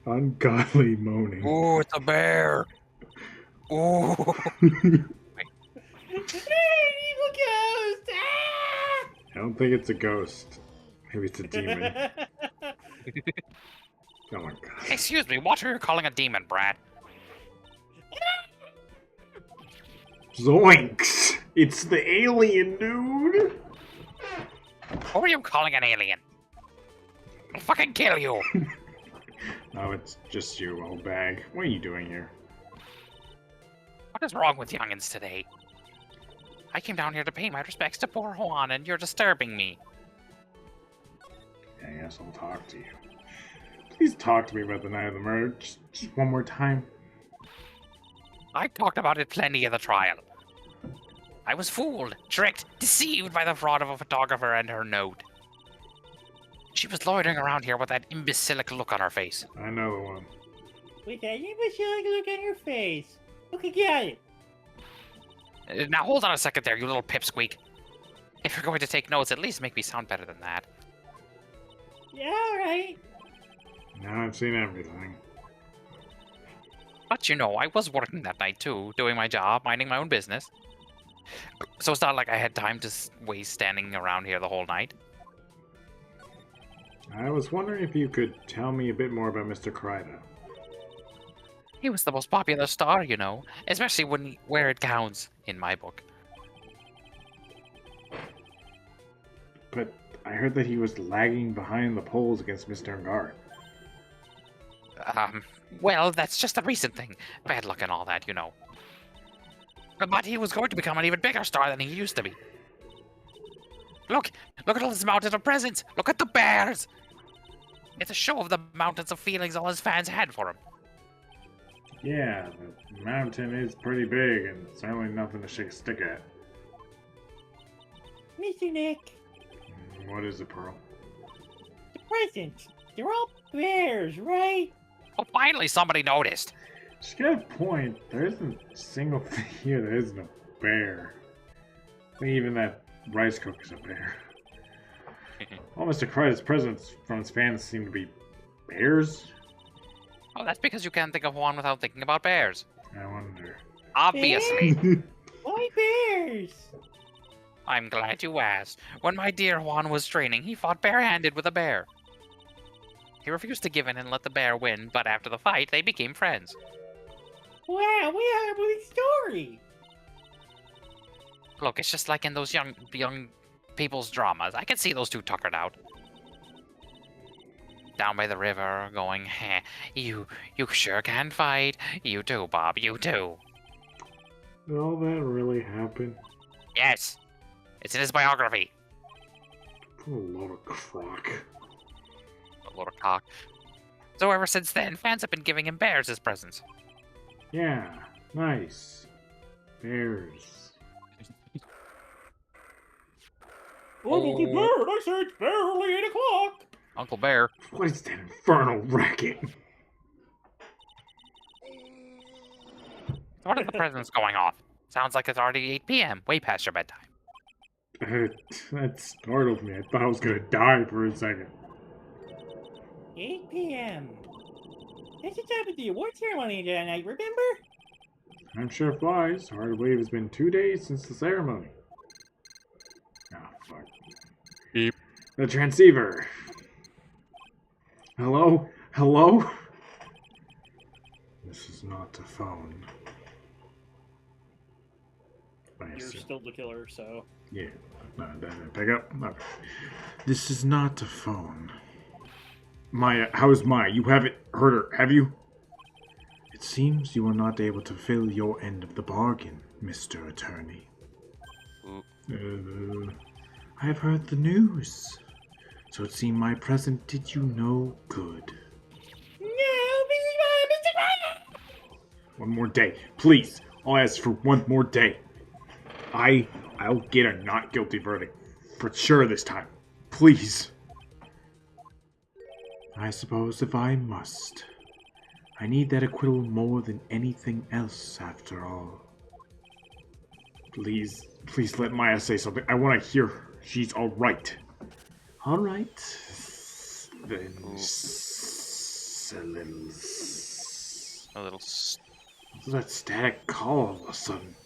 ungodly moaning? Oh, it's a bear. Oh. Evil ghost! Ah! I don't think it's a ghost. Maybe it's a demon. Oh my god. Excuse me, what are you calling a demon, Brad? Zoinks! It's the alien, dude! Who are you calling an alien? I'll fucking kill you. Oh, it's just you, old bag. What are you doing here? What is wrong with youngins today? I came down here to pay my respects to poor Juan, and you're disturbing me. I guess I'll talk to you. Please talk to me about the night of the murder. Just one more time. I talked about it plenty at the trial. I was fooled, tricked, deceived by the fraud of a photographer and her note. She was loitering around here with that imbecilic look on her face. I know the one. With that imbecilic look on your face. Okay, got it. Now hold on a second there, you little pipsqueak. If you're going to take notes, at least make me sound better than that. Yeah, alright. Now I've seen everything. But you know, I was working that night too, doing my job, minding my own business. So it's not like I had time to waste standing around here the whole night. I was wondering if you could tell me a bit more about Mr. Kryda. He was the most popular star, you know, especially where it counts, in my book. But I heard that he was lagging behind the polls against Mr. Ngar. Well, that's just a recent thing. Bad luck and all that, you know. But he was going to become an even bigger star than he used to be. Look at all this mountain of presents! Look at the bears! It's a show of the mountains of feelings all his fans had for him. Yeah, the mountain is pretty big and certainly nothing to shake a stick at. Mr. Nick, What is it, Pearl? the presents. They're all bears, right? Oh, finally somebody noticed! She's got a point. There isn't a single thing here that isn't a bear. I think even that rice cooker's a bear. All Mr. Kryda's presents from his fans seem to be bears. Oh, that's because you can't think of one without thinking about bears. I wonder. Obviously. Why bears? I'm glad you asked. When my dear Juan was training, he fought barehanded with a bear. He refused to give in and let the bear win, but after the fight, they became friends. Wow, we have a good story. Look, it's just like in those young people's dramas. I can see those two tuckered out. Down by the river, going, heh, you sure can fight. You too, Bob, you too. Did all that really happen? Yes, it's in his biography. What a load of crock. A little cock. So ever since then, fans have been giving him bears as presents. Yeah, nice. Bears. Oh, good bird. I say it's barely 8 o'clock. Uncle Bear. What is that infernal racket? What are the presents going off? Sounds like it's already 8 p.m., way past your bedtime. That startled me. I thought I was gonna die for a second. 8 p.m. That's the time of the award ceremony that night, remember? I'm sure flies. Hard to believe it's been 2 days since the ceremony. Ah, fuck. Beep. The transceiver. Hello? Hello? This is not the phone. I You're assume. still the killer, so. Yeah. Pick up. Okay. This is not the phone. Maya, how is Maya? You haven't heard her, have you? It seems you were not able to fill your end of the bargain, Mr. Attorney. I have heard the news. So it seemed my present did you no good. No, Mr. Maya! One more day. Please. I'll ask for one more day. I'll get a not guilty verdict. For sure this time. Please. I suppose if I must. I need that acquittal more than anything else, after all. Please let Maya say something. I want to hear her. She's alright. Alright. Then A little. what's that static call all of a sudden?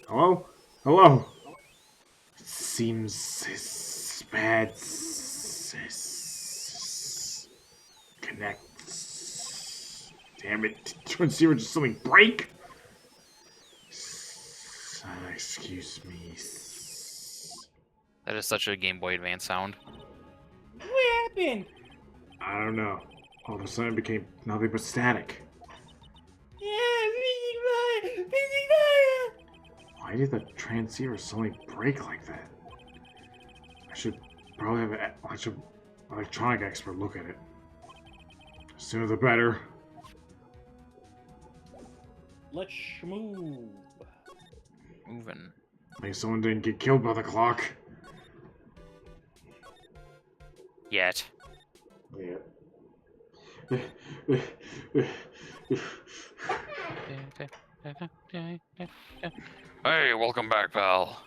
Hello? Hello? It seems his bad connects. Damn it. Transceiver just something break? Excuse me. That is such a Game Boy Advance sound. What happened? I don't know. All of a sudden it became nothing but static. Yeah, Mr. Maya! Why did the transceiver suddenly break like that? I should probably have an electronic expert look at it. Sooner the better. Let's move. Moving. Like someone didn't get killed by the clock. Yet. Yeah. Hey, welcome back, pal.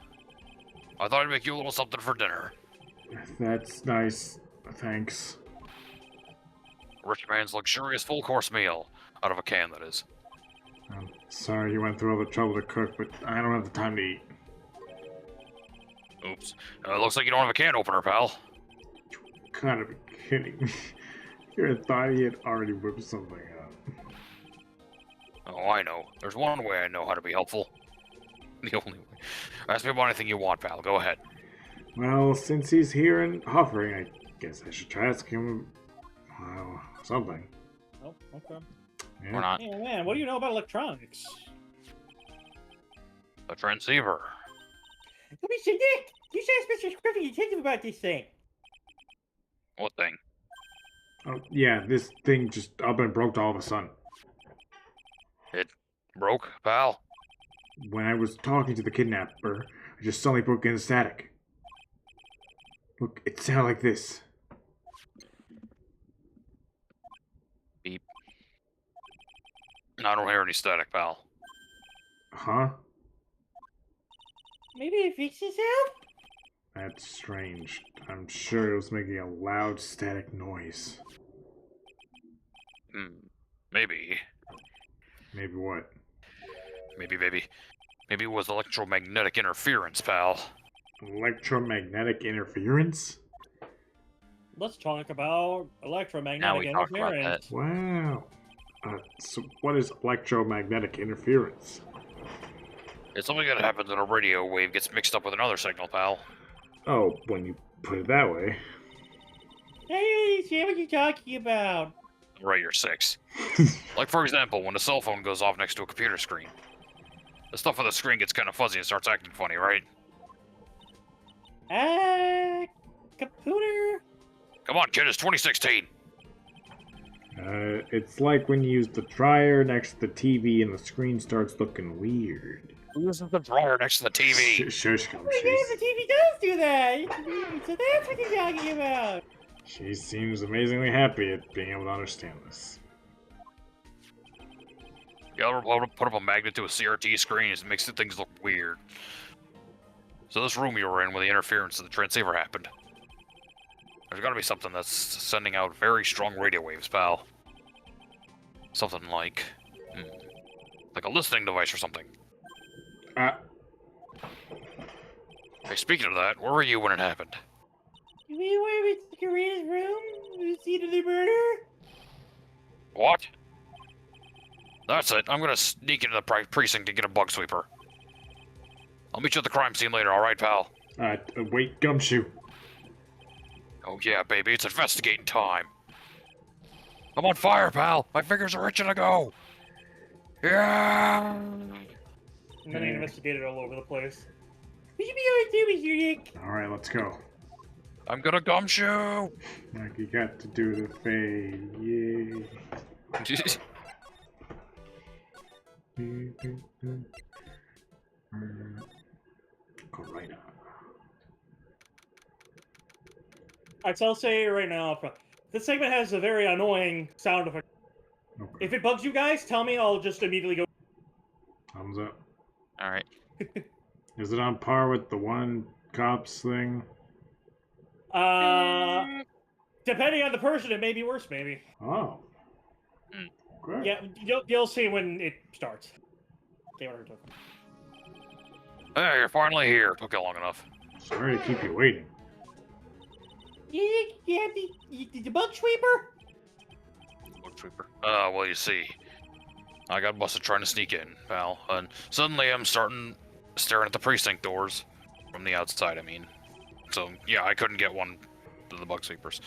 I thought I'd make you a little something for dinner. That's nice. Thanks. A rich man's luxurious full-course meal. Out of a can, that is. I'm sorry you went through all the trouble to cook, but I don't have the time to eat. Oops. Looks like you don't have a can opener, pal. Gotta be kidding me. You would have thought he had already whipped something up. Oh, I know. There's one way I know how to be helpful. The only way. Ask me about anything you want, pal. Go ahead. Well, since he's here and hovering, I guess I should try asking him, well, something. Oh, okay. Yeah. Or not. Hey, man, what do you know about electronics? The transceiver. Mr. Nick, you should ask Mr. Griffin attentive about this thing. What thing? Oh, yeah, this thing just up and broke all of a sudden. Broke, pal? When I was talking to the kidnapper, I just suddenly broke into static. Look, it sounded like this. Beep. I don't hear any static, pal. Huh? Maybe it fixed itself? That's strange. I'm sure it was making a loud static noise. Maybe. Maybe what? Maybe it was electromagnetic interference, pal. Electromagnetic interference? Let's talk about Now electromagnetic we talked about that. interference. Wow. So what is electromagnetic interference? It's something that happens when a radio wave gets mixed up with another signal, pal. Oh, when you put it that way. Hey, see what you talking about? Right, you're 6. Like, for example, when a cell phone goes off next to a computer screen. The stuff on the screen gets kind of fuzzy and starts acting funny, right? Computer? Come on, kid, it's 2016. It's like when you use the dryer next to the TV and the screen starts looking weird. Who uses the dryer next to the TV? Shush, Oh my god, the TV does do that! So that's what you're talking about! She seems amazingly happy at being able to understand this. You ever put up a magnet to a CRT screen? It makes the things look weird. So this room you were in where the interference of the transceiver happened. There's gotta be something that's sending out very strong radio waves, pal. Something like... like a listening device or something. Ah, Hey, speaking of that, where were you when it happened? You mean where Mr. Karina's room? The scene of the murder? What? That's it. I'm gonna sneak into the precinct and get a bug sweeper. I'll meet you at the crime scene later, alright, pal? wait, Gumshoe. Oh yeah, baby, it's investigating time. I'm on fire, pal! My fingers are itching to go! Yeah! And then he investigated all over the place. We should be going to Mr. Nick. Alright, let's go. I'm gonna gumshoe! Like you got to do the fade, yay. Go right on. I'll say right now, this segment has a very annoying sound effect. Okay. If it bugs you guys, tell me, I'll just immediately go. Thumbs up. Alright. Is it on par with the one cops thing? Depending on the person, it may be worse, maybe. Oh. Great. Yeah, you'll see when it starts. Okay, what are we talking about? Hey, you're finally here. Took you long enough. Sorry to keep you waiting. Yeah, the bug sweeper? Bug sweeper. Well, you see, I got busted trying to sneak in, pal, and suddenly I'm staring at the precinct doors from the outside, I mean. So, yeah, I couldn't get one to the bug sweepers.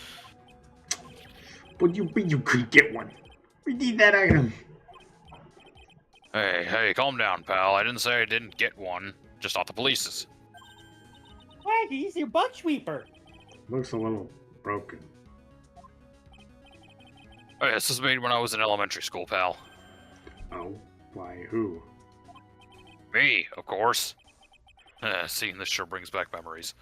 But you could get one. We need that item. Hey, calm down, pal. I didn't say I didn't get one, just not the police's. Why, he's your bug sweeper. Looks a little broken. Hey, this was made when I was in elementary school, pal. Oh, why who? Me, of course. Seeing this sure brings back memories.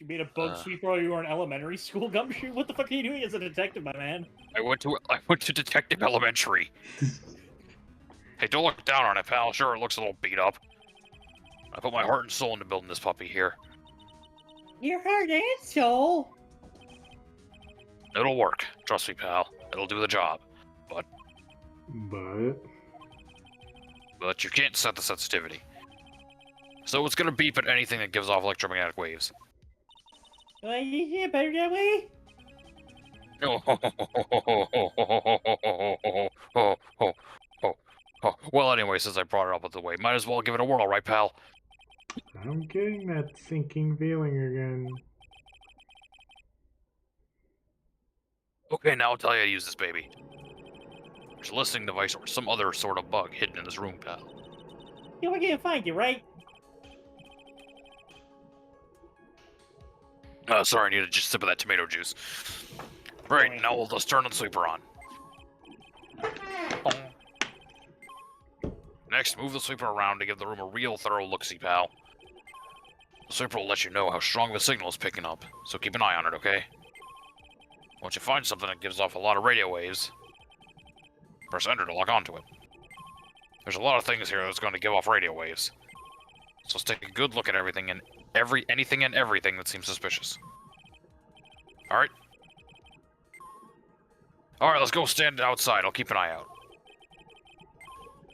You made a bug sweeper while you were in elementary school, Gumshoe? What the fuck are you doing as a detective, my man? I went to Detective Elementary. Hey, don't look down on it, pal. Sure, it looks a little beat up. I put my heart and soul into building this puppy here. Your heart and soul? It'll work. Trust me, pal. It'll do the job. But you can't set the sensitivity. So it's gonna beep at anything that gives off electromagnetic waves. Yeah, better that way? Well, anyway, since I brought it up with the way, might as well give it a whirl, right, pal? I'm getting that sinking feeling again. Okay, now I'll tell you how to use this baby. There's a listening device or some other sort of bug hidden in this room, pal. Yeah, we're gonna find you, right? Sorry, I needed just a sip of that tomato juice. Right, now we'll just turn the sweeper on. Next, move the sweeper around to give the room a real thorough look-see, pal. The sweeper will let you know how strong the signal is picking up, so keep an eye on it, okay? Once you find something that gives off a lot of radio waves, press enter to lock onto it. There's a lot of things here that's going to give off radio waves. So let's take a good look at everything and anything and everything that seems suspicious. Alright? Alright, let's go stand outside. I'll keep an eye out.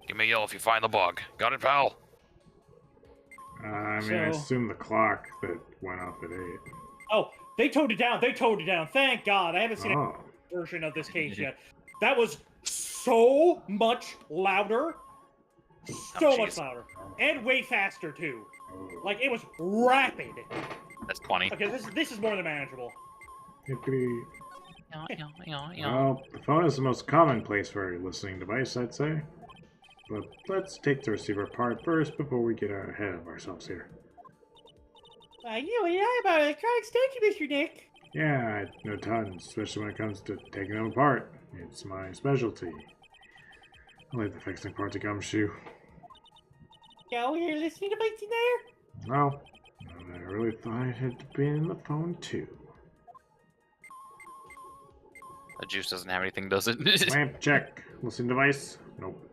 Give me a yell if you find the bug. Got it, pal? I So- assume the clock that went off at 8. Oh, they toned it down. They toned it down. Thank God. I haven't seen Oh. a version of this case yet. That was so much louder. So much jeez. louder. And way faster, too. Oh. Like, it was rapid. That's 20. Okay, this is more than manageable. Yippee. Yeah. Well, the phone is the most common place for a listening device, I'd say. But let's take the receiver apart first before we get ahead of ourselves here. You know about electronics, don't you, Mr. Nick? Yeah, I know tons, especially when it comes to taking them apart. It's my specialty. I leave the fixing part to Gumshoe. Yo, you're listening to bites in there? Well, I really thought it had been in the phone too. The juice doesn't have anything, does it? Lamp check. Listening device? Nope.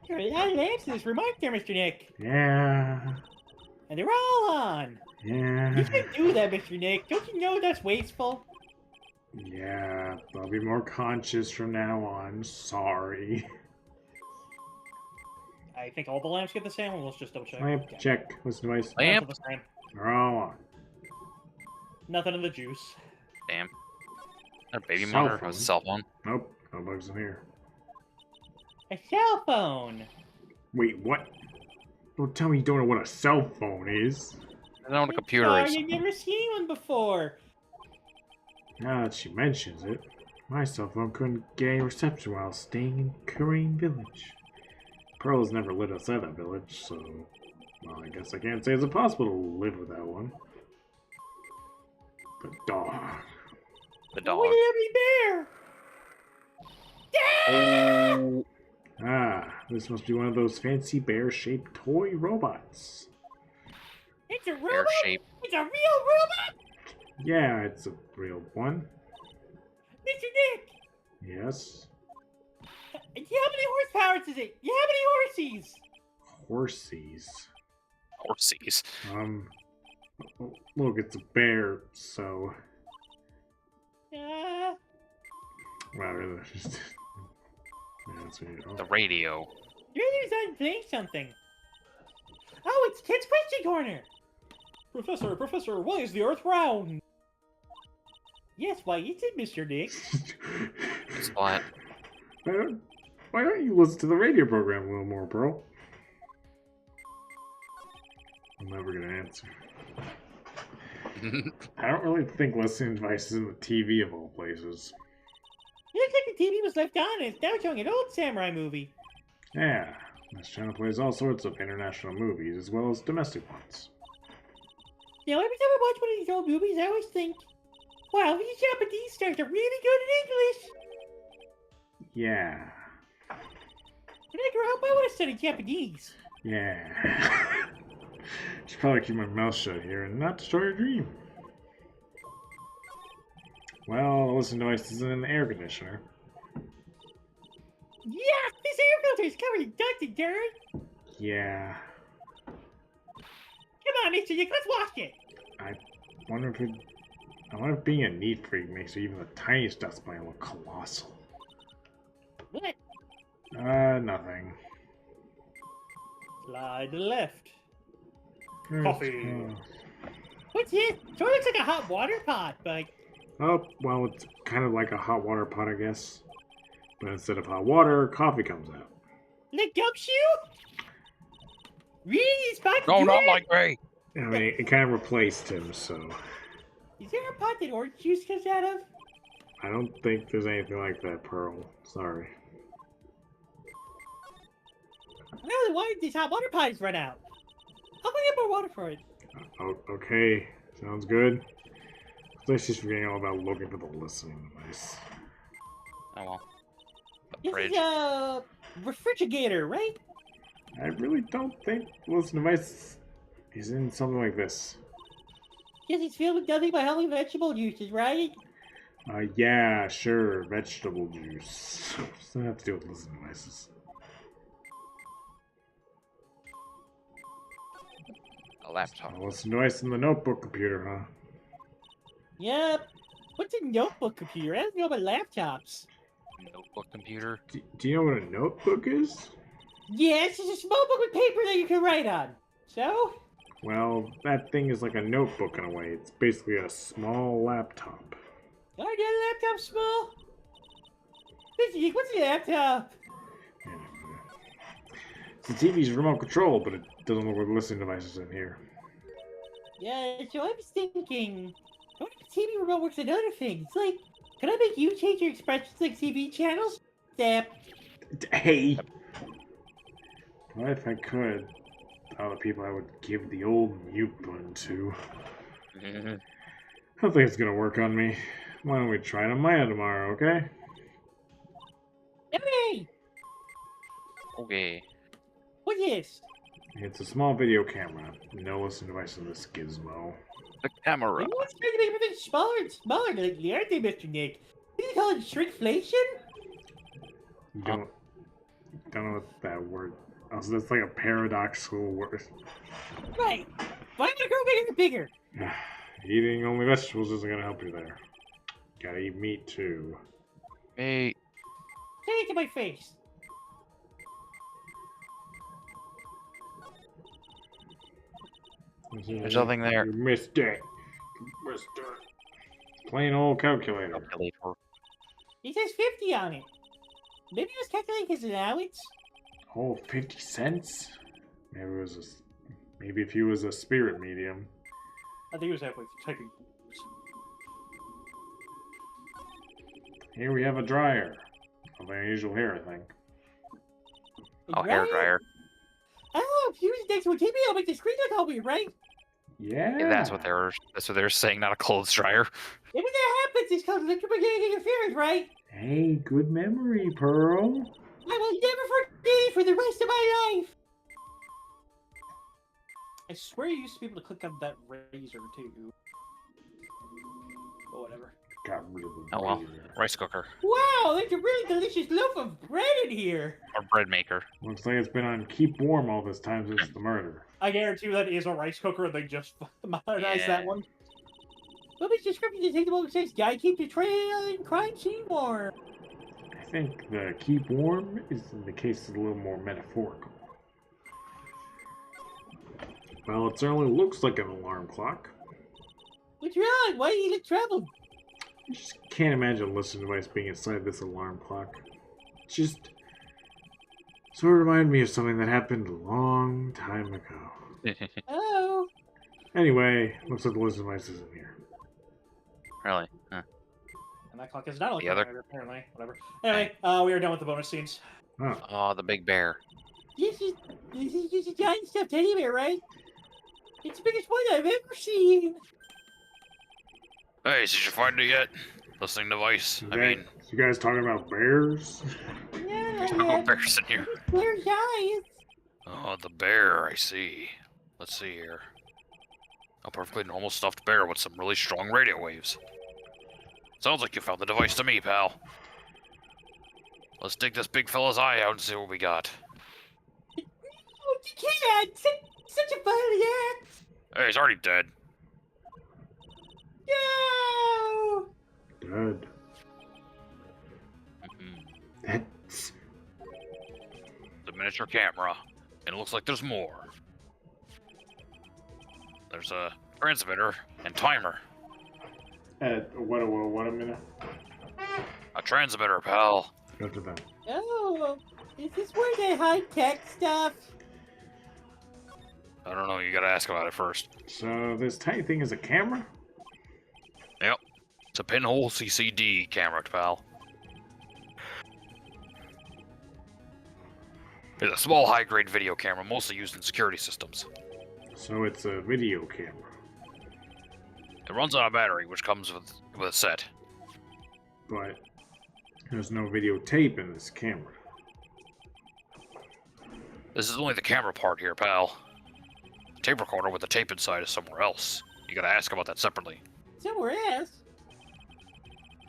There are a lot of lamps in this remark there, Mr. Nick. Yeah. And they're all on. Yeah. You can't do that, Mr. Nick. Don't you know that's wasteful? Yeah, I'll be more conscious from now on. Sorry. I think all the lamps get the same one. Let's just double check. Lamp Okay. check. Listen device. Lamp. Lamps are the same. They're all on. Nothing in the juice. Damn. A baby Cell monitor? phone. A cell phone? Nope. No bugs in here. A cell phone. Wait, what? Don't tell me you don't know what a cell phone is. I don't know what a computer Sorry, is. you've never seen one before. Now that she mentions it, my cell phone couldn't get any reception while staying in Korean Village. Pearl's never lived outside that village, so... Well, I guess I can't say it's impossible to live without one. The dog. The dog. What did bear? Oh. Ah, this must be one of those fancy bear-shaped toy robots. It's a Bear robot? shape. It's a real robot? Yeah, it's a real one. Mr. Nick, Yes. how many horsepower is it? How many horses? Horsies. Horsies. Look, it's a bear, so... Well, just... Yeah, that's what you know. The radio. Radio's on playing something. Oh, it's Kid's Question Corner. Professor, why is the Earth round? Yes, why is it, Mr. Nick? Splat. Why don't you listen to the radio program a little more, bro? I'm never gonna answer. I don't really think listening devices in the TV of all places. It looks like the TV was left on and it's now showing an old samurai movie. Yeah, this channel plays all sorts of international movies as well as domestic ones. Now, every time I watch one of these old movies, I always think, wow, these Japanese stars are really good at English. Yeah. When I grow up, I want to study Japanese. Yeah. Should probably keep my mouth shut here and not destroy your dream. Well, the listen device is in the air conditioner. Yeah, this air filter is covered in dust and dirt. Yeah. Come on, Mr. Nick, let's wash it. I wonder if being a neat freak makes even the tiniest dust mite look colossal. What? Nothing. Slide to the left. Coffee. Oh. What's this? Sort of looks like a hot water pot, but... Oh, well, it's kind of like a hot water pot, I guess. But instead of hot water, coffee comes out. Like gumshoe? Really? Spot No, not like me. I mean, it kind of replaced him, so... Is there a pot that orange juice comes out of? I don't think there's anything like that, Pearl. Sorry. Well, why did this hot water pot is run out? I'll go get more water for it. Okay, sounds good. Let's just forgetting all about looking for the listening device. Oh well. The This fridge. is a refrigerator, right? I really don't think the listening device is in something like this. Yes, it's filled with nothing but healthy vegetable juices, right? Yeah, sure, vegetable juice. Doesn't have to do with listening devices. A laptop. A listening device in the notebook computer, huh? Yep. What's a notebook computer? I don't know about laptops. Notebook computer. Do you know what a notebook is? Yes, it's a small book with paper that you can write on. So? Well, that thing is like a notebook in a way. It's basically a small laptop. Are that laptop small? What's the laptop? Yeah. The TV's remote control, but it doesn't look like listening devices in here. Yeah, so I was thinking, what if the TV remote works another thing? It's like, can I make you change your expressions like TV channels? Zap. Hey! What if I could? All the people I would give the old mute button to. I don't think it's gonna work on me. Why don't we try it on Maya tomorrow, okay? Hey! Okay. What's this? It's a small video camera. No listening device in this gizmo. The camera. Everyone's trying to make everything smaller and smaller lately, aren't they, Mr. Nick? Did you call it shrinkflation? You don't know what that word. Also, that's like a paradoxical word. Right. Why not grow bigger and bigger? Eating only vegetables isn't gonna help you there. Gotta eat meat too. Hey. Say it to my face. There's nothing there. You missed it. You missed it. Plain old calculator. Calculator. It says 50 on it. Maybe he was calculating his allowance? Oh, 50 cents? Maybe if he was a spirit medium. I think he was halfway through typing. Here we have a dryer. Of unusual hair, I think. Oh, hair dryer. Oh, if you use the next one, maybe I'll make the screen look all weird, right? Yeah. Yeah, that's what they were saying, not a clothes dryer. Maybe that happens, it's called electromagnetic interference, right? Hey, good memory, Pearl. I will never forget it for the rest of my life! I swear you used to be able to click on that razor, too. But whatever. Got rid of the Oh well. razor. Rice cooker. Wow, there's a really delicious loaf of bread in here! Or bread maker. Looks like it's been on keep warm all this time since the murder. I guarantee you that is a rice cooker and they just modernized Yeah. that one. Movie's description to take the moment says, guy keep the trail and crime scene warm. I think the keep warm is in the case a little more metaphorical. Well, it certainly looks like an alarm clock. What's wrong? Why do you look troubled? I just can't imagine a listening device being inside this alarm clock. It just sort of reminded me of something that happened a long time ago. Oh. Anyway, looks like the listening device is in here. Really? Huh. And that clock is not The other- like apparently. Whatever. Anyway, we are done with the bonus scenes. Oh, Oh, the big bear. This is just a giant stuffed teddy bear, right? It's the biggest one I've ever seen. Hey, did you find it yet? Listening device. I mean, you guys talking about bears? Yeah, there's no bears in here. They're giants. Oh, the bear, I see. Let's see here. A perfectly normal stuffed bear with some really strong radio waves. Sounds like you found the device to me, pal. Let's dig this big fella's eye out and see what we got. Oh, you can't! Such a violent act! Hey, he's already dead. No! Dead. Mhm. That's The miniature camera. And it looks like there's more. There's a transmitter and timer. what a minute. A transmitter, pal. Go to them. Oh, is this where they hide tech stuff? I don't know, you gotta ask about it first. So this tiny thing is a camera? Yep. It's a pinhole CCD camera, pal. It's a small high-grade video camera, mostly used in security systems. So it's a video camera. It runs on a battery, which comes with a set. But there's no videotape in this camera. This is only the camera part here, pal. The tape recorder with the tape inside is somewhere else. You gotta ask about that separately. Somewhere else?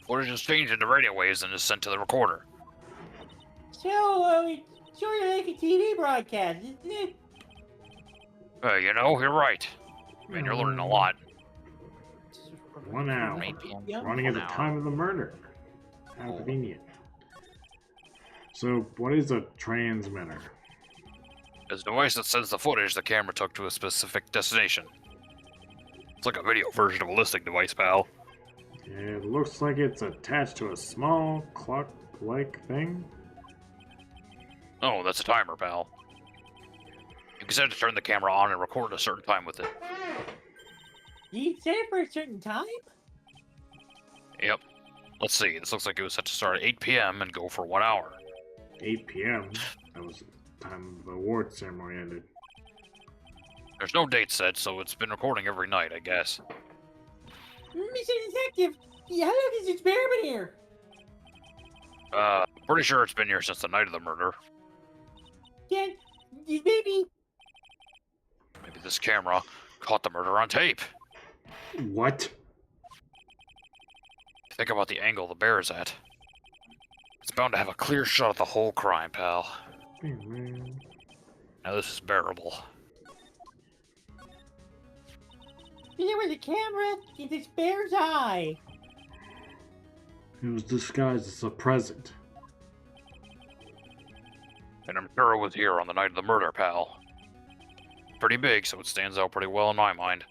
Footage is changed into radio waves and is sent to the recorder. So, it's sort of like a TV broadcast, isn't it? You know, you're right. Man, you're learning a lot. 1 hour. 8 p.m. Yeah. Running at the 1 hour. time of the murder. How convenient. So what is a transmitter? is a device that sends the footage the camera took to a specific destination. It's like a video version of a listening device, pal. It looks like it's attached to a small clock-like thing. Oh, that's a timer, pal. You can set it to turn the camera on and record at a certain time with it. You set it for a certain time? Yep. Let's see, this looks like it was set to start at 8 p.m. and go for 1 hour. 8 p.m. That was the time the award ceremony ended. There's no date set, so it's been recording every night, I guess. Mr. Detective, how long has this bear been here? Pretty sure it's been here since the night of the murder. Then, maybe... Maybe this camera caught the murder on tape. What? Think about the angle the bear is at. It's bound to have a clear shot of the whole crime, pal. Hey, man. Now this is bearable. There was a camera in this bear's eye. It was disguised as a present. And I'm sure it was here on the night of the murder, pal. Pretty big, so it stands out pretty well in my mind.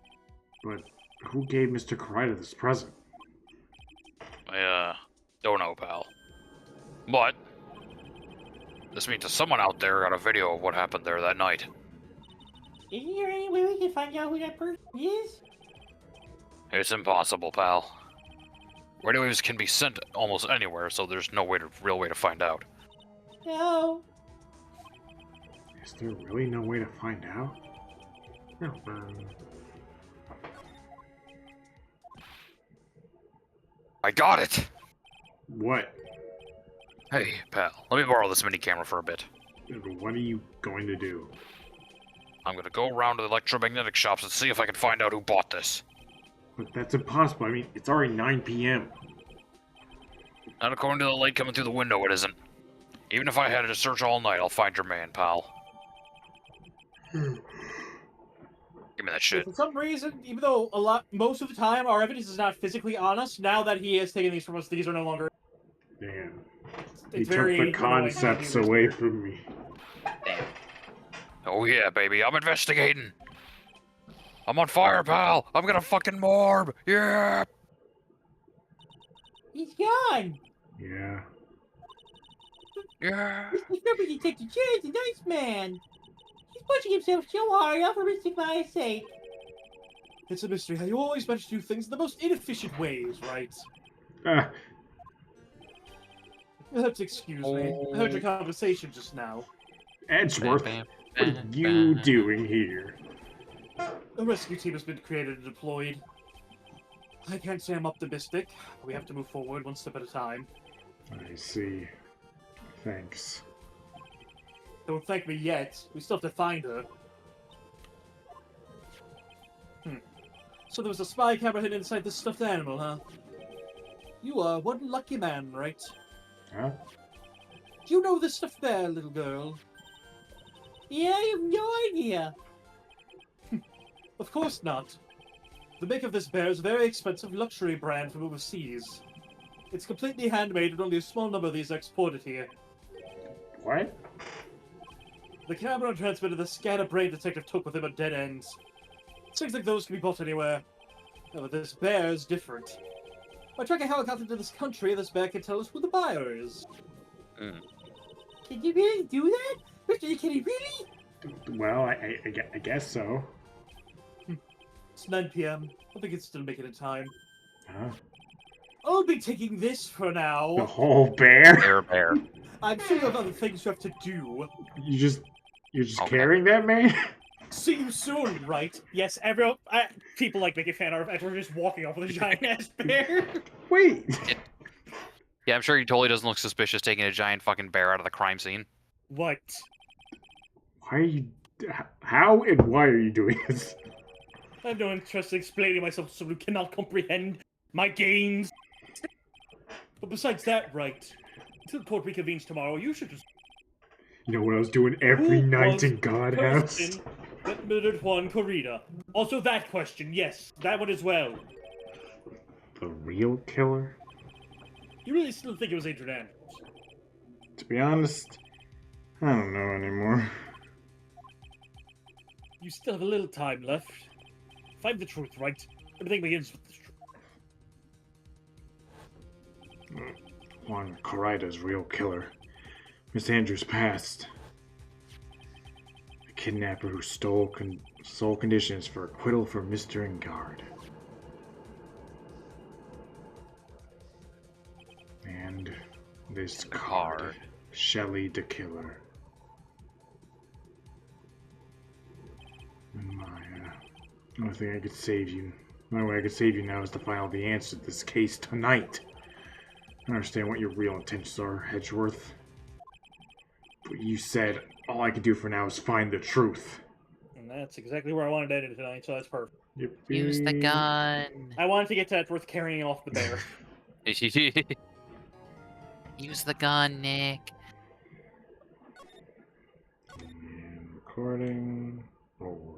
But who gave Mr. Karita this present? I, don't know, pal. But this means that someone out there got a video of what happened there that night. Isn't there any way we can find out who that person is? It's impossible, pal. Radio waves can be sent almost anywhere, so there's no real way to find out. No. Is there really no way to find out? No. I got it! What? Hey, pal, let me borrow this mini camera for a bit. What are you going to do? I'm gonna go around to the electromagnetic shops and see if I can find out who bought this. But that's impossible. I mean, it's already 9 p.m. Not according to the light coming through the window, it isn't. Even if I had to search all night, I'll find your man, pal. Give me that shit. For some reason, even though most of the time our evidence is not physically on us, now that he has taken these from us, these are no longer. Damn. He It's took very the annoying concepts to do this. away from me. Damn. Oh yeah, baby, I'm investigating. I'm on fire, pal. I'm gonna fucking morb. Yeah. He's gone. Yeah. Yeah. Remember, Detective Jared's a nice man. He's pushing himself so hard, all for Mr. Maya's sake. It's a mystery how you always manage to do things in the most inefficient ways, right? Ah, You'll have to excuse me. I heard your conversation just now. Edgeworth, Bam, what are bam, you bam. doing here? A rescue team has been created and deployed. I can't say I'm optimistic, but we have to move forward one step at a time. I see. Thanks. Don't thank me yet. We still have to find her. So there was a spy camera hidden inside this stuffed animal, huh? You are one lucky man, right? Huh? Do you know this stuffed bear, little girl? Yeah, I have no idea. Of course not. The make of this bear is a very expensive luxury brand from overseas. It's completely handmade and only a small number of these are exported here. What? The camera transmitter the scanner brain detective took with him at dead ends. Things like those can be bought anywhere. But this bear is different. By tracking how it got into this country, this bear can tell us who the buyer is. Mm. Can you really do that? Mr. Can he really? Well, I guess so. It's 9 p.m. I think it's still making it time. Huh? I'll be taking this for now. The whole bear? Bear. I'm sure you have other things you have to do. You're just Okay. carrying that, man? See you soon, right? Yes, people like making fan art of Edward just walking off with a giant ass bear. Wait. Yeah, I'm sure he totally doesn't look suspicious taking a giant fucking bear out of the crime scene. What? Why are you... How and why are you doing this? I have no interest in explaining myself to someone who cannot comprehend my gains. But besides that, right? Until the court reconvenes tomorrow, you should just... You know what I was doing every Who night was in God the House? person that murdered Juan Corrida? Also that question, yes, that one as well. The real killer? You really still think it was Adrian Andrews? To be honest, I don't know anymore. You still have a little time left. Find the truth, right? Everything begins with the truth. Juan Corrida's real killer. Miss Andrews passed. A kidnapper who stole conditions for acquittal for Mr. Ingard. And this card. Shelley the Killer. And the only thing I could save you. The only way I could save you now is to find out the answer to this case tonight. I understand what your real intentions are, Edgeworth. But you said all I could do for now is find the truth. And that's exactly where I wanted to end it tonight, so that's perfect. Use the gun. I wanted to get to Edgeworth carrying off the bear. Use the gun, Nick. And recording. Roll.